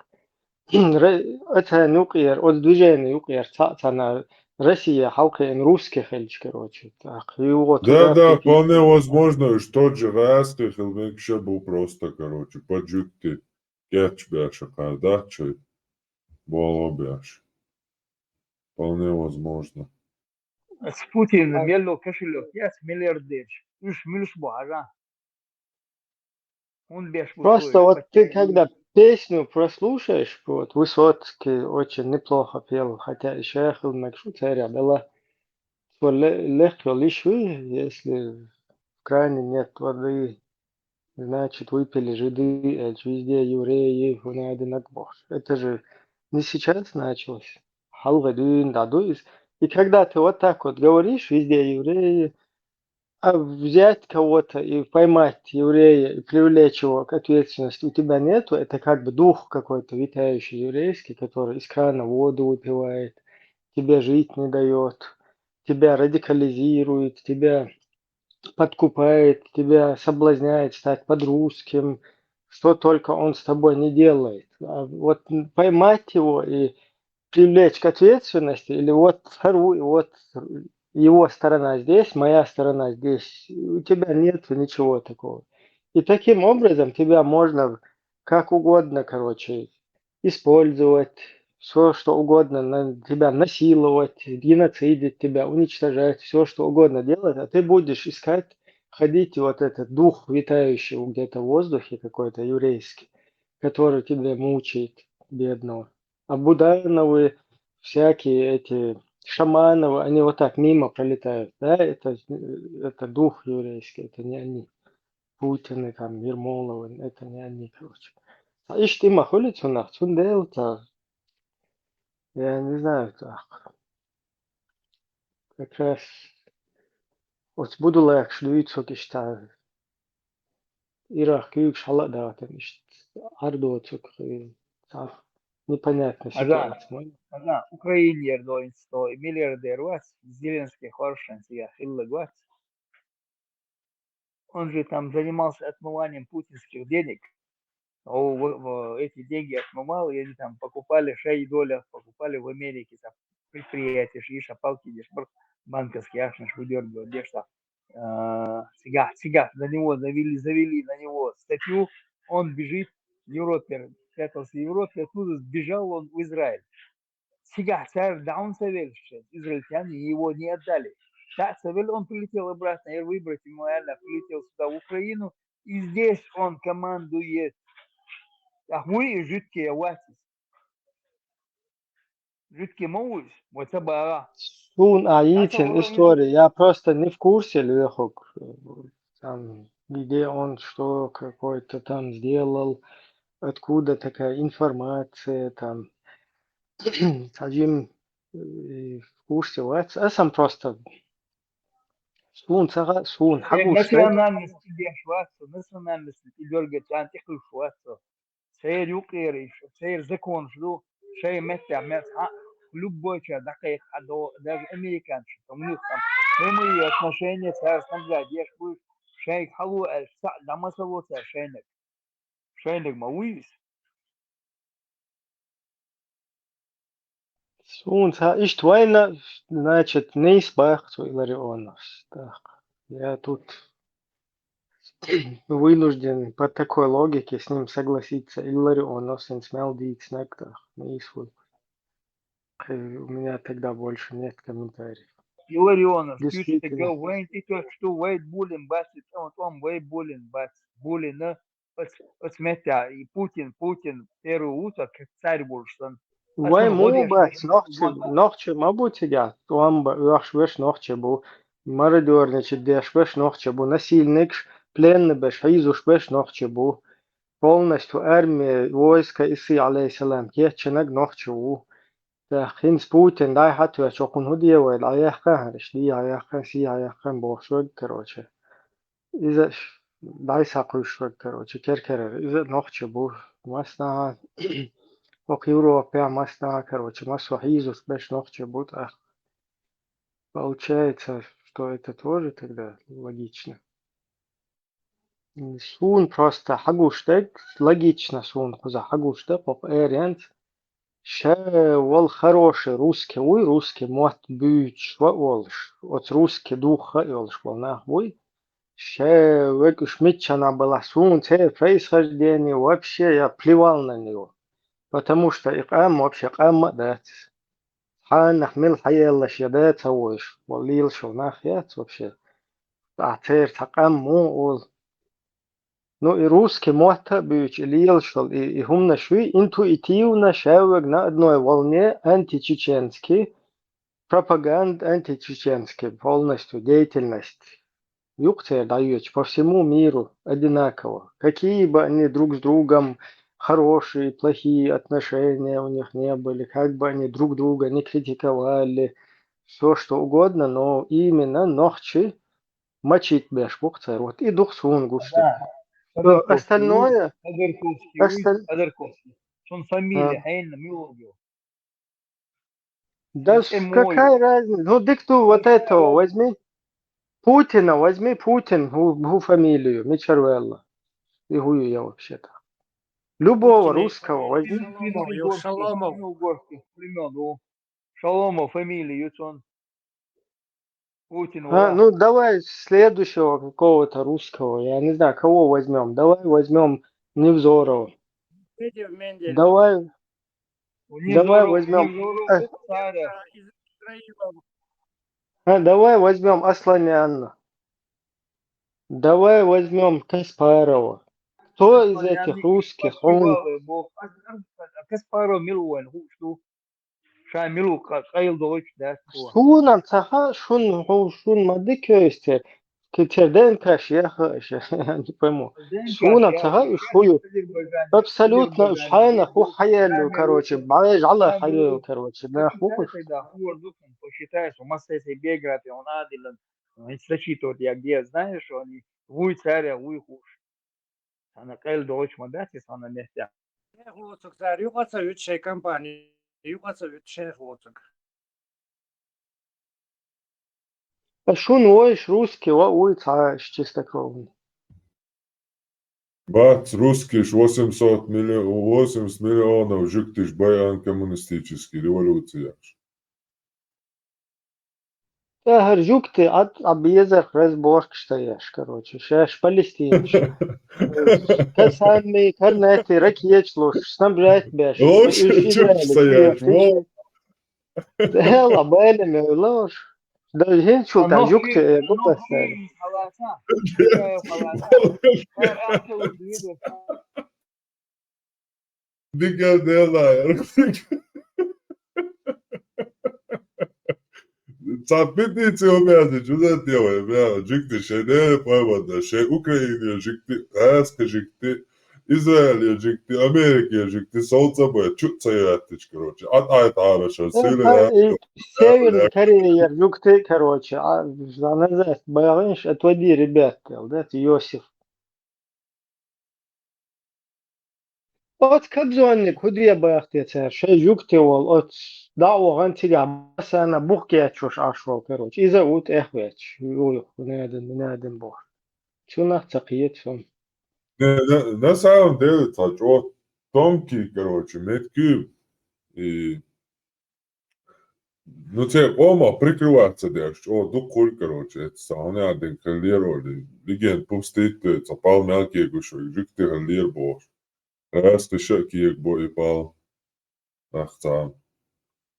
Это нуклеар, от движения нуклеар, цана Россия, халкин русских эльч, короче. Так, и вот Да, туда да, прикинь. вполне возможно, что тот же Раских вообще был просто, короче, поджутки. Кетч бяша, да, что было бяш. Вполне возможно. С Путиным мелло кошелек, я с миллиардер. Уж милш бара. Он беш Просто бутуешь, вот ты подтягиваешь. когда песню прослушаешь, вот Высоцкий очень неплохо пел, хотя еще ехал на Швейцария была легко лишь вы, если в кране нет воды, значит выпили жиды, везде евреи, хунайды накбош. Это же не сейчас началось. Халвадын, дадуис. И когда ты вот так вот говоришь, везде евреи, а взять кого-то и поймать еврея и привлечь его к ответственности у тебя нету, это как бы дух какой-то витающий еврейский, который из крана воду выпивает, тебе жить не дает, тебя радикализирует, тебя подкупает, тебя соблазняет стать под русским, что только он с тобой не делает. А вот поймать его и привлечь к ответственности, или вот вторую, вот его сторона здесь, моя сторона здесь, у тебя нет ничего такого. И таким образом тебя можно как угодно, короче, использовать, все что угодно, на тебя насиловать, геноцидить тебя, уничтожать, все что угодно делать, а ты будешь искать, ходить вот этот дух, витающий где-то в воздухе какой-то еврейский, который тебя мучает, бедного. А Будановы, всякие эти Шамановы, они вот так мимо пролетают. Да, это дух еврейский, это не они. Путины, там, Ермоловы, это не они, короче. А ишь ты махулицу нах, цундел-то, я не знаю, так. Как раз вот буду лак шлюицу кишта, ирах кюк шаладатен, ишь ардоцук, так. Непонятная ситуация. Ага, Украине доинсто, миллиардер вас, Зеленский хороший, я хиллы вас. Он же там занимался отмыванием путинских денег. Эти деньги отмывал, и они там покупали $6, покупали в Америке там предприятия, шиша, палки, дешбр, банковский ашнаш выдергивал, дешта. Сега, на него завели на него статью, он бежит в Европе, спрятался в Европе, оттуда сбежал он в Израиль. Сега, даун савельше, израильтяне его не отдали. Да, Савель, он прилетел обратно, я выбрать ему реально, прилетел сюда в Украину, и здесь он командует. Ах, мы жидкие ватис. Жидкие моусь, вот собара. Сун Аитин история, я просто не в курсе лехок, там, где он что какой-то там сделал, откуда такая информация, там, скажем, в курсе, я сам просто сун, хагуштег, Национальность тебе шваться, национальность тебе дергать, антиху шваться. Шейр юкериш, шейр закон, что шейр метя, любой человек, даже американцы, у них там прямые отношения с Бангладеш, шейр халу, дамасовоца, шейнек мауис. сун, иштвайна, значит, не испахцу Иларионовс, так, я тут вынужден по такой логике с ним согласиться. Илларионовс смелдить нектах, не свой. У меня тогда больше нет комментариев. Иларионов, тючи Действительно. тега, вейн, ты то, что вейт булин, бас, он вейт булин, бас, булин, отсметя, и Путин, первый утро, как царь бурштан. Vai mūbēts nohče mabūtīgā, tuamba uахшвеш nohče bū, мародерничать, дешвеш nohče bū, насильник, пленный беш, хизушвеш nohče bū, полностью армия, войска Исы, алейхиссалам, кеченег nohče bū. Хинс Путин, дай хату, чокун худиевой, аяхкан, шли, аяхкан, си, аяхкан, бошвег, короче. Иза, дай сакушвег, короче, керкерер, иза nohče bū, масна, Ок Европе, масна, короче, масу хизус, беш nohče bū, Получается, что это тоже тогда логично. Сун просто хагуштег, логично сун, куза хагуштег, поп эрент, Вол хороший русский, уй русский, мот бюч, волш, от русский дух, волш, волна, уй. Уж Митчана была сунце, происхождение, вообще я плевал на него. Потому что икам вообще кам дать. Ханах мил хаелла шедет сауиш, волил шунах яц вообще. Атер такам му ол. Ну и русский мота бюч лил шел и хумна шви интуитивно шевек на одной волне античеченский, пропаганда античеченский, полностью деятельность. Юкция дает по всему миру одинаково. Какие бы они друг с другом хорошие, плохие отношения у них не были, как бы они друг друга не критиковали, все что угодно, но именно нохчи мочить беш букцер. Вот и дух сун гушты. Остальное... Да какая разница? Ну дикту вот этого возьми. Путина, возьми Путин, гу фамилию, Мичарвелла. И гую я вообще-то. Любого русского возьми. Шаломов фамилию, он Путин. Ну давай следующего какого-то русского, я не знаю, кого возьмем. Давай возьмем Невзорова. Давай возьмем... Давай возьмем Асланяна. Давай возьмем Каспарова. Кто из этих русских? Он... Каспаров Милуэн, что? Шамилу кайл дойч, да? Шунам цаха шун мадыкёстер. Кетерден кашьяха, я не пойму. Шунам цаха и шую. Абсолютно шайна ху хаялю, короче. Бай жала хаялю, короче. Да, хухуш. Посчитаешь, у массы Беград, и он адилен. Инстрачитор, я где знаешь, что они вуй царя, вуй хуш. Она кайл дойч мадатис, она месте. Хуцук царь, юкаца ютшей компании. Юкаца ютшей хуцук. Шун ойш русский, уй царь чистокровный. Бац, русский 80 миллионов жуктиш баян коммунистический революция. Да, жукты от объездах разборг стоишь, короче. Шеш Палестинчик. Касами, карнеты, ракечлуш, снабжать беш. Лучше, чем стоишь, во. Да, лабелями, ложь. Да, генчул, да, жукты, губы ставят. Дикая. Запитайте у меня, что за дело, бля, жикты, ще не поймата, ще Украине жикты, Аска жикты, Израиле жикты, Америке жикты, солнце будет, чуть цаятыч, короче, от айтара ще, Северная Корея, жукты, короче, а назад, боялись, отводи ребят, да, ты Йосиф. От кабзонник, худия бахтеца, ще жукты ол, от دعوة غنتيجا مثلا بوكي اتشوش عشرة كروش إذا قلت إخواتش يقولوا نادم بوح شو نحتقيت فهم На самом деле, вот тонкий, короче, меткюб, и ну тебе ома прикрываться дальше, дукуль, короче, это самое один калероли, леген пустит, это пал мелкий гушой, жикты калер бош, раз ты шаки бо и пал, ах там.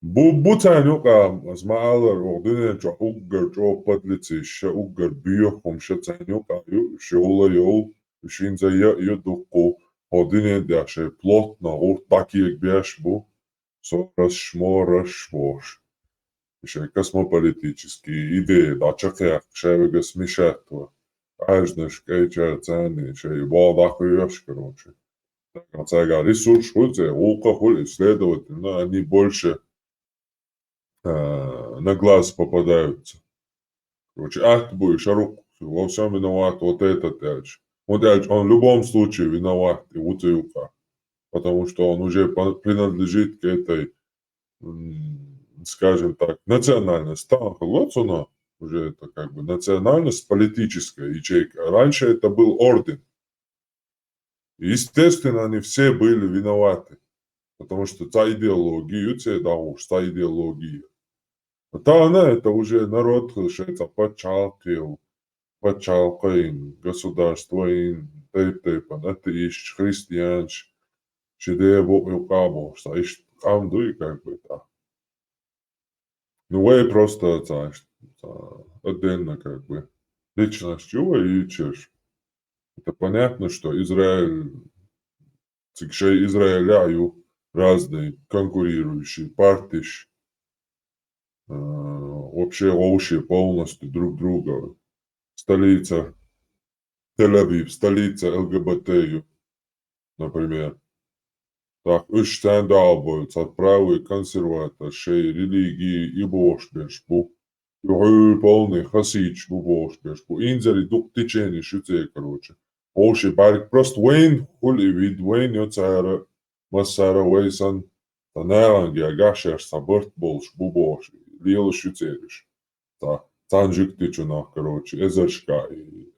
Бутанюка смаалар ординен чо уггар чо патлици ша уггар биохом ша танюка шола йол шинза я дукку ординен дяше плотно ортакиек бяш бу сорас шмош еще космополитические идеи дачаках шевега смешатва ажнаш кайча цаны шей балдахуяш короче так цага ресурс хуйзе улка хуй следовательно они больше на глаз попадаются. Короче, ах, ты будешь, руку, во всем виноват вот этот дальше. Он дальше, он в любом случае виноват, и утюка. Потому что он уже принадлежит к этой, скажем так, национальности. Вот она уже это как бы национальность, политическая ячейка. Раньше это был орден. Естественно, они все были виноваты. Потому что та идеология, це дауш, та идеология. Та она, это уже народ, что подчалкаин, государствоин, тейп-тейпан, атеист, христианш, шидея бог и кабо, что ищ камду и как бы так. Ну, вы просто, знаешь, отдельно как бы личностью и чеш. Это понятно, что Израиль, цикшей Израиляю разные конкурирующие партии, вообще вообще полностью друг друга. Столица Тель-Авив, столица ЛГБТ, например. Так, üç tane daha boyut, правый консерватор, шей религии и бошкешбу. Юху полный хасичбу бошкешбу. Инзери дук течени шуте, короче. Оши барик просто вейн, хули вид вейн, йоцара, массара вейсан, танеранги, агашеш, саборт болш, бубош, лило шутериш. Та, танжик течунах, короче, эзершка,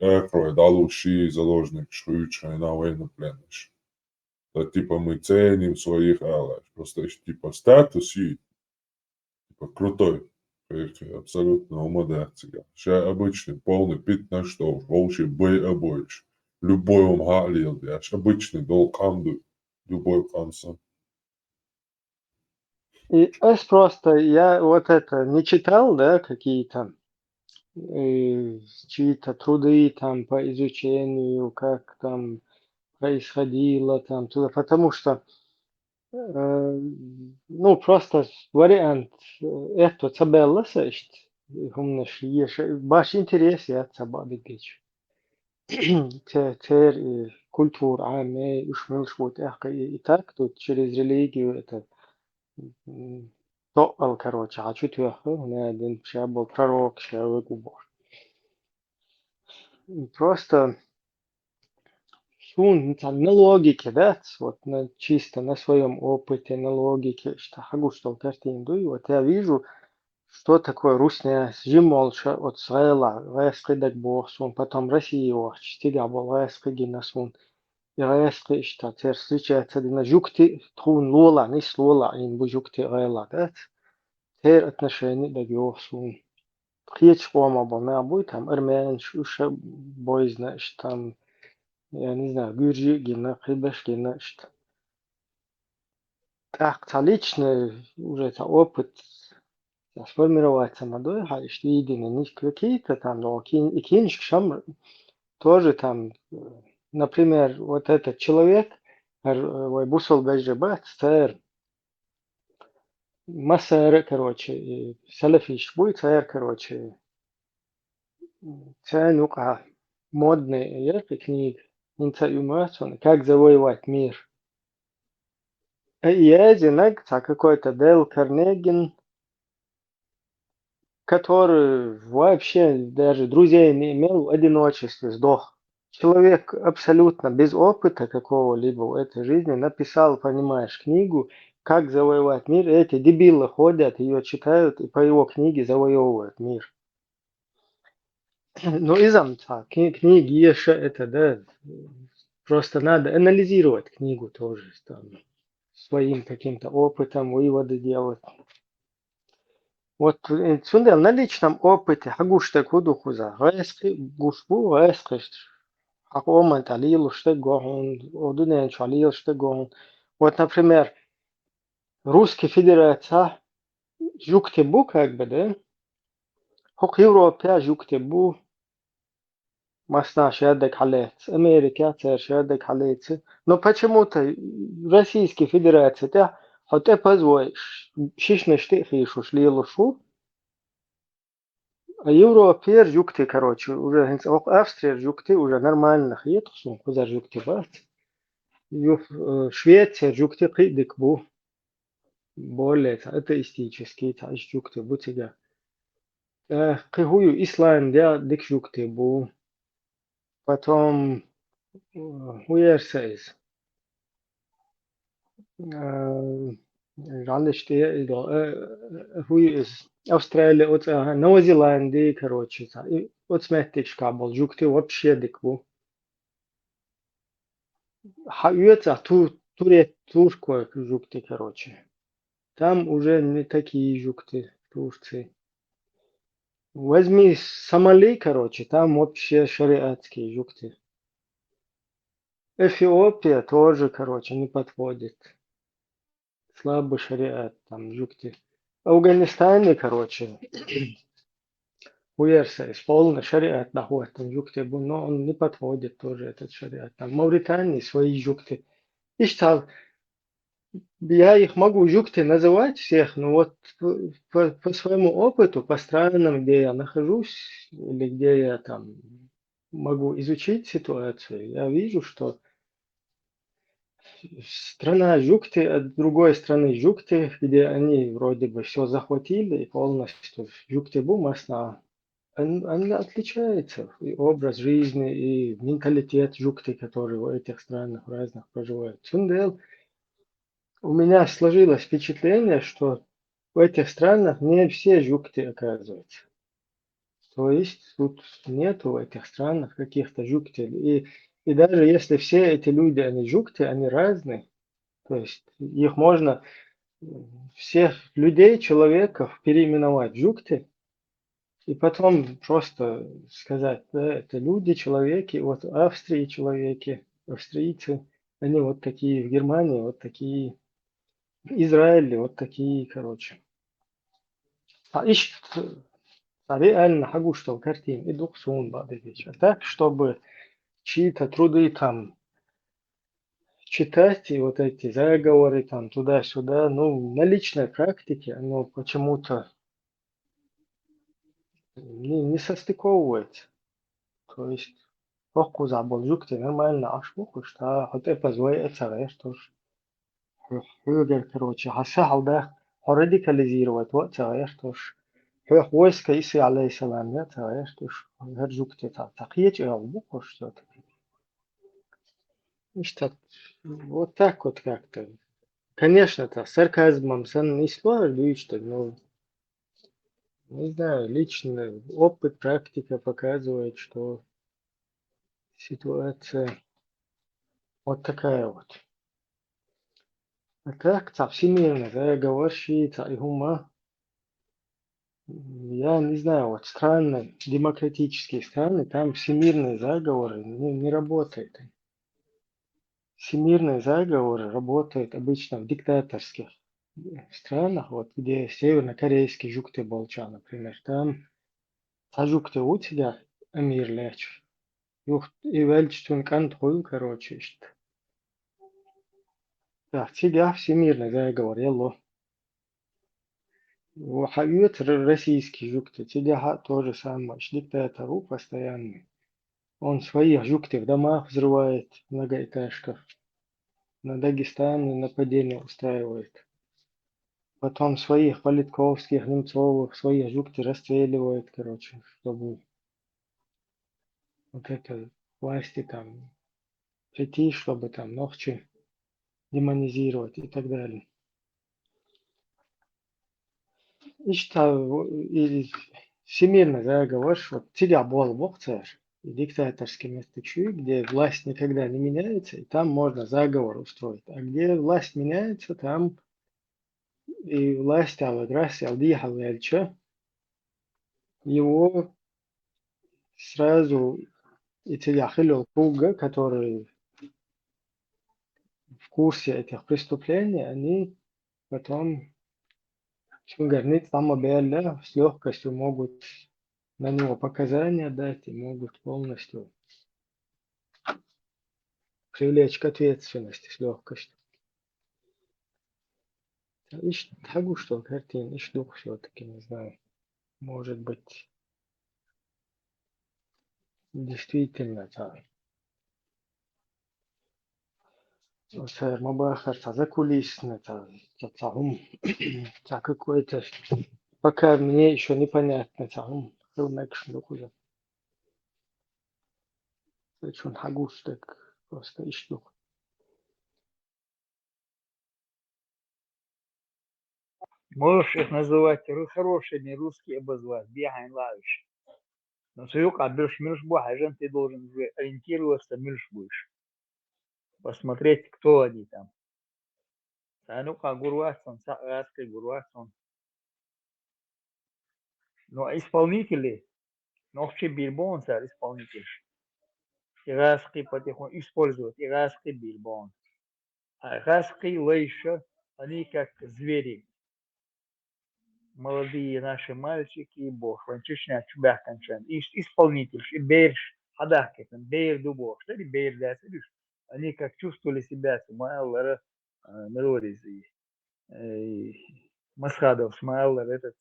экрой, далуши, заложник, шхуючхай, на вейну пленыш. Да, типа мы ценим своих аллаев. Просто типа статус и типа крутой. Абсолютно молодец. Сейчас обычный, полный пит на что. Волши бей обоич. Любой он галил. Обычный дол камду. Любой камсан. И просто я вот это не читал, да, какие-то чьи-то труды там по изучению, как там происходило там туда, потому что ну просто вариант это табелла сесть, هم نشيش باش интерес я تباديش تер культура عامة يشملش وتحقي يتاكدوا через религию это то короче а что ты هنا один был пророк человек убор просто на логике, да, вот чисто на своем опыте, на логике, что хагу что картинду, и вот я вижу, что такое русская зимолша от Сраила, райскидак босун, потом Россия, стига был райскиги насун, и райски, что теперь встречается на жукти, трун лола, не слола, ин бу жукти райла, да, теперь отношения да госун. Хич кома был, на бой там армянш, уша бойзна, что там я не знаю, Гюржигина, Хрибашкина, что так, личный уже это опыт сформироваться молодой, а что единые не какие-то там, но и кинчик шам тоже там, например, вот этот человек, бусол бежебат, царь, масса, короче, салафиш будет, царь, короче, царь, ну-ка, модные яркие книги, информационные, как завоевать мир. Я знаю, какой-то Дейл Карнегин, который вообще даже друзей не имел, в одиночестве сдох. Человек абсолютно без опыта какого-либо в этой жизни написал, понимаешь, книгу «Как завоевать мир». Эти дебилы ходят, ее читают и по его книге завоевывают мир. Ну, из-за книги еще это, да, просто надо анализировать книгу тоже, там, своим каким-то опытом, выводы делать. Вот на личном опыте, хагуште кудухуза, рэски, гушбу, рэски, хакома талил, штегон, одунен чалил, штегон. Вот, например, Русская Федерация, жуктебу, как бы, да, хок Европе, жуктебу, масна шедек халец, Америка, шедек халец. Но почему-то Российская Федерация, да, хотя позволишь, шишны штихи шушлилу шу, а Европе жукты, короче, уже Австрия жукты уже нормально хит, куда жукты бат. Швеция жукты придик бу, более атеистические, жукты бутига. Кыгую Исландия дик жукты бу. Потом Уэрсейс. Жалишь Австралия, вот Новая Зеландия, короче, вот смотрите, шкабал, жукты вообще дикву. Хаюется, туркой жукты, короче. Там уже не такие жукты в Турции. Возьми Сомали, короче, там вообще шариатские жукты. Эфиопия тоже, короче, не подходит. Слабый шариат, там жукты. В Афганистане, короче, Уерса, полный шариат находит, там жукты, но он не подходит тоже, этот шариат. Там в Мавритании свои жукты. И что, я их могу жукты называть всех, но вот по своему опыту, по странам, где я нахожусь, или где я там могу изучить ситуацию, я вижу, что страна жукты от другой страны жукты, где они вроде бы все захватили и полностью жукты бумасна, они отличаются. И образ жизни, и менталитет жукты, который в этих странах разных проживает. Цундел, у меня сложилось впечатление, что в этих странах не все жукты оказываются. То есть тут нету в этих странах каких-то жуктей. И даже если все эти люди, они жукты, они разные. То есть их можно, всех людей, человеков переименовать в жукты, и потом просто сказать, да, это люди, человеки, вот в Австрии человеки, австрийцы, они вот такие, в Германии вот такие, в Израиле вот такие, короче. А ищут реально хагуштал картин и дух сун так, чтобы чьи-то труды там читать и вот эти заговоры там туда-сюда, ну, на личной практике оно почему-то не состыковывается. То есть Рокку забыл жукты нормально аж что хоть и позволяется, что ж, короче, хасахал да, радикализировать, вот что ж. ويسك عيسى عليه السلام я знаешь, هرجوك تقيت أو بكر что-то. Что вот так вот как-то. Конечно, это сарказмом сан не сложно, что, но не знаю, личный опыт, практика показывает, что ситуация вот такая вот. А так, всемирно, заговорщица и ума. Я не знаю, вот страны, демократические страны, там всемирные заговоры не работают. Всемирные заговоры работают обычно в диктаторских странах, вот где севернокорейский жукты болча, например, там жукты у тебя эмир леч. И вельчтун кант хою, короче, что. Да, тебя всемирный заговор, елло. Хают российский жукты, тебя то же самое, диктатору постоянный. Он своих жукты в домах взрывает, в многоэтажках. На Дагестане нападение устраивает. Потом своих Политковских, Немцовых, своих жукты расстреливает, короче, чтобы вот это власти там прийти, чтобы там ногчи демонизировать и так далее. И что, и всемирно заговор, что тебя был боксер, диктаторский местечу, где власть никогда не меняется, и там можно заговор устроить. А где власть меняется, там и власть Аллаграси, Алдиха Вельча, его сразу и тебя Хилил Круга, который в курсе этих преступлений, они потом Чунгарнит Самобеля с легкостью могут на него показания дать и могут полностью привлечь к ответственности с легкостью. Ищ могу что картин, ищ дух все-таки, не знаю. Может быть, действительно так. Мабахар, закулисно, какой-то, пока мне еще непонятно, он хагуш так просто ищу. Можешь их называть хорошими русские обозвать, бегай лавиш. Но суюк отберешь мирш бухажен, ты должен ориентироваться, мирш будешь. Посмотреть, кто они там. Санука Гурватсон, Саратский Гурватсон. Но исполнители, Нохчи Бильбон, исполнитель. Иракский потихоньку используют, иракский Бильбон. А иракский лейша, они как звери. Молодые наши мальчики и бог, ванчишня чубях кончан. Исполнитель, и бейрш, хадахки, бейр дубов, что ли бейр да, они как чувствовали себя, смайлера, мелодии, Масхадов, смайлер, этот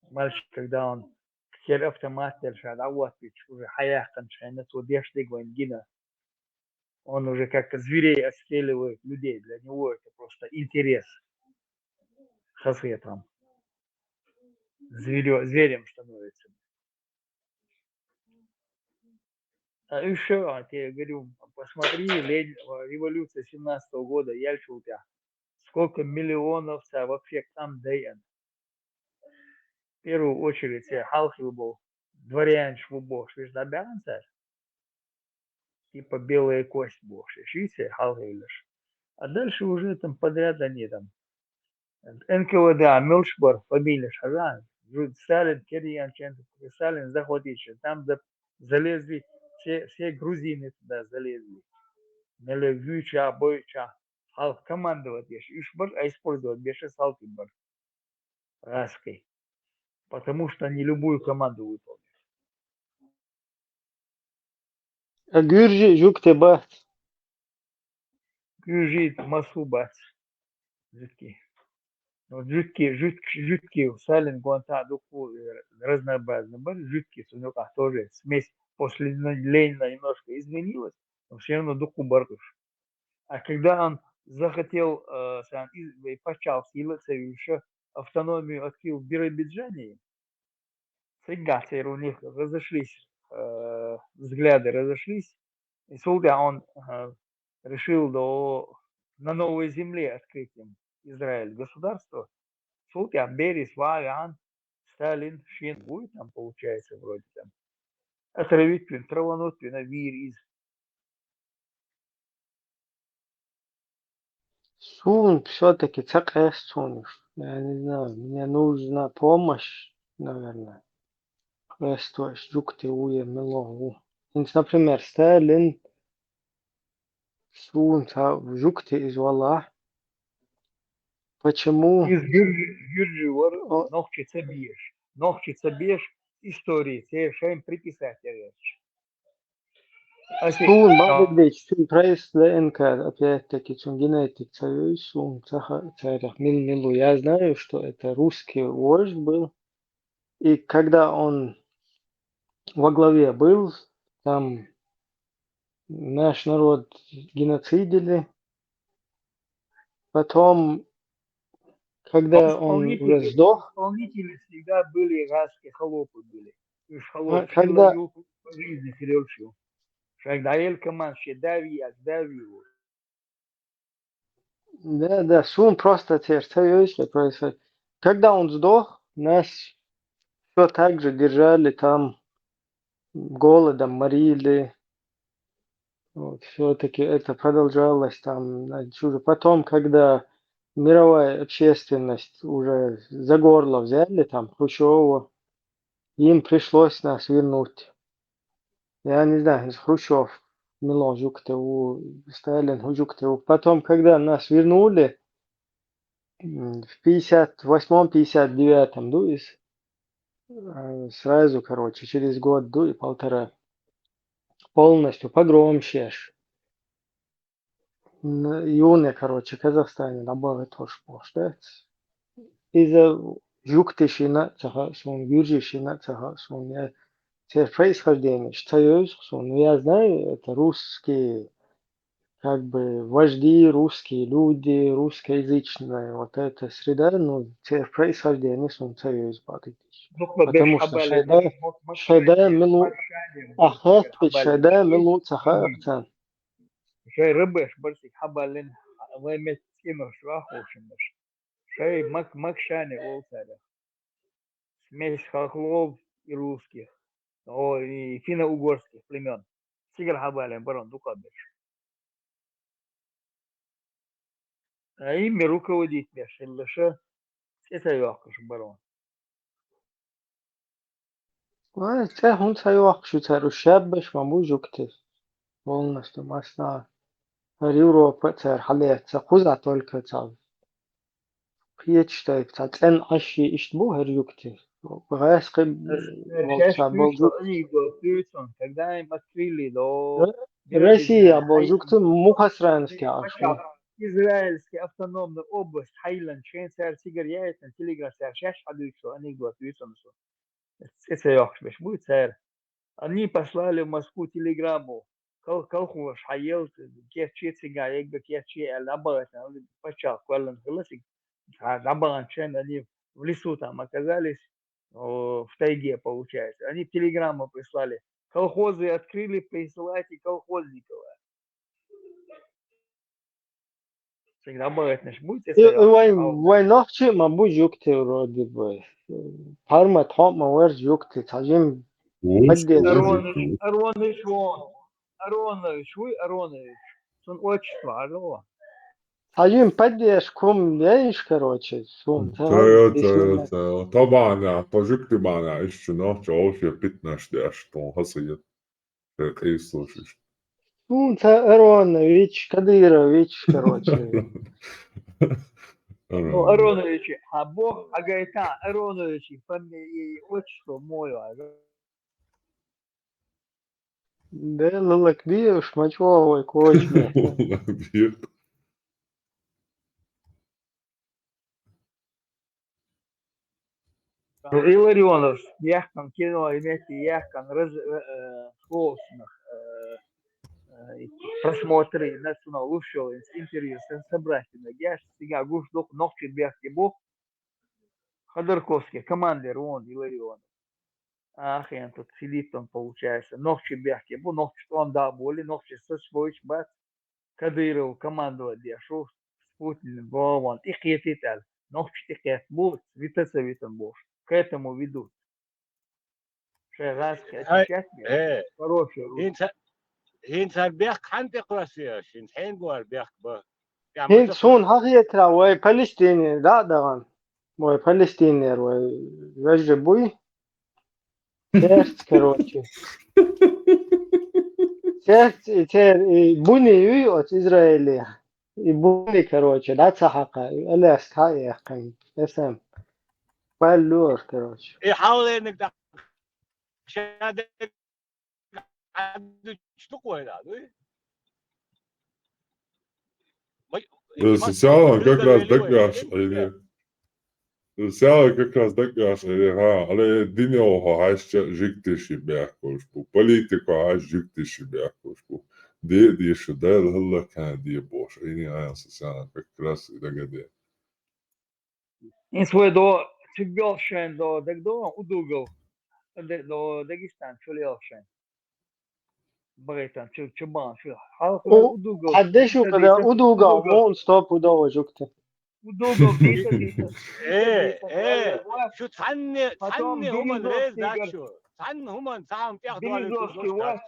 мальчик, когда он كثير автомат решает, а вот ведь уже хаях кончан, это вот дешли гвангина, он уже как зверей отстреливает людей, для него это просто интерес, хасветом, зверем становится. А еще, я говорю, посмотри, революция 17-го года, я у тебя, сколько миллионов вообще там дает. В первую очередь, халхил был, дворян швубов, что же обязан, типа белая кость был, шишите, халхилиш. А дальше уже там подряд они там. НКВД, Милшбор, фамилия Шаран, Сталин, Кирьян, Сталин захвативший, там залезли, все грузины туда залезли. Мелевича, бойча, халк командовать еще, Ишбар, а использовать больше Салтинбар, Раской, потому что они любую команду выполняют. А Гюржи, жук бац. Гюржит, масу бац, жутки. Жутки, Салин, Гуанта, Дуку, разнообразно, жутки, Сунюка тоже, смесь после Ленина немножко изменилась, но все равно Дуку Бартуш. А когда он захотел, почал силиться, еще автономию открыл в Биробиджане, цигаты у них разошлись, взгляды разошлись, и Сулда он решил на новой земле открыть им Израиль государство. Сулда Берис, Валян, Сталин, Шин, будет там получается вроде там. Отравить, травануть, вир из. Сун все-таки цакэс сунуш. Я не знаю, мне нужна помощь, наверное. Эsto жукты уе мелову. Например, Сталин сун жукты из Валах. Почему? Из Гюрджи вор, нохчица бьешь истории, те шаем приписать вещь. Сун бадыгдыч, сун прайс ДНК, опять-таки, сун генетик царюсь, сун царях милу. Я знаю, что это русский вождь был. И когда он во главе был, там наш народ геноцидили. Потом, когда он уже сдох, Исполнители всегда были иракские холопы были. Уж холоп когда... силою по жизни Сережу. Шагдаэль команд, дави, дави его. Да, сун просто серьезно происходит. Когда он сдох, нас все так же держали там, голодом морили. Вот, все-таки это продолжалось там. Уже потом, когда мировая общественность уже за горло взяли, там, Хрущева, им пришлось нас вернуть. Я не знаю, Хрущев, Милон Жуктеву, Сталин Жуктеву. Потом, когда нас вернули, в 58-м, 59-м, сразу, короче, через год, и полтора, полностью погромче. Июне, короче, Казахстане набавы тоже поштать. Из-за жуктышина цаха сун, юржишина цаха сун. Я происхождение считаю сун. Я знаю, это русские, как бы вожди, русские люди, русскоязычная вот эта среда, ну, происхождение сун царюсь батыдыш. Потому что шайда милу ахет бит шайда милу цаха акцент. Шай рыбеш барсик хабалин ваймет кино швахушимеш. Шай макшане олцаря. Смесь хохлов и русских. И финно-угорских племен. Сигар хабалин барон дукабеш. ими руководить беш, или что? Это яхш барон. Це гун сайвах шуцару шаббаш маму жукти. Полностью масна. Европа цар халет ца куза только ца. Пьечтай ца цен аши иштбу хер юкти. Гайск волца болжук. Они го когда им открыли до Россия болжукты мухасранский ашу. Израильский автономная область Хайланд, Шейн сэр сигарет, телеграф сэр шаш хадуйцу, они го тюйцонсу. Это яхш будет сэр. Они послали в Москву телеграмму. Колхоз حيلت كيف شيء سجايق كيف شيء لعبة بشر كلن خلصي لعبة عشان они в лесу там оказались в тайге получается. Они телеграмму прислали. Колхозы открыли, присылайте колхозников. Всегда бывает, значит, будет это. Вай нахчи мабу жукти вроде бы. Парма там мавер жукти. Тажим Аронович вон. Аронович, вы Аронович. Он отчество, алло. Тажим поддержь ком яиш, короче. طبعا بروجكت معنا ايش نوع في بتناش دي اشتون حصيت قيسوش Аронович, Кадырович, короче. Аронович, а Бог, Агайта, Аронович, фамилия, отчество мое. Да, лакбир, шмачевой, кочме. Илларионов, яхкан кино, имейте яхкан сложных просмотры национал ушел из интервью с собратьями. Я сега гуш док ногти бяхти бог Ходорковский, командир он Илларионов. Ах, я тут сидит он получается. Ногти бяхти бог, ногти что он да боли, ногти со свой бат. Кадыров командовать дешев, Путин, Бован, их етитал. Ногти тихет бог, витаться витан бог. К этому ведут. هين بيخ حنت قراسيش هين جوار بيخ با هين شون هغيترا وي فلسطيني لا دغان وي فلسطيني وي وجبوي تيرت كروتشي تيرت تير بني يوت إسرائيلي بني كروتشي لا تحقق إلا استحقق قيم اسم بالور كروتشي يحاول انك شادك شتوكو هذا Сначала как раз дагаш, сначала как раз дагаш, але динео хаще жиктиши бяхкошпу, политику хаш жиктиши бяхкошпу, دي شو ده هلا كان دي بوش يعني أنا سنة كراس إذا قدي. إن سوى دو تبيوشن دو دو ودوغو دو داغستان شو ليوشن بغيتان شو تشبان شو ودوغو قديش وكذا ودوغو مون ستوب ودو جوكته ودوغو ديتا ايه شو تعني هم الريز داتشو تعني هم ساعة تاخدوا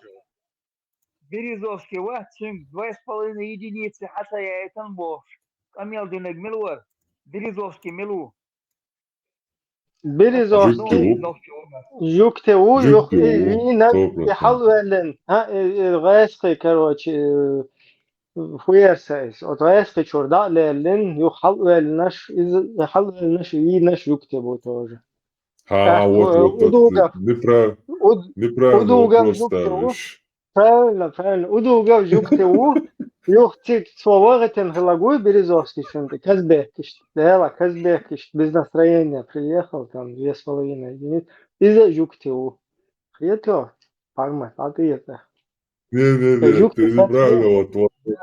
Березовский ватсим 2,5 единицы хатая этан бош. Камел динег милуар. Березовский милу. Березовский جوكته ويخ يحولن الغاسقي كروتشي فويرسايس وغاسقي شوردا لين يحولنش يحولنش ينش يكتب وتوجه вот неправильно ставишь. Правильно. Удугав жуктеу, юхтик словоретен глагой Березовский шунты, Казбекиш, да, Казбекиш, без настроения приехал, там 2,5 единицы, из-за жуктеу. Это парма, а ты это. Не, ты неправильно вот, ты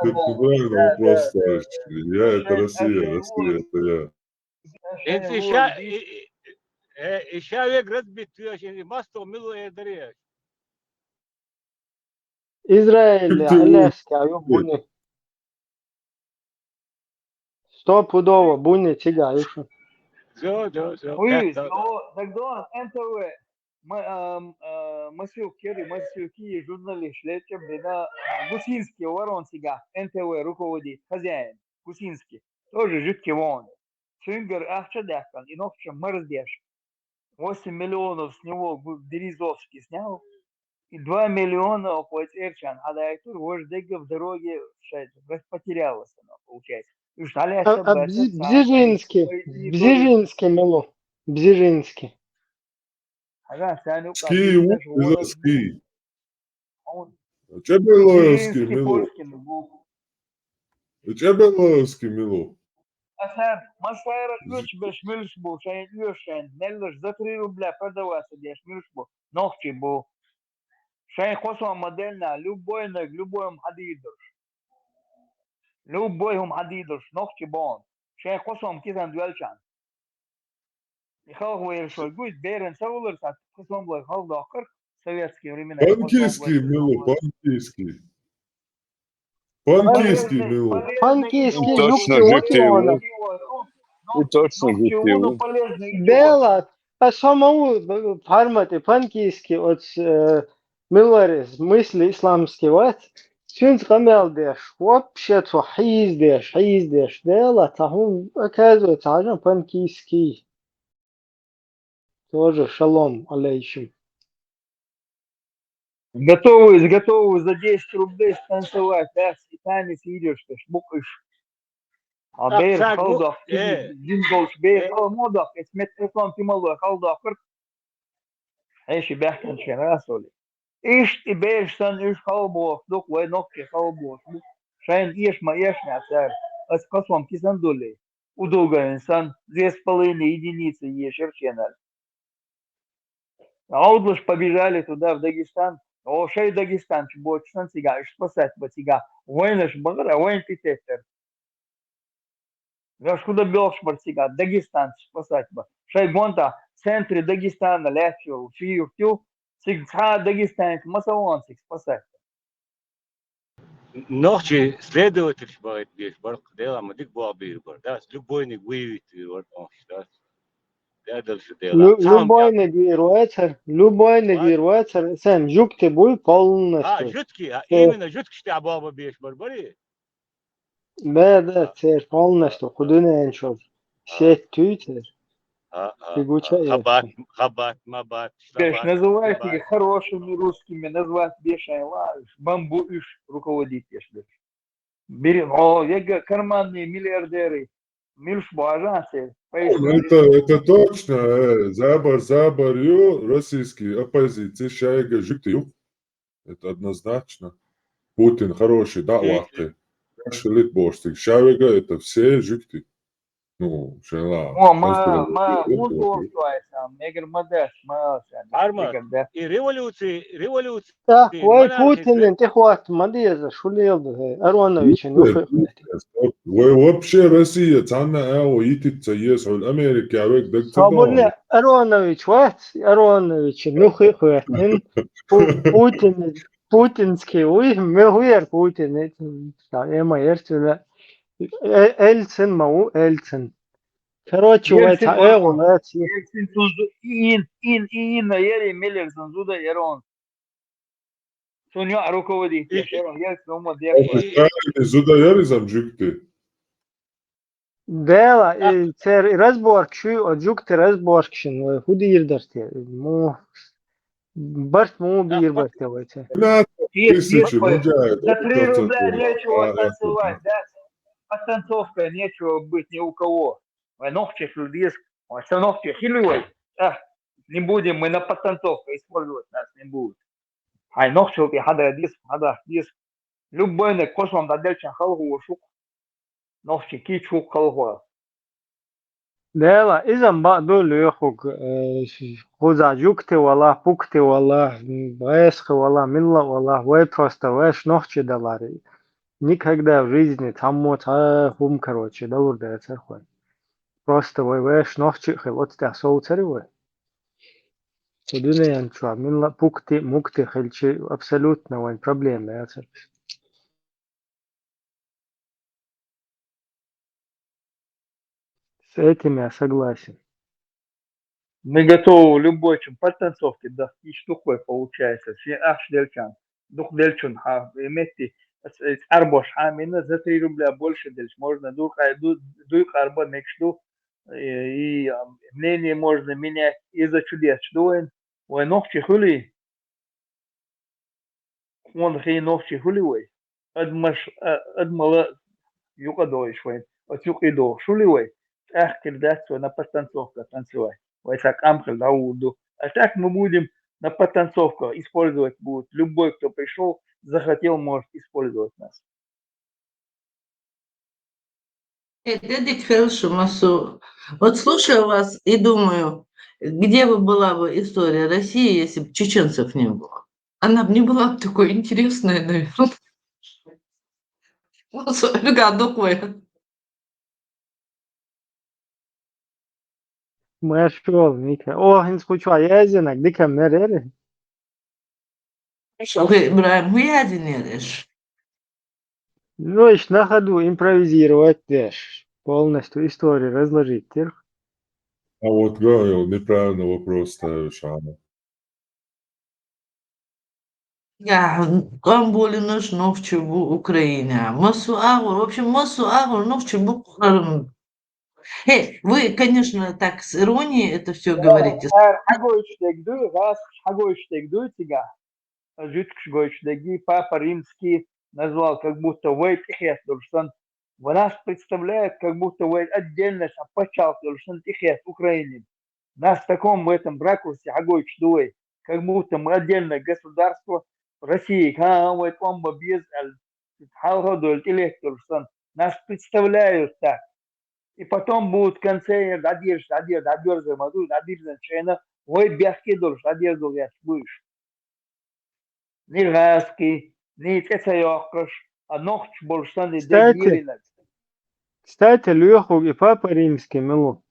неправильно вопрос ставишь. Это Россия, это я. إيشا يقرد بتوش إني ما استعملوا إدريش. إسرائيل Аляска يبوني. Стоп удово буни тига юшу. Oui, тогда НТВ Масюки журналист летом беда Гусинский ворон сега НТВ руководит хозяин Гусинский тоже жидкий вон. Цюнгер Ахчадяхан, и ночью морздешь. 8 миллионов с него Березовский снял, и 2 миллиона оплатил Эрчан. А до этого вождега в дороге потерялась она, получается. И ждали Бзижинский, Бзижинский мело, Бзижинский. Ага, Саню Ski, ski. Чебеловский, мило. Чебеловский, мило. Масайра ключ без милшбу, шайн юшайн, неллыш за 3 рубля продаваться без милшбу, ногти был. Шайн хосва модельна, любой ног, любой хадидуш. Любой хадидуш, ногти бон. Шайн хосва кизан дуэльчан. И халхуэр шой, гусь берен саулер, сат хосва блой халдахар, советские времена. Панкийский, мило, панкийский. Панкийский, мило. Панкийский, Точно юбки И точно GTU. Бела, а самому формате панкийский от Милларис, мысли исламские, вот. Сюнс камелдеш, вообще-то хиздеш, дела, тахун, оказывается, ажан панкийский. Тоже шалом алейшим. Готовы за 10 рублей станцевать, да, с танец идешь, ты шмукаешь. А бейр халдах, динголш бейр халмодах, اسمت اسلام تيمالو халдахыр. Эши бяхтан шерасоли. Иш и бейр стан иш халбох, дук вай нокки халбох. Шайн ешма ешняцар, ас косвам кисандули. Удолга инсан 2,5 единицы ешерченал. Аудлыш побежали туда, в Дагестан. О, шей Дагестан, чебочсан сига, иш спасать батига. Войнаш багара, войн питектер. Я куда белшмар сига, Дагестан спасать бы. Шей гонта в центре Дагестана лячил, фиюртю, сигца Дагестан, масалон сиг спасать. Ночи следователь шбает беш, барк дела, мадик буабир бар, да, любой не выявит, вот он считает. Да, дальше дела. Любой нагируется, сам жукты буй полностью. Жутки, именно жутки, что абаба беш бар, бари. Да, цер полностью, худына эншов. Сеть тюйтер. Хабат, мабат. Беш, называйте их хорошими русскими, назвать бешай лавиш, бамбуиш руководитель. Берем, карманные миллиардеры, мильшбу ажансы. Это точно, Забар, российские оппозиции, шайга жуктю. Это однозначно. Путин хороший, да, лахты. Литборстик, шайга, это все жукты. Ну, шайла. И революции. Да, вой Путин, ты хват, мадеза, шулел бы, Аронович, Вы вообще Россия, цана эо, итица, есть, в Америке, а вы так Свободный Аронович, вот, Аронович, хват, Путинский, мегуер Путин, эма ерсула, Эльцин, мау Эльцин. Короче, это эго, ин на ере миллер занзуда ерон. Соня руководитель, ерон, ерсун модел. Зуда яризам жукты. Бела, цер разборк, шу, жукты разборкшин, худи ирдерте, му, барт му бирбарте, вайце. 1000, За 3 рубля нечего танцевать, да? Танцовка нечего быть ни у кого. Ногти людей, все ногти хилюй. Не будем мы на подтанцовку использовать, нас не будет. Ай ногти хада диск. Любой на космом дадельчан халгу шук. Ногти кичук халгу. Дела, изам баду лёхук, хуза жукты вала, пукты вала, вэсхы вала, милла вала, вэй просто вэш ногти далари. Никогда в жизни там хум, короче, да церковь. Просто вэш ногти вот так соуцаривай. Удуне янчуа, милла пукты, мукты хельчи, абсолютно вань проблемы, я церковь. С этим я согласен. Мы готовы любой чем по танцовке, да, и штукой получается. Все аш дельчан, дух дельчун, иметь Арбош, именно за 3 рубля больше дальше можно дуй арба мечту и мнение можно менять из-за чудес. Что он ногти хули, он хей ногти хули, адмала юкадой швен, отюкидо шулиой, ах кирдаться на подтанцовка танцевать, вот так амхал дауду. А так мы будем на подтанцовку использовать будет любой, кто пришел, захотел, может использовать нас. Дядя хорошо, Масу. Вот слушаю вас и думаю, где бы была бы история России, если бы чеченцев не было? Она бы не была бы такой интересной, наверное. Meşhur Mika. O hins kuçwa yezinek dikem nereli? Ибраим Гуядин едешь. Ну, ищ на ходу импровизировать дешь. Полностью историю разложить. А вот говорил, неправильно вопрос ставишь, Анна. Я Камболи наш новчу в Украине. Массу агур, в общем, массу агур новчу в вы, конечно, так с иронией это все говорите. Папа Римский назвал как будто Уэйтхес, нас представляет как будто Уэйт отдельность, а почал Тихес Украине. Нас в таком в этом ракурсе Агойч дует, как будто мы отдельное государство России. Нас представляют так. И потом будут в конце ой, бяхки дольше, одежду я слышу. Ни раски, ни цецайокаш, а ногч больше не дегиринок. Кстати, Леху и Папа Римский, милу.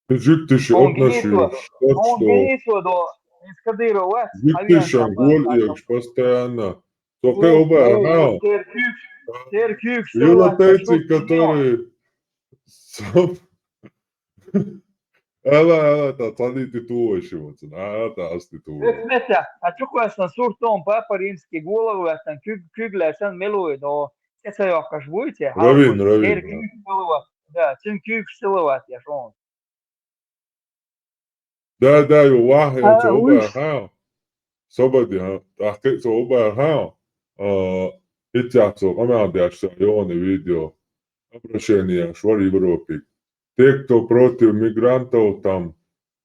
Жиктиш отношишь, Жиктиш Анголь и постоянно. Только оба, европейцы, которые ela tá de tua, Шимонсон. Tá de tua. А что классно, суртом Папа Римский голову, там кюглясан милует, но это я будете? Равин. Да, цин кюг силовать, я шон. Да, eu wahe en zo oba hao. Soba di ha, tahke zo oba hao. Hitja zo, omandjaš one video. Обращение швари Европе. Те, кто против мигрантов там,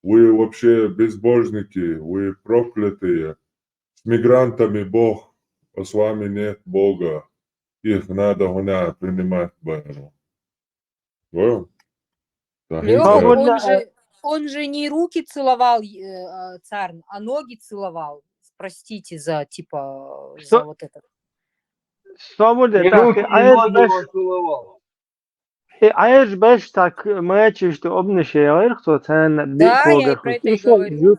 вы вообще безбожники, вы проклятые. С мигрантами Бог, а с вами нет Бога. Их надо принимать бару. Лёха, он же не руки целовал, царь, а ноги целовал. Простите за, типа, за вот это. Свобода, так, Айж беш так мечиш ты обнишеер, кто цен Да, я и про это и говорю.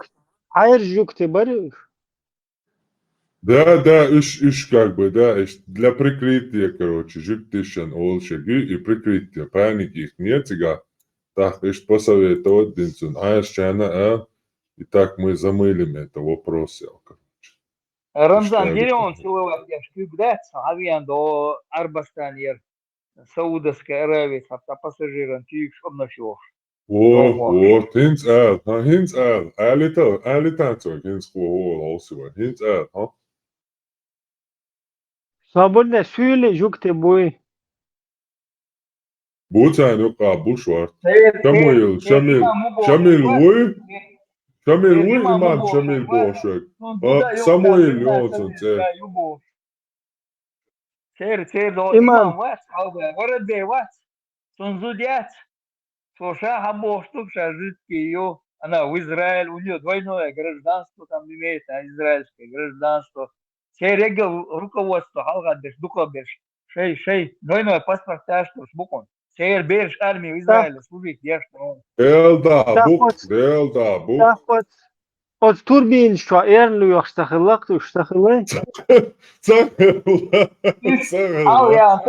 Айж жук ты баришь? Да, иш как бы, да, для прикрытия, короче, жиктишен олшеги и прикрытия. Паники их нет, сега. Так, иш посоветовать динцун. Айж чана, и так мы замылим это вопрос. Рамзан, где он целовать? Я шкюгдаться, авиандо Арбастаньер. Саудовская Аравия, а пассажирам тюкш обнашиваш. Вот, hins ääl. Äälitaan se on hins kuva olsiva. Hins ääl, ha? Свобода, сүйли жук ты буй. Bucään joka bushwart. Shamil Wui, imam Shamil Boshek. Samuel Johnson, se. Цер имам вас, вороде вас, сонзудят, слуша хамоштук шажитки ее, она в Израиль, у нее двойное гражданство там имеет, израильское гражданство. Цер регал руководство, халгадеш, духобеш, шей, двойной паспорт тяжко, шбукон. Цер берешь армию Израиля, служить, я что. Elda buk. От турбин что эрнлю штахлак tu штахлай. Алия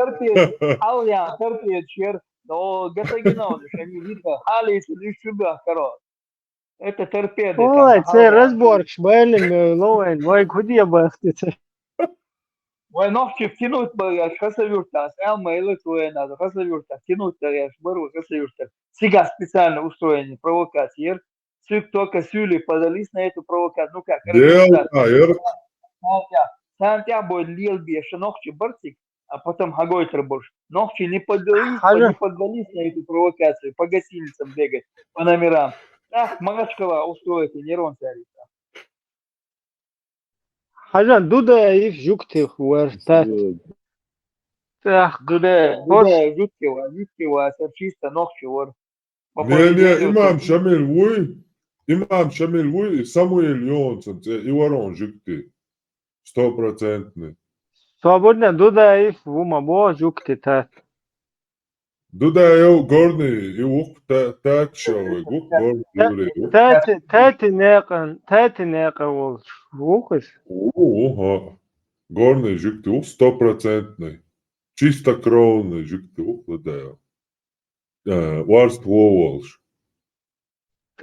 терпит чер, но гетагинал, что не видно, хали если шуба коро. Это торпеды. Там Ой, це нахал. розборч, блин, лоэн, вай куди бахтиться. Ой, ногти втянуть, я хасавюрта, элмейлы твои надо, хасавюрта, тянуть, я шбару, хасавюрта. Сега специально устроены провокации. Цик только сюли подались на эту провокацию. Ну как, Hayır. Сантя будет лил беши, ногти бартик, а потом хагойтер больше. Ногти не подались, Хажа. не поддались на эту провокацию, по гостиницам бегать, по номерам. Ах, Магачкова устроит, и нервон царится. Хажан, дуда ив жукти хуэртат. Так, Дуда, жуткива, чисто ногти вор. По Ne поведению imam тут Şamil Vuy. İmam Şamil Vuy, Samuel Johnson, Ivaron Jukti. 100%. свободно дуда ив вума бо жукти тат. Duda je gorni i tak šove, gorni jure. Тати неқан ол жукис. Oha. Горный жуктух 100%. Чистокровный жуктух, да. Варст Воволш.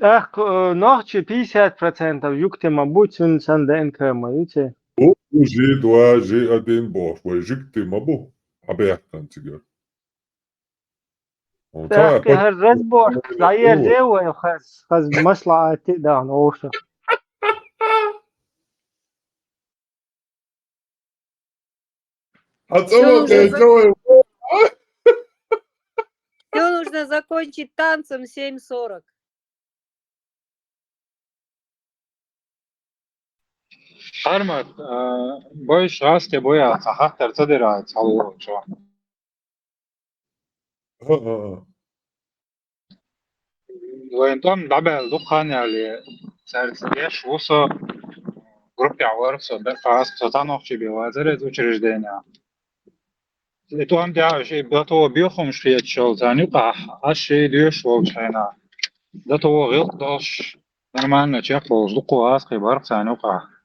Ах, ногчи 50% жукти мабуть сан ДНК маюче. Жи 2, жи 1 бош. Вы жукти мабу. Абяхтан тигер. Так, هر разбор, ضير جوا خز مصلحة تقدر نوصل. Все нужно закончить танцем 7:40. Harmat, boiš raste bojāts, ahtar sadirāts, halūčo. وانتم دعبال دقان اللي سارتيش وصو группе ورسو بقى ستانوخ شي بوازرت учреждения. تو هم دعا شي بطو بيوخم شريت شول تاني قاح اشي ديوش ووشينا ده تو غلط دوش نرمالنا تشيخ بوز دقو اسقي بارق تاني قاح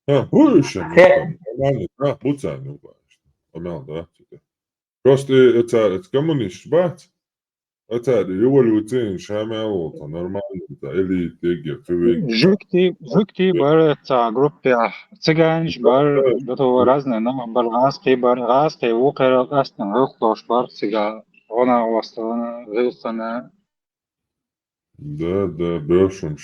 Bu еще нормально, bu цены упасть. Да. Просто это коммунист, бать. Это революция, шамел, это нормально, это элит, Жукти бар та группе цыганш бар ده تو разные но бар غاسقي وقر اصلا غلطوش بار цыга она وصلنا غلطنا Да, бешим.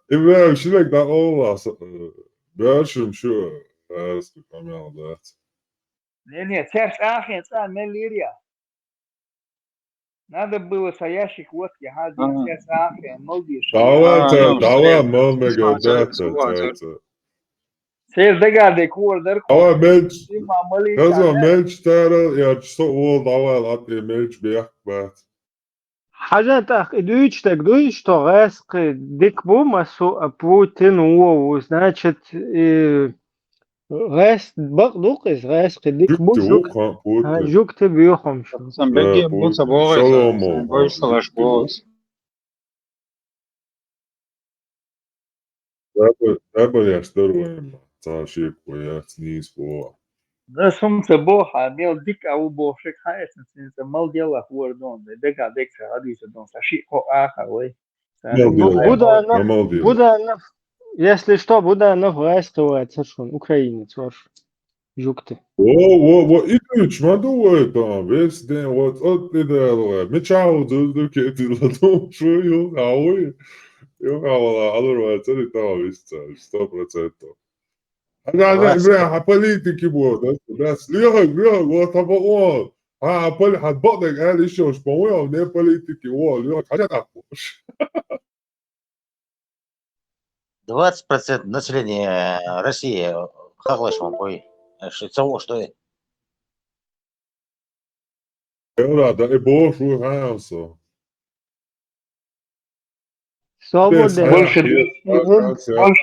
İbrahim Şilek de olmaz. Bешим şu. Kamel da. Не, церковь Ахенца, Мелирия. Надо было стоящих вот я один церковь Ахен, молодежь. Dava mölmege dete. Ses degade kuorder. Dava melç. Kazma melç tere ya so ol dava at melç beyakbat. حاجة так идуичтек дуич то реск дик бума су Путин уо значит рest багдук из реск дик бу жук ты бьёхом сам беги буца богой боиш салаш бос Треба я сторваем. Цашик я сниз по. Да сумца боха мел дик ау бошек хаесен синца мал дела хуордон дека декса адиса дон саши о аха ой. Буданов, если что, Буданов арестовать совершенно украинец ваш жукты. Во, идуч, мадуй там, весь день, вот ты делаешь. Мечау, дуки, ты ладом, что юхауи. Юхаула, алурва, цели там, весь 100%. لا политики будут, да, слег, вот обо, هتبقى قال ايش مش بقول ان политики, вот, حاجه تعرفوش. 20% населения России хаглашман бой. Что это? Да, и больше хауса. Больше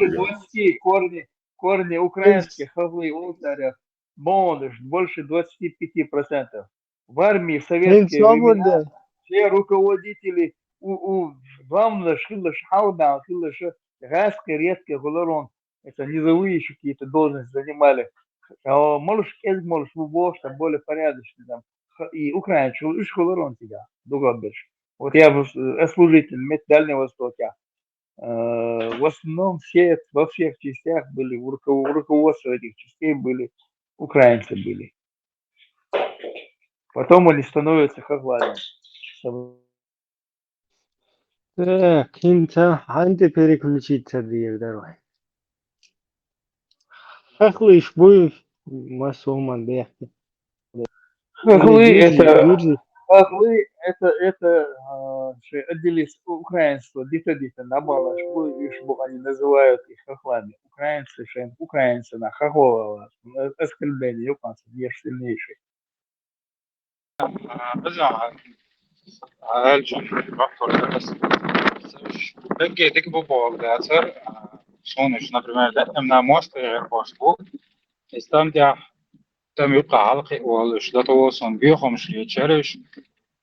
20 корни украинских хаглы волтаря. Молодежь больше 25%. В армии советские времена все руководители главное шхилла гайские редкие голорон. Это низовые еще какие-то должности занимали. Молш эз молш вубош, там более порядочный там. И украинцы, уж холорон тебя, дугабеш. Вот я служитель Мед Дальнего Востока. В основном все, во всех частях были, в руководстве этих частей были, украинцы были. Потом они становятся хохлами. Так, инта, анты переключиться дверь давай. Хохлыш будешь масоман бехти. Хохлы это, Гюрзи. хохлы это отделись украинство, дита набалаш, что они называют их хохлами. Украинцы, украинцы на хохлова, оскорбление, юканцы, не сильнейший. Бегге bu bağlıdır. Sonuç, например, на мост başbu. İstamda tam yuqa halqi oluş, da tosun biyoxmuş geçeriş.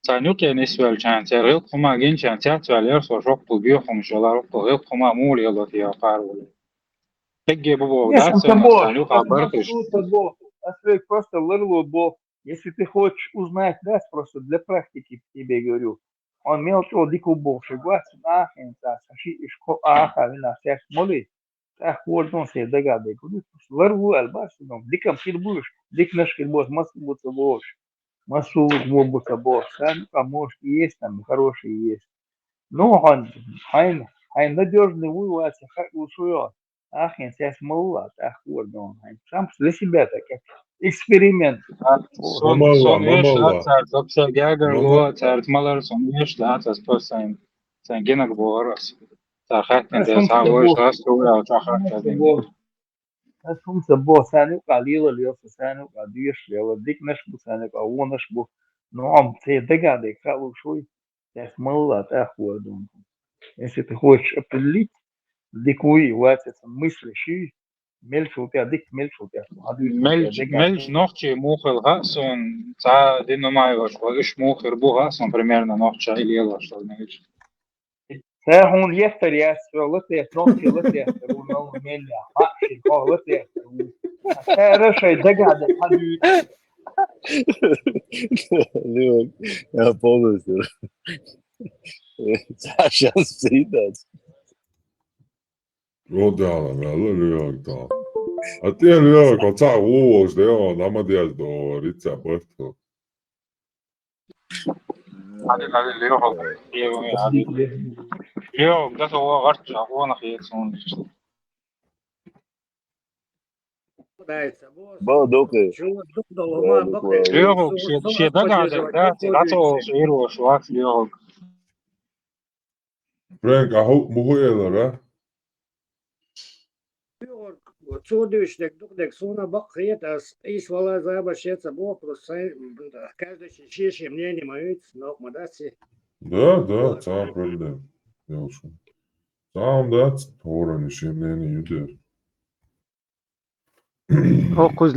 Sanyok ya nisbel çanteri, kuma gen çantiyat veler soşok bu biyoxmuş olar, bu kuma mul yolot ya qarul. Begge bu Нет, bağlıdır, sanyok haber kış. Аспект просто little бог. Если ты хочешь узнать, да, просто для практики тебе говорю. Он мелкого дикого больше. Глаз, ахен, саши, ишко, аха, вина, всех моли. Так, вот он себе догадывает. Ларву, альбасу, диком кир будешь, дик наш кир босс, массу будто больше. Массу будто босс. А может, есть там, хорошие есть. Ну, он надежный вывод, как усвоил. Ахен, сейчас мало, так вот, он сам для себя так, эксперимент. Son yaşlar topsa gergerlo tartmalar son yaşlar taspasan sen gene boras tarhatten de savo yaşlar stoya tarhatten Assunta boa, sani qalila liyo, sani qadish liyo, dik nashbu sani qawo nashbu. نوعم في دقة يقرأوا شوي يسمعوا تأخذون. Если ты хочешь определить, дикуи, ватит мысли, ши, мельчу тебя, дик мельчу тебя. Melch nochtje mochel hason ta denomaios, ish mocher bu hason примерно nochtje iliela что melch. هون يفتر ياسر لطيف نوتي لطيف ونو ميلا حقشي قال لطيف رشي دقع الحديد Лёг, я полностью. Сейчас съедать. Rodāla vēl ir jāgtā. Atien jāgtā cā ūvos dēvā namadies do ricā partu. Hadi Leo, das هو غرت أخوانا خير سون. Балдоки. Leo, ще дага да, тато широ швак Leo. Frank, muhuela, ra? Цудышник, дукдек, суна бакхетас, исвала забашется бог, просто каждый чеши мне не моют, но мадаси. Да, цā проблēma. Jaušu. Цām dāc, orani šiem nēni judier. Окуз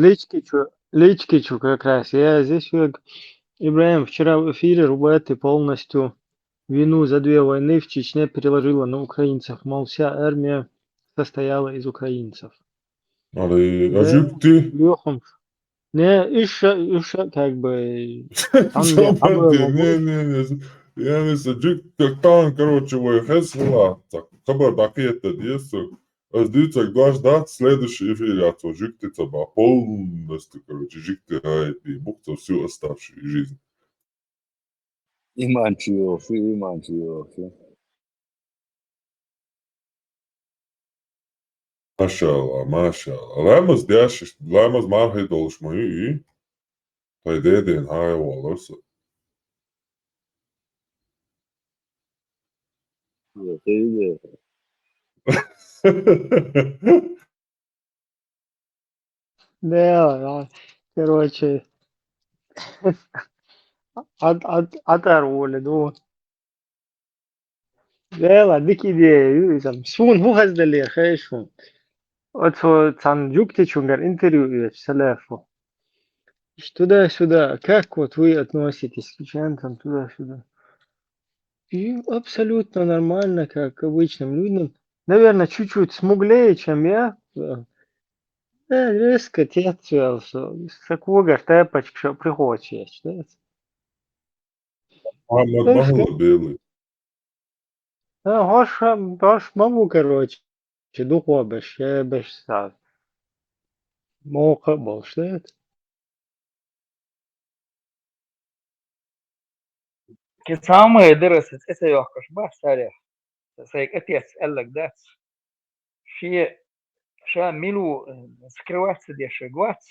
Личкичу как раз. Я здесь, Ибраим, вчера в эфире Рубеты полностью вину за 2 войны в Чечне переложила на украинцев. Мол, вся армия состояла из украинцев. Arī Да, Ažipti. Лёхом. Не, еще как бы... Там где Запомни, не. Я не саджик, как там, короче, вой Хесвела. Хабар бакета десу. Дицак дваж дат, следующий эфир я то жикты таба полностью, короче, жикты райт и бухта всю оставшую жизнь. Иманчиов. Mašallah. Lēmas mārhīdolš moju, tai dēdien hājolos. Да, короче... Оторвали, ну. Да, дикие идеи, там, сун хугаздали, хэшун. Вот там Юктичунгар интервью Салефу. Туда-сюда. Как вот вы относитесь к чеченцам туда-сюда? И абсолютно нормально, как обычным людям. Наверное, чуть-чуть смуглее, чем я. Riska tiecēls, sakogar tēpač, šo prihočieš, ne? Мало белый. Hoš могу, короче, духобеш, ебеш, моха болш, ne? كسامة درست إسا يوحكش باش تاريخ سيك أتيس ألك دات شا ميلو سكروات سدي شغوات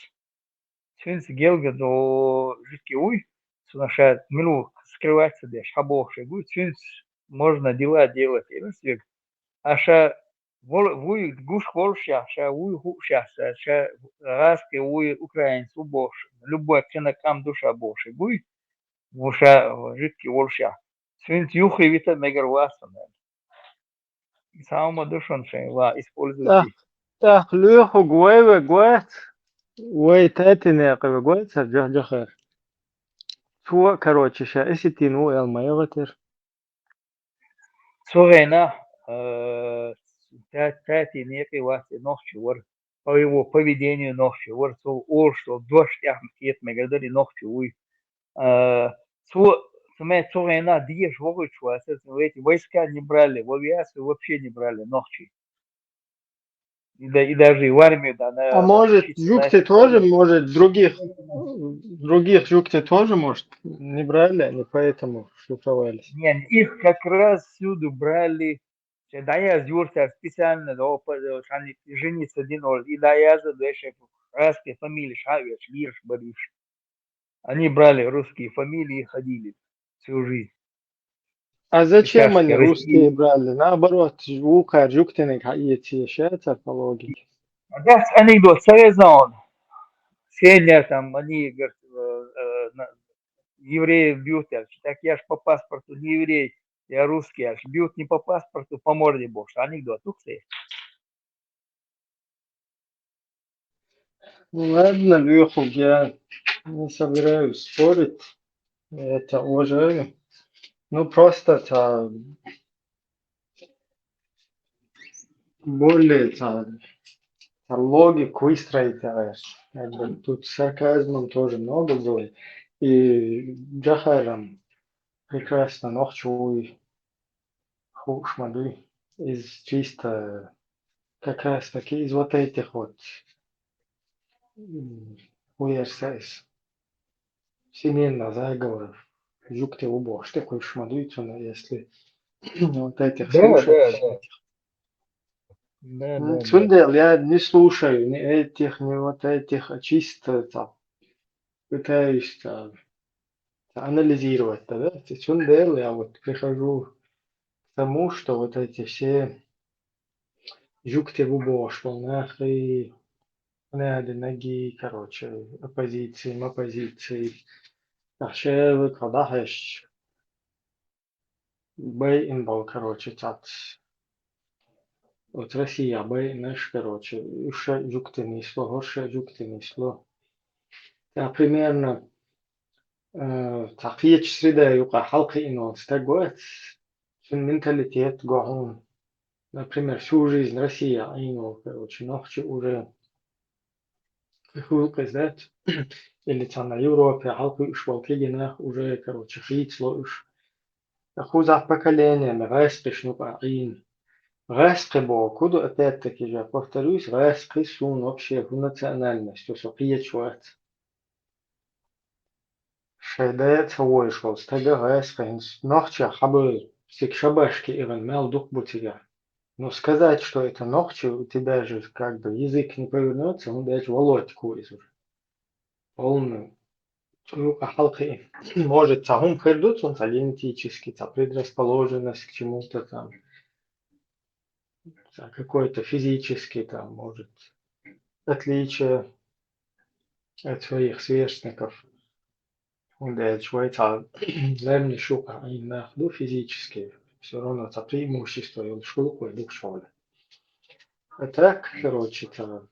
سوينس جيلغا دو жидкий уй сунаша милу скрываться деш хабох шагу сюнс можно дела делать и свек аша вуй гуш волша ша уй хуша ша раски уй украинец убош любой кенакам душа бош гуй вуша жидкий волша сюнс юхи вита мегарвасан саума душон шей ва используйте Так, лёху гуэве гуэт, уэй тэтине кэве гуэт, сарджах джахэр. Чуа, короче, ша эситину элмайватер. Сорена тати некий васи ночью вор по его поведению ночью вор то что дождь ахмет мегадари ночью уй сорена диеш вогу чуаса эти войска не брали в авиацию вообще не брали ночью и даже в армию да А может, жукты тоже, может, других жукты тоже, может, не брали, они поэтому шифровались. Не, их как раз всюду брали. Да я юрта специально да они жениться один и да я за дальше русские фамилии Шавец, Лирш, Бориш. Они брали русские фамилии и ходили всю жизнь. А зачем Сейчас они Россия- русские брали? Наоборот, жука, жуктенек, хаити, это по логике. Да, анекдот, Сарезон. Сегодня там они говорят, евреев бьют, так я ж по паспорту не еврей, я русский, аж бьют не по паспорту, по морде бошь. Анекдот, ух ты. Ну ладно, Леху, я не собираюсь спорить, я это уважаю. Ну просто это более это логику выстроить, как бы, тут сарказмом тоже много было. И Джахарам прекрасно ночью хушмады из чисто как раз таки из вот этих вот уерсайс семейных заговоров. Жукте убо, что такое шмадуйцуна, если вот этих Да, слушать. да. Сундел, я не слушаю ни этих, ни вот этих, а чисто там, пытаюсь там, анализировать. Да? Сундел, я вот прихожу к тому, что вот эти все жукте убо, что нахрен надо ноги, короче, оппозиции. Ахшевы, кадахеш, бэй инбал, короче, цат. Вот Россия, бэй наш, короче, уша жукте несло, горше жукте несло. Я примерно تحقيق سريدا يوقع حلقي إنه استقوات في المنتالитет гохун. Например, всю жизнь Россия, إنه короче, нахчи уже хулк издать. Или там на Европе, حلقي уж волкигенах уже, короче, хитсло уж. Хузах поколениями, рэспиш нукаин. Рэспи бо, куду опять-таки же, повторюсь, рэспи сун вообще в национальность, то есть приечуат. Шайдает войшел, стага рэспи, нахча хабы, сик шабашки иван мел дух бутига. Но сказать, что это ногти, у тебя же как бы язык не повернется, он даже волоть курит уже. Полный. Халкы. Может, самым придут, он генетически, предрасположенность к чему-то там, какой-то физический там, может, отличие от своих сверстников. Он дает швейцар, наверное, шука, а именно физически. Все равно это преимущество, и он школу иду в школе. А так, короче, там,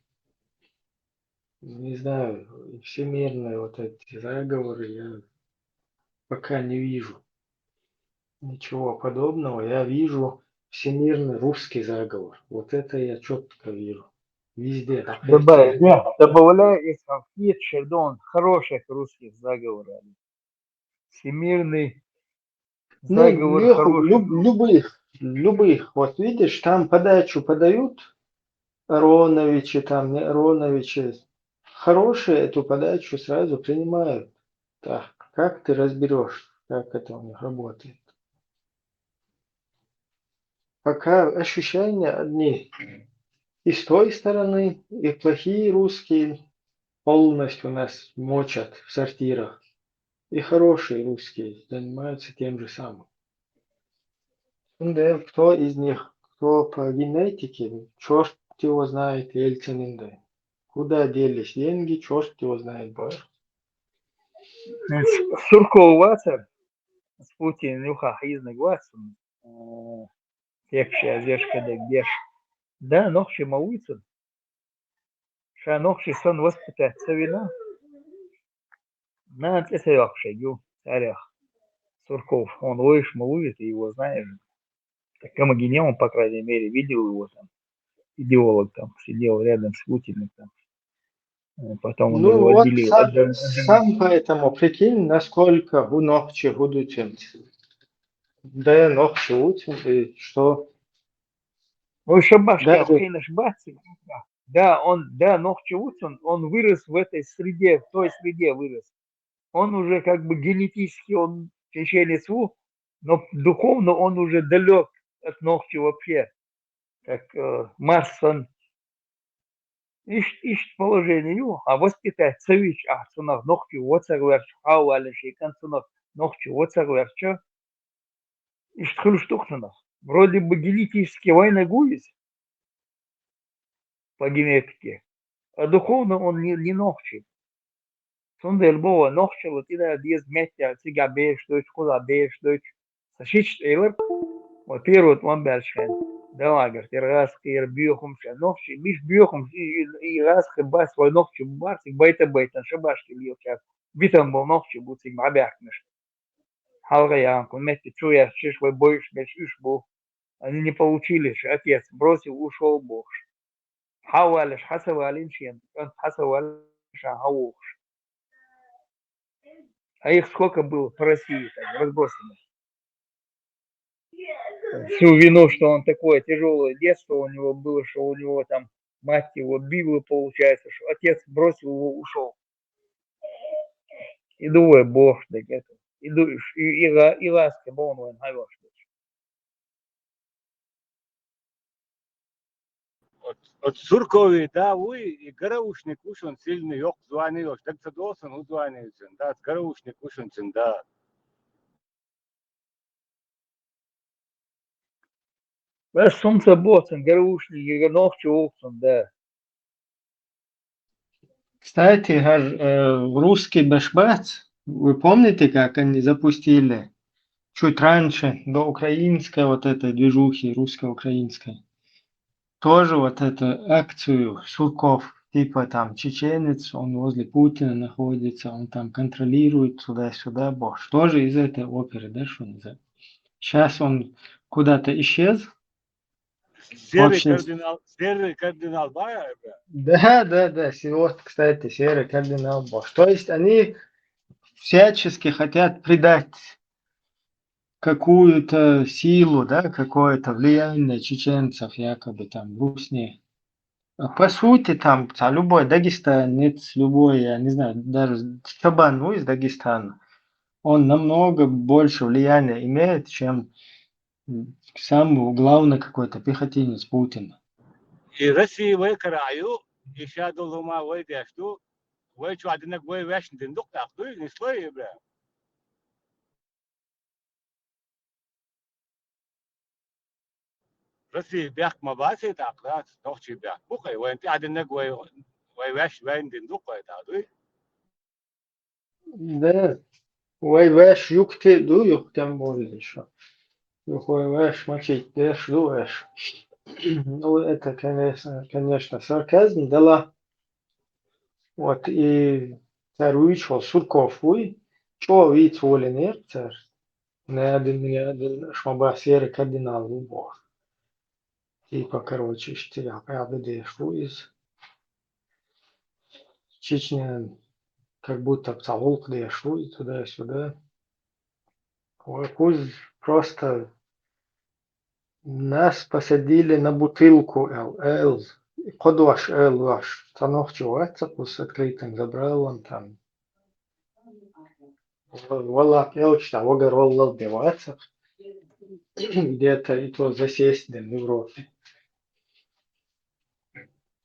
не знаю, всемирные вот эти заговоры я пока не вижу. Ничего подобного. Я вижу всемирный русский заговор. Вот это я четко вижу. Везде. Добавляю из конфликт Шердон хороших русских заговоров. Всемирный Ну, заговор Леху, хороших. любых. Вот видишь, там подачу подают Ароновичи, там не Ароновичи. Хорошие эту подачу сразу принимают. Так, как ты разберешь, как это у них работает? Пока ощущения одни. И с той стороны, и плохие русские полностью нас мочат в сортирах. И хорошие русские занимаются тем же самым. Кто из них, кто по генетике, черт его знает, Ельцин. Куда делись деньги, черт его знает больше. Сурков Вацар, с Путиным Нюха Хизный Вацар, текшая зешка да геш. Да, нохши мауицын. Ша нохши сон воспитать совина. На это йохши ю, царях. Сурков, он лоишь малует, ты его знаешь. Так он, по крайней мере, видел его там. Идеолог там сидел рядом с Путиным там. Потом он Ну его вот отделил. сам поэтому прикинь, насколько у ногчи будут. Да, ногчи учим, и что? Ну, Шабашка, Даже Хейна Шбаци, да, ногчи учим, он вырос в этой среде, в той среде вырос. Он уже как бы генетически, он чеченец, но духовно он уже далек от ногчи вообще. Как Марс, он ищет положение, а воспитать цевич, цунах ногчи воцарверч, хауалиши, концунах ногчи воцарверча, ищет хлюштухнанах. Вроде бы генетически война гуис по генетике, а духовно он не ногчи. Сонда Львова ногчи, вот это без метя, цыга беш, дочь, куда беш, дочь. Сашич Эйлер, вот первый он большой. Да, лагер, ты раз, ты бьехом, ногчи, биш бьехом, и раз, бас, свой ногчи, барсик, байта, шабашки льёчат. Битом был ногчи, буцик, мабяхнеш. Халга янку, мети, чуя, чиш, вы боишь, беш, был. Они не получили, отец бросил, ушел Бог. Хауалиш, хасавалин, чен, он хасавалиш, хауш. А их сколько было по России так, разбросано? Всю вину, что он такое тяжелое детство у него было, что у него там мать его била, получается, что отец бросил его, ушел. И думаю, Бог, так это. И ласка, бон он говорит. От Суркови, да, вы и Гараушник ушен сильный yok звонил, так что должен узвониться, да, Гараушник ушен да. Ваш солнце боцен, Гараушник, ногчи оксон, да. кстати, русский башбац, вы помните, как они запустили чуть раньше, до украинской вот этой движухи, русско-украинской? Тоже вот эту акцию Сурков, типа там чеченец, он возле Путина находится, он там контролирует туда-сюда, Бош. Тоже из этой оперы, да, что называется? Сейчас он куда-то исчез. Серый кардинал Бая, да. Вот, кстати, серый кардинал Бош. То есть они всячески хотят придать какую-то силу, да, какое-то влияние чеченцев якобы там в Русне. По сути, там любой дагестанец, любой, я не знаю, даже Чабан из Дагестана, он намного больше влияния имеет, чем сам главный какой-то пехотинец Путина. И Россия вы краю, и шаду лума вы дешту, вы что, один вы вешен диндук, так ты не слой, бля. Россия бяк мабаси так, да, нохчи бяк. Бухай, вы один вы вешен диндук, так ты. Да, вы веш юкте ду юктем более еще. Вы веш мочить, деш ду веш. Ну, это, конечно, сарказм дала. Вот, и царь вычел Сурков, что видит воли нет, царь. Не один шмаба серый кардинал Бог. Типа, короче, штиля, правда, деш из. Чечня как будто цаулк и туда-сюда. Вот пусть просто нас посадили на бутылку эл. Кодваш эл ваш. Станох чуваться, с открытым забрал он там. Вала пелчта, вогар воллал деваться. Где-то и то засесть в Европе.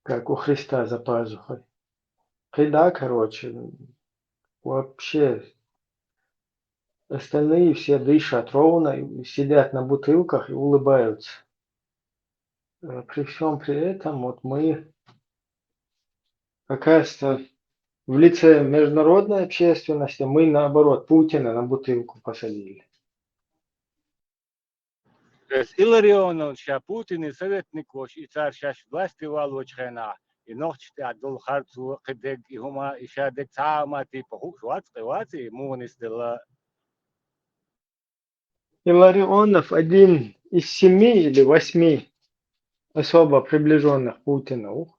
Как у Христа за пазухой. И да, короче, вообще остальные все дышат ровно, и сидят на бутылках и улыбаются. При всем при этом вот мы, оказывается, в лице международной общественности мы наоборот Путина на бутылку посадили. Иларионович, Путин и советник ваш, и царь шаш власти валочхена, и ночь отдал харцу, кедег и хума, и шадег цама, типа хухвацкиваци, мунистила. Илларионов один из 7 или 8 особо приближенных Путину.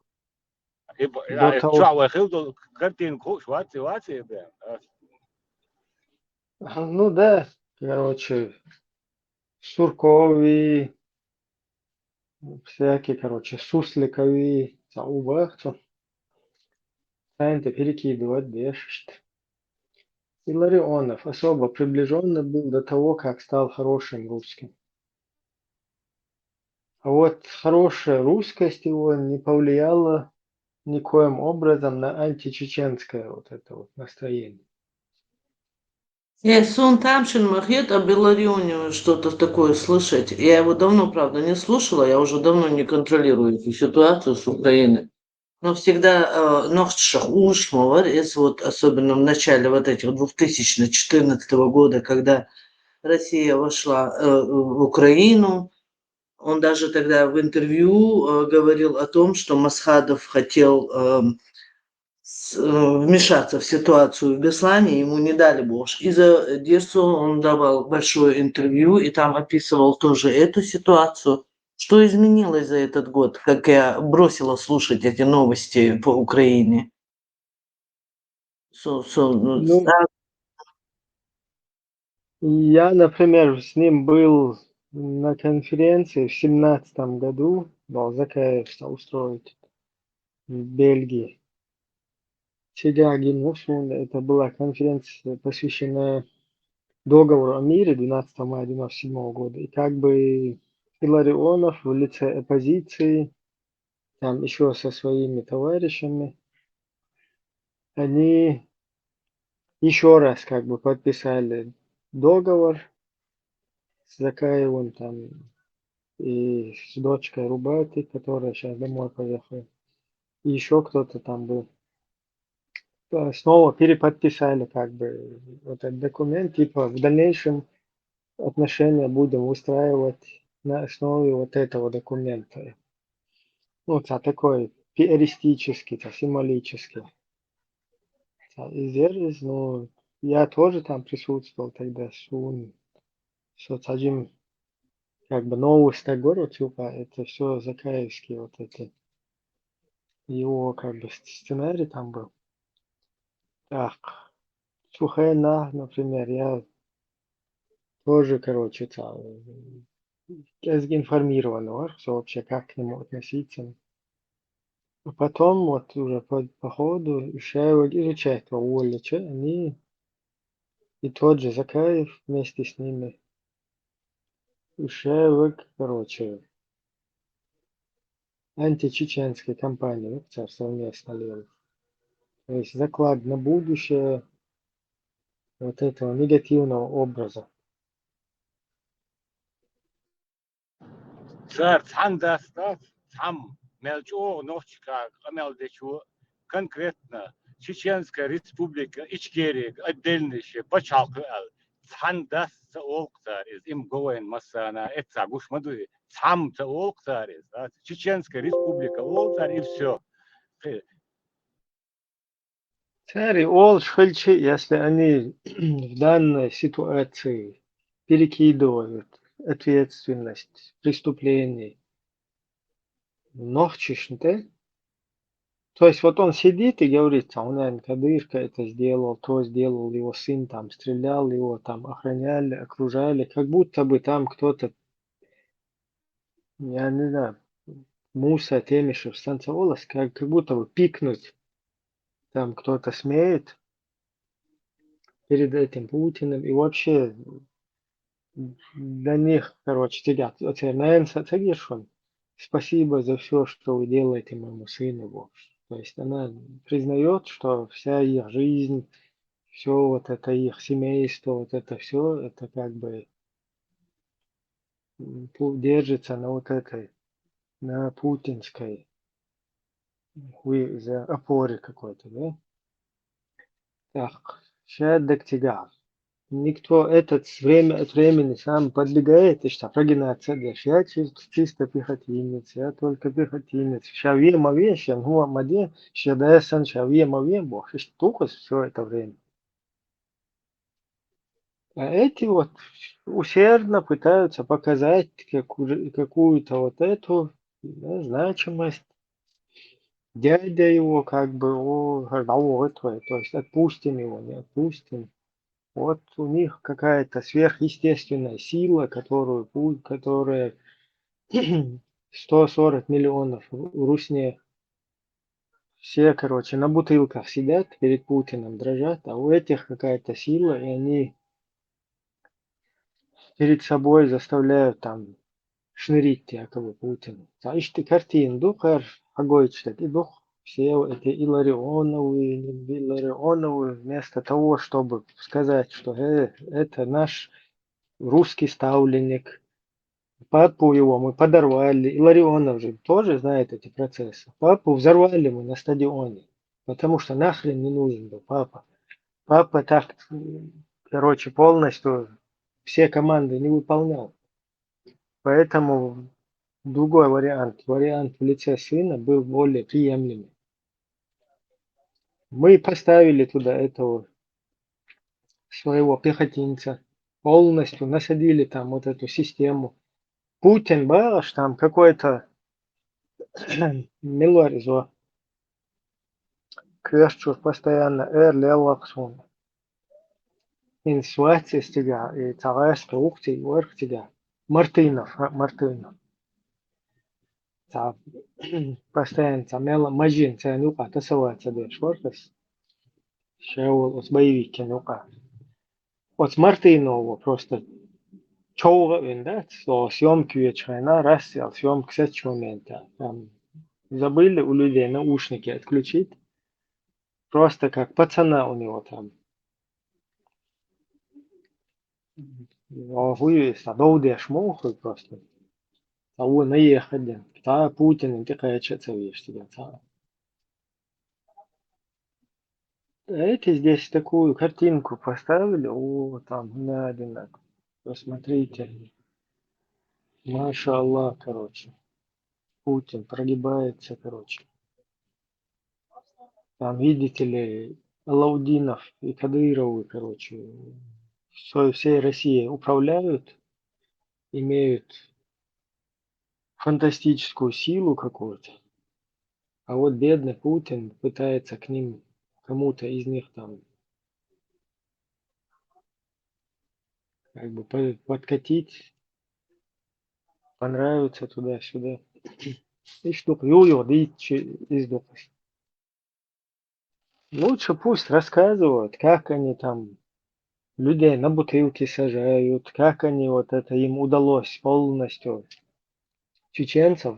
До того, Чава хилдал картин хухвацкиваци, ну да, короче, Суркови, всякие, короче, Сусликови, Заубахцу. Станет перекидывать, дешить. Илларионов особо приближенный был до того, как стал хорошим русским. А вот хорошая русскость его не повлияла никоим образом на античеченское вот это вот настроение. Сон Тамшин Махет о Беларионе что-то такое слышать. Я его давно, правда, не слушала, я уже давно не контролирую эту ситуацию с Украиной. Но всегда нохтшах уж говорит, вот особенно в начале вот этих 2014 года, когда Россия вошла в Украину, он даже тогда в интервью говорил о том, что Масхадов хотел вмешаться в ситуацию в Беслане, ему не дали больше. И за Одессу он давал большое интервью, и там описывал тоже эту ситуацию. Что изменилось за этот год, как я бросила слушать эти новости по Украине? Ну, я, например, с ним был на конференции в 2017 году, Закаевса устроить в Бельгии. Чигагин, в общем, это была конференция, посвященная договору о мире 12 мая 1997 года. И как бы Илларионов в лице оппозиции, там еще со своими товарищами, они еще раз как бы подписали договор с Закаевым там и с дочкой Рубати, которая сейчас домой поехала. И еще кто-то там был. Снова переподписали как бы вот этот документ, типа в дальнейшем отношения будем устраивать на основе вот этого документа. Ну, такой пиаристический, символический. И здесь, ну, я тоже там присутствовал тогда, что садим как бы новость города, типа, это все Закаевский, вот это его как бы сценарий там был. Так, Сухайна, например, я тоже, короче, информирован, что вообще как к нему относиться. А потом вот уже по ходу решаю изучать Ваулича, они и тот же Закаев вместе с ними решают, короче, античеченской кампании, совместно левых. То есть заклад на будущее вот этого негативного образа. Царь Хандастав, сам Мелчо, Новчика, Амелдечу, конкретно Чеченская республика, Ичкерия, отдельнейшая, Пачалкал, Хандас Олктар из им Гоэн Масана, это Гушмадуи, сам Олктар из Чеченская республика, Олктар и все. Царь и Олшхальчи, если они в данной ситуации перекидывают ответственность преступлений Нохчишнте, То есть вот он сидит и говорит, там, наверное, Кадырка это сделал, то сделал, его сын там стрелял, его там охраняли, окружали, как будто бы там кто-то, я не знаю, Муса, Темишев, Станцеволос, как будто бы пикнуть там кто-то смеет перед этим Путиным, и вообще для них, короче, тягат. Наверное, Тагишин, спасибо за все, что вы делаете моему сыну. Вот. То есть она признает, что вся их жизнь, все вот это их семейство, вот это все, это как бы держится на вот этой, на путинской за опоре какой-то, да? Так, сейчас достигал. Никто этот от времени сам подбегает, и что прогинаться дальше. Я чисто пехотинец, я только пехотинец. Шавье маве, шангуа маде, шадаясан шавье маве, бог, и штука все это время. А эти вот усердно пытаются показать какую-то вот эту, да, значимость. Дядя его как бы, то есть отпустим его, не отпустим. Вот у них какая-то сверхъестественная сила, которая 140 миллионов в Русне. Все, короче, на бутылках сидят перед Путиным, дрожат, а у этих какая-то сила, и они перед собой заставляют там шнырить якобы Путину. А ишь картин, духар, агойчтак, и дух все эти Илларионовы, вместо того, чтобы сказать, что это наш русский ставленник, папу его мы подорвали, Илларионов же тоже знает эти процессы. Папу взорвали мы на стадионе, потому что нахрен не нужен был папа. Папа так, короче, полностью все команды не выполнял. Поэтому другой вариант в лице сына был более приемлемый. Мы поставили туда этого своего пехотинца, полностью насадили там вот эту систему. Путин Бараш там какой-то Милоризо Крещур постоянно Лелаксун. Инсуация стига и Тарашка Ухти и Уэрхтига. Мартынов. Постоянно тамела мажин ценука тасаваться деш воркас. Шеул от боевики нука. От Мартынова просто чоуга виндат, что съемки вечерна, рассел съемки с этого момента. Там забыли у людей наушники отключить. Просто как пацана у него там. Хуй садовдеш мохуй просто. Того наехали. Та Путин такая чецовишь тебя. Эти здесь такую картинку поставили. О, там надо. Посмотрите. Маша Аллах, короче. Путин прогибается, короче. Там, видите ли, Алаудинов и Кадыровы, короче, всей Россией управляют, имеют фантастическую силу какую-то. А вот бедный Путин пытается к ним, кому-то из них там, как бы подкатить, понравится туда-сюда. И штука, да и сдохнешь. Лучше пусть рассказывают, как они там людей на бутылки сажают, как они вот это им удалось полностью чеченцев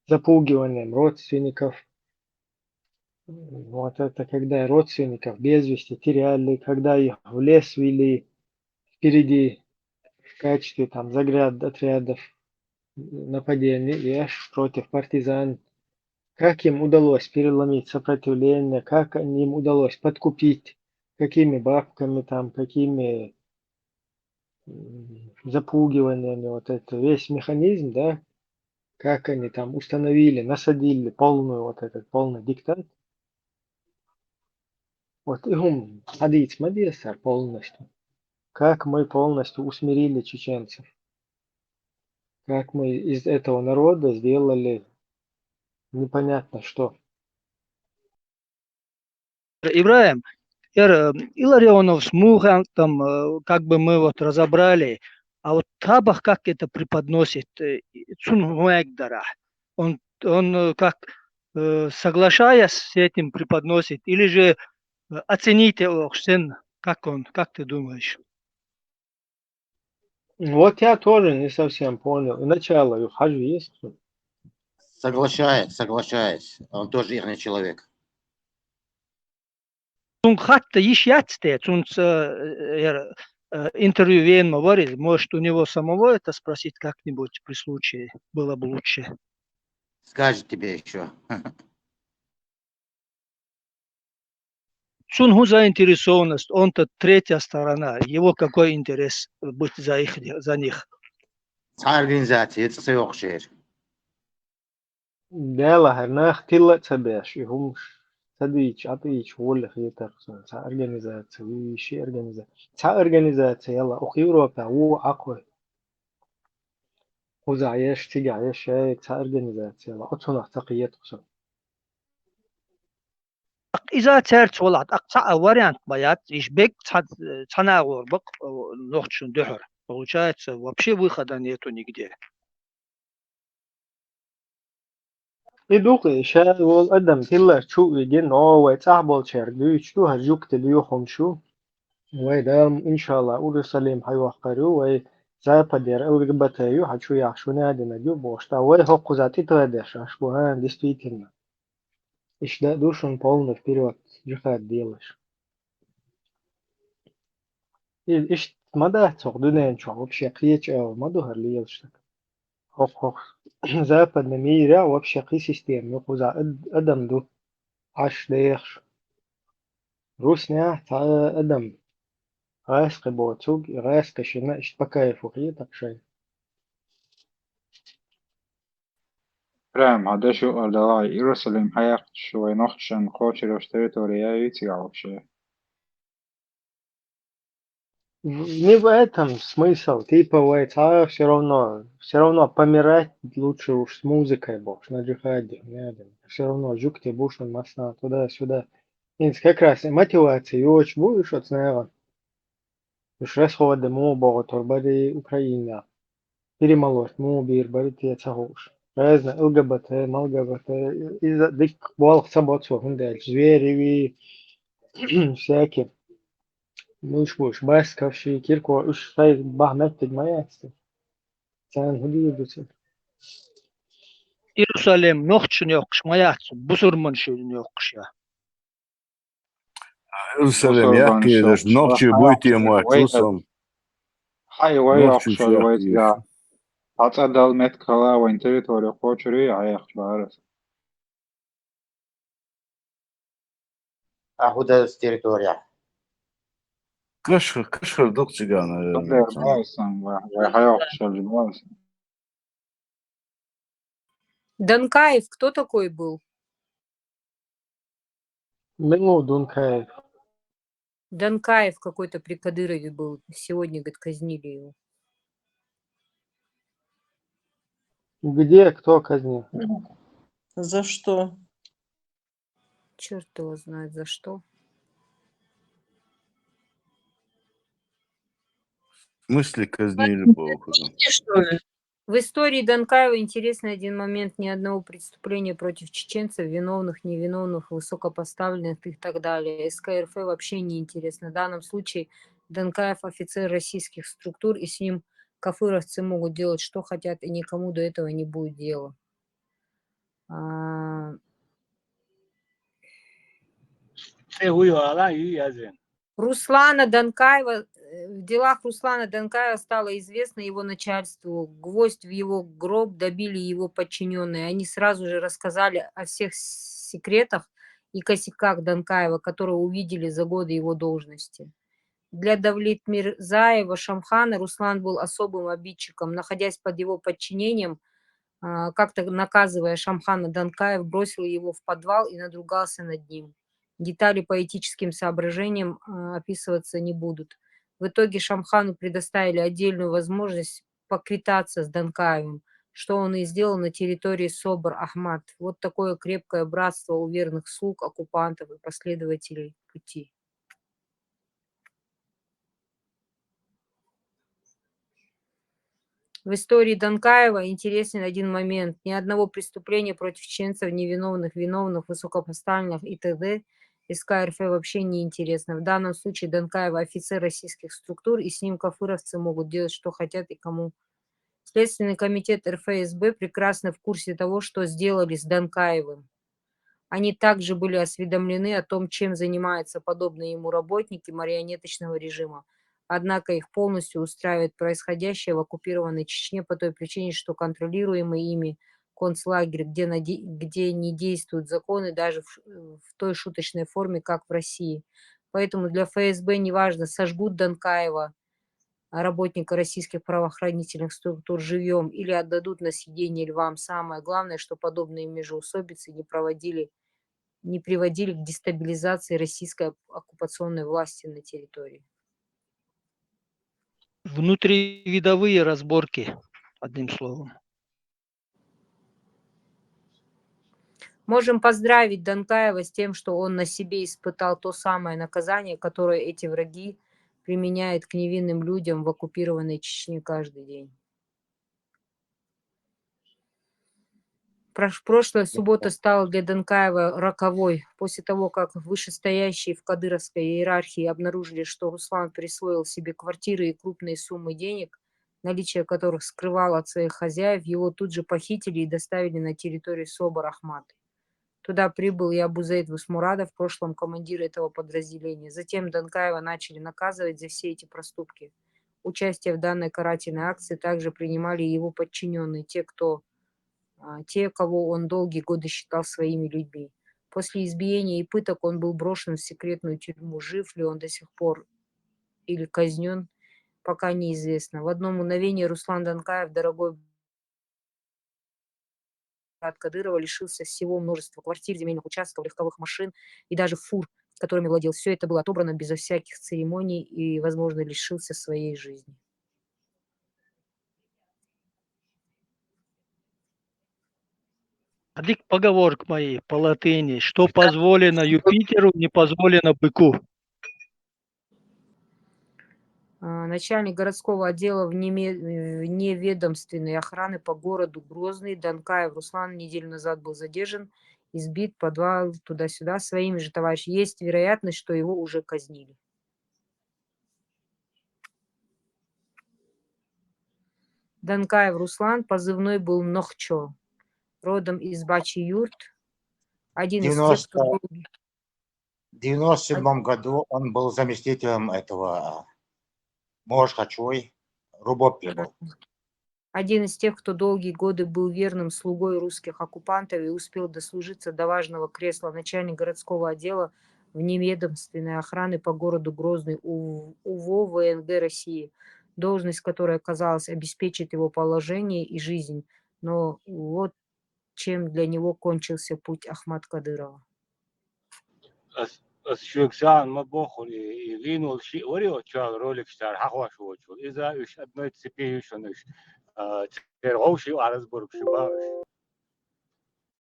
запугиванием родственников. Вот это когда родственников без вести теряли, когда их в лес вели впереди в качестве там отрядов нападений против партизан. Как им удалось переломить сопротивление, как им удалось подкупить, какими бабками там, какими запугиваниями, вот это весь механизм, да, как они там установили, насадили полный диктат. Вот им ходить мадесар полностью. Как мы полностью усмирили чеченцев. Как мы из этого народа сделали непонятно что. Ибраим, Илларионов с Мухом, там, как бы мы вот разобрали, а вот Табах как это преподносит, Цунхуэгдара, он как соглашаясь с этим преподносит, или же оцените Охсен, как ты думаешь? Вот я тоже не совсем понял. И начало Юхажи есть? Соглашаюсь. Он тоже их человек. Цун хатта иш яцте, цун интервью Венма варит, может у него самого это спросить как-нибудь при случае, было бы лучше. Скажет тебе еще. Цунху заинтересованность, он-то третья сторона, его какой интерес быть за них? Организация, это союзшер. Дела, хернах тилла цабеш, и хумш. Садич, атич, воля хитарсон, ца организация, виши организация. Ца организация, яла, ух Европа, у акой. Хузаеш, тигаеш, ца организация, яла, отсунах тақиет хусун. إذا ترت ولات أقطع واريانت بيات يشبك تناور بق نوختشن دحر получается вообще выхода нету нигде. إدوقي شا والقدم تلا شو يجين أو تعبل شر ديش تو هرجوك تليو خمشو ويدام إن شاء الله أورسليم حيوحقرو وي زايبا دير الغبتايو حتشو يحشو نادنا ديو بوشتا وي هوكو زاتي традеш ашбухан действительно. إيش да душен полный вперед جهاد делаешь. إيش مدى تقدنين شو вообще قيتش أو مدو هرليلشتك. هوك западная мира вообще قي систем يقو زا أدم دو عش ديخش روسنا تا أدم غاسق بوتوك غاسق شنا إيش بكايفو قيتك شيء. Прям, а даже отдала Иерусалим хаях швой нохшен хочешь территория и тига вообще. Не в этом смысл, типа все равно помирать лучше уж с музыкой будешь на джихаде, все равно жук тебе будешь на масна туда-сюда. И как раз и мотивация, и очень будешь от снега. Уж расходы му богу торбари Украина, перемолоть му бир бари те цагуш. Разно ЛГБТ, МЛГБТ, из-за дик волк саботсу хундель, звери всякие. مش بس كفشي كيركو إيش شيء بحمتك ما يحسن كان هدي بس Иерусалим нохчун йокш маятсу бусурман шүн йокш я. Иерусалим яхки даш ногчи буйти муачусом. Хай вай ахшал вай тига. Ацадал меткала вайн территория хочери аяхш барас. Ахуда с территория. Кашхар докчига, наверное. Данкаев кто такой был? Мену Дункаев. Данкаев какой-то при Кадырове был. Сегодня, говорит, казнили его. Где кто казнил? За что? Черт его знает за что. Мысли казнили походу. В истории Данкаева интересный один момент: ни одного преступления против чеченцев, виновных, невиновных, высокопоставленных и так далее. СКРФ вообще не интересно. В данном случае Данкаев офицер российских структур, и с ним кафыровцы могут делать, что хотят, и никому до этого не будет дела. Руслана Данкаева, в делах Руслана Данкаева стало известно его начальству. Гвоздь в его гроб добили его подчиненные. Они сразу же рассказали о всех секретах и косяках Данкаева, которые увидели за годы его должности. Для Давлетмирзаева Шамхана Руслан был особым обидчиком. Находясь под его подчинением, как-то наказывая Шамхана, Данкаев бросил его в подвал и надругался над ним. Детали по этическим соображениям описываться не будут. В итоге Шамхану предоставили отдельную возможность поквитаться с Данкаевым. что он и сделал на территории Собор-Ахмат. Вот такое крепкое братство у верных слуг, оккупантов и последователей пути. В истории Данкаева интересен один момент. Ни одного преступления против чеченцев, невиновных, виновных, высокопоставленных и т.д. СК РФ вообще не интересно. В данном случае Данкаева офицер российских структур, и с ним кафыровцы могут делать, что хотят и кому. Следственный комитет РФСБ прекрасно в курсе того, что сделали с Данкаевым. Они также были осведомлены о том, чем занимаются подобные ему работники марионеточного режима. Однако их полностью устраивает происходящее в оккупированной Чечне по той причине, что контролируемый ими концлагерь, где не действуют законы, даже в той шуточной форме, как в России. Поэтому для ФСБ неважно, сожгут Данкаева, работника российских правоохранительных структур, живьем или отдадут на съедение львам. Самое главное, что подобные междоусобицы не приводили к дестабилизации российской оккупационной власти на территории. Внутривидовые разборки, одним словом. Можем поздравить Данкаева с тем, что он на себе испытал то самое наказание, которое эти враги применяют к невинным людям в оккупированной Чечне каждый день. Прошлая суббота стала для Данкаева роковой. После того, как вышестоящие в кадыровской иерархии обнаружили, что Руслан присвоил себе квартиры и крупные суммы денег, наличие которых скрывал от своих хозяев, его тут же похитили и доставили на территорию Собор-Ахмат. Туда прибыл и Абузейд Вусмурадов, в прошлом командир этого подразделения. Затем Данкаева начали наказывать за все эти проступки. Участие в данной карательной акции также принимали его подчиненные, те, кого он долгие годы считал своими людьми. После избиения и пыток он был брошен в секретную тюрьму. Жив ли он до сих пор или казнен, пока неизвестно. В одно мгновение Руслан Данкаев, дорогой брат Кадырова, лишился всего множества квартир, земельных участков, легковых машин и даже фур, которыми владел. Все это было отобрано безо всяких церемоний и, возможно, лишился своей жизни. Адик поговорка моей по латыни, что позволено Юпитеру, не позволено быку. Начальник городского отдела вневедомственной охраны по городу Грозный Данкаев Руслан неделю назад был задержан, избит, подвал, туда-сюда своими же товарищами. Есть вероятность, что его уже казнили. Данкаев Руслан, позывной был Нохчо, родом из Бачи-Юрт. Один из тех, кто... В 97 году он был заместителем этого Мошхачой, Рубопи был. Один из тех, кто долгие годы был верным слугой русских оккупантов и успел дослужиться до важного кресла начальника городского отдела вневедомственной охраны по городу Грозный УВО ВНГ России, должность которой оказалась обеспечить его положение и жизнь. Но вот чем для него кончился путь Ахмат Кадырова. الشيوخ ما بخون يغينوا الشيء وريو تشال رولك ستار حقواش وجو إذا إيش أدنى تسبيه شنوش ترغوشي وعرض برك شباش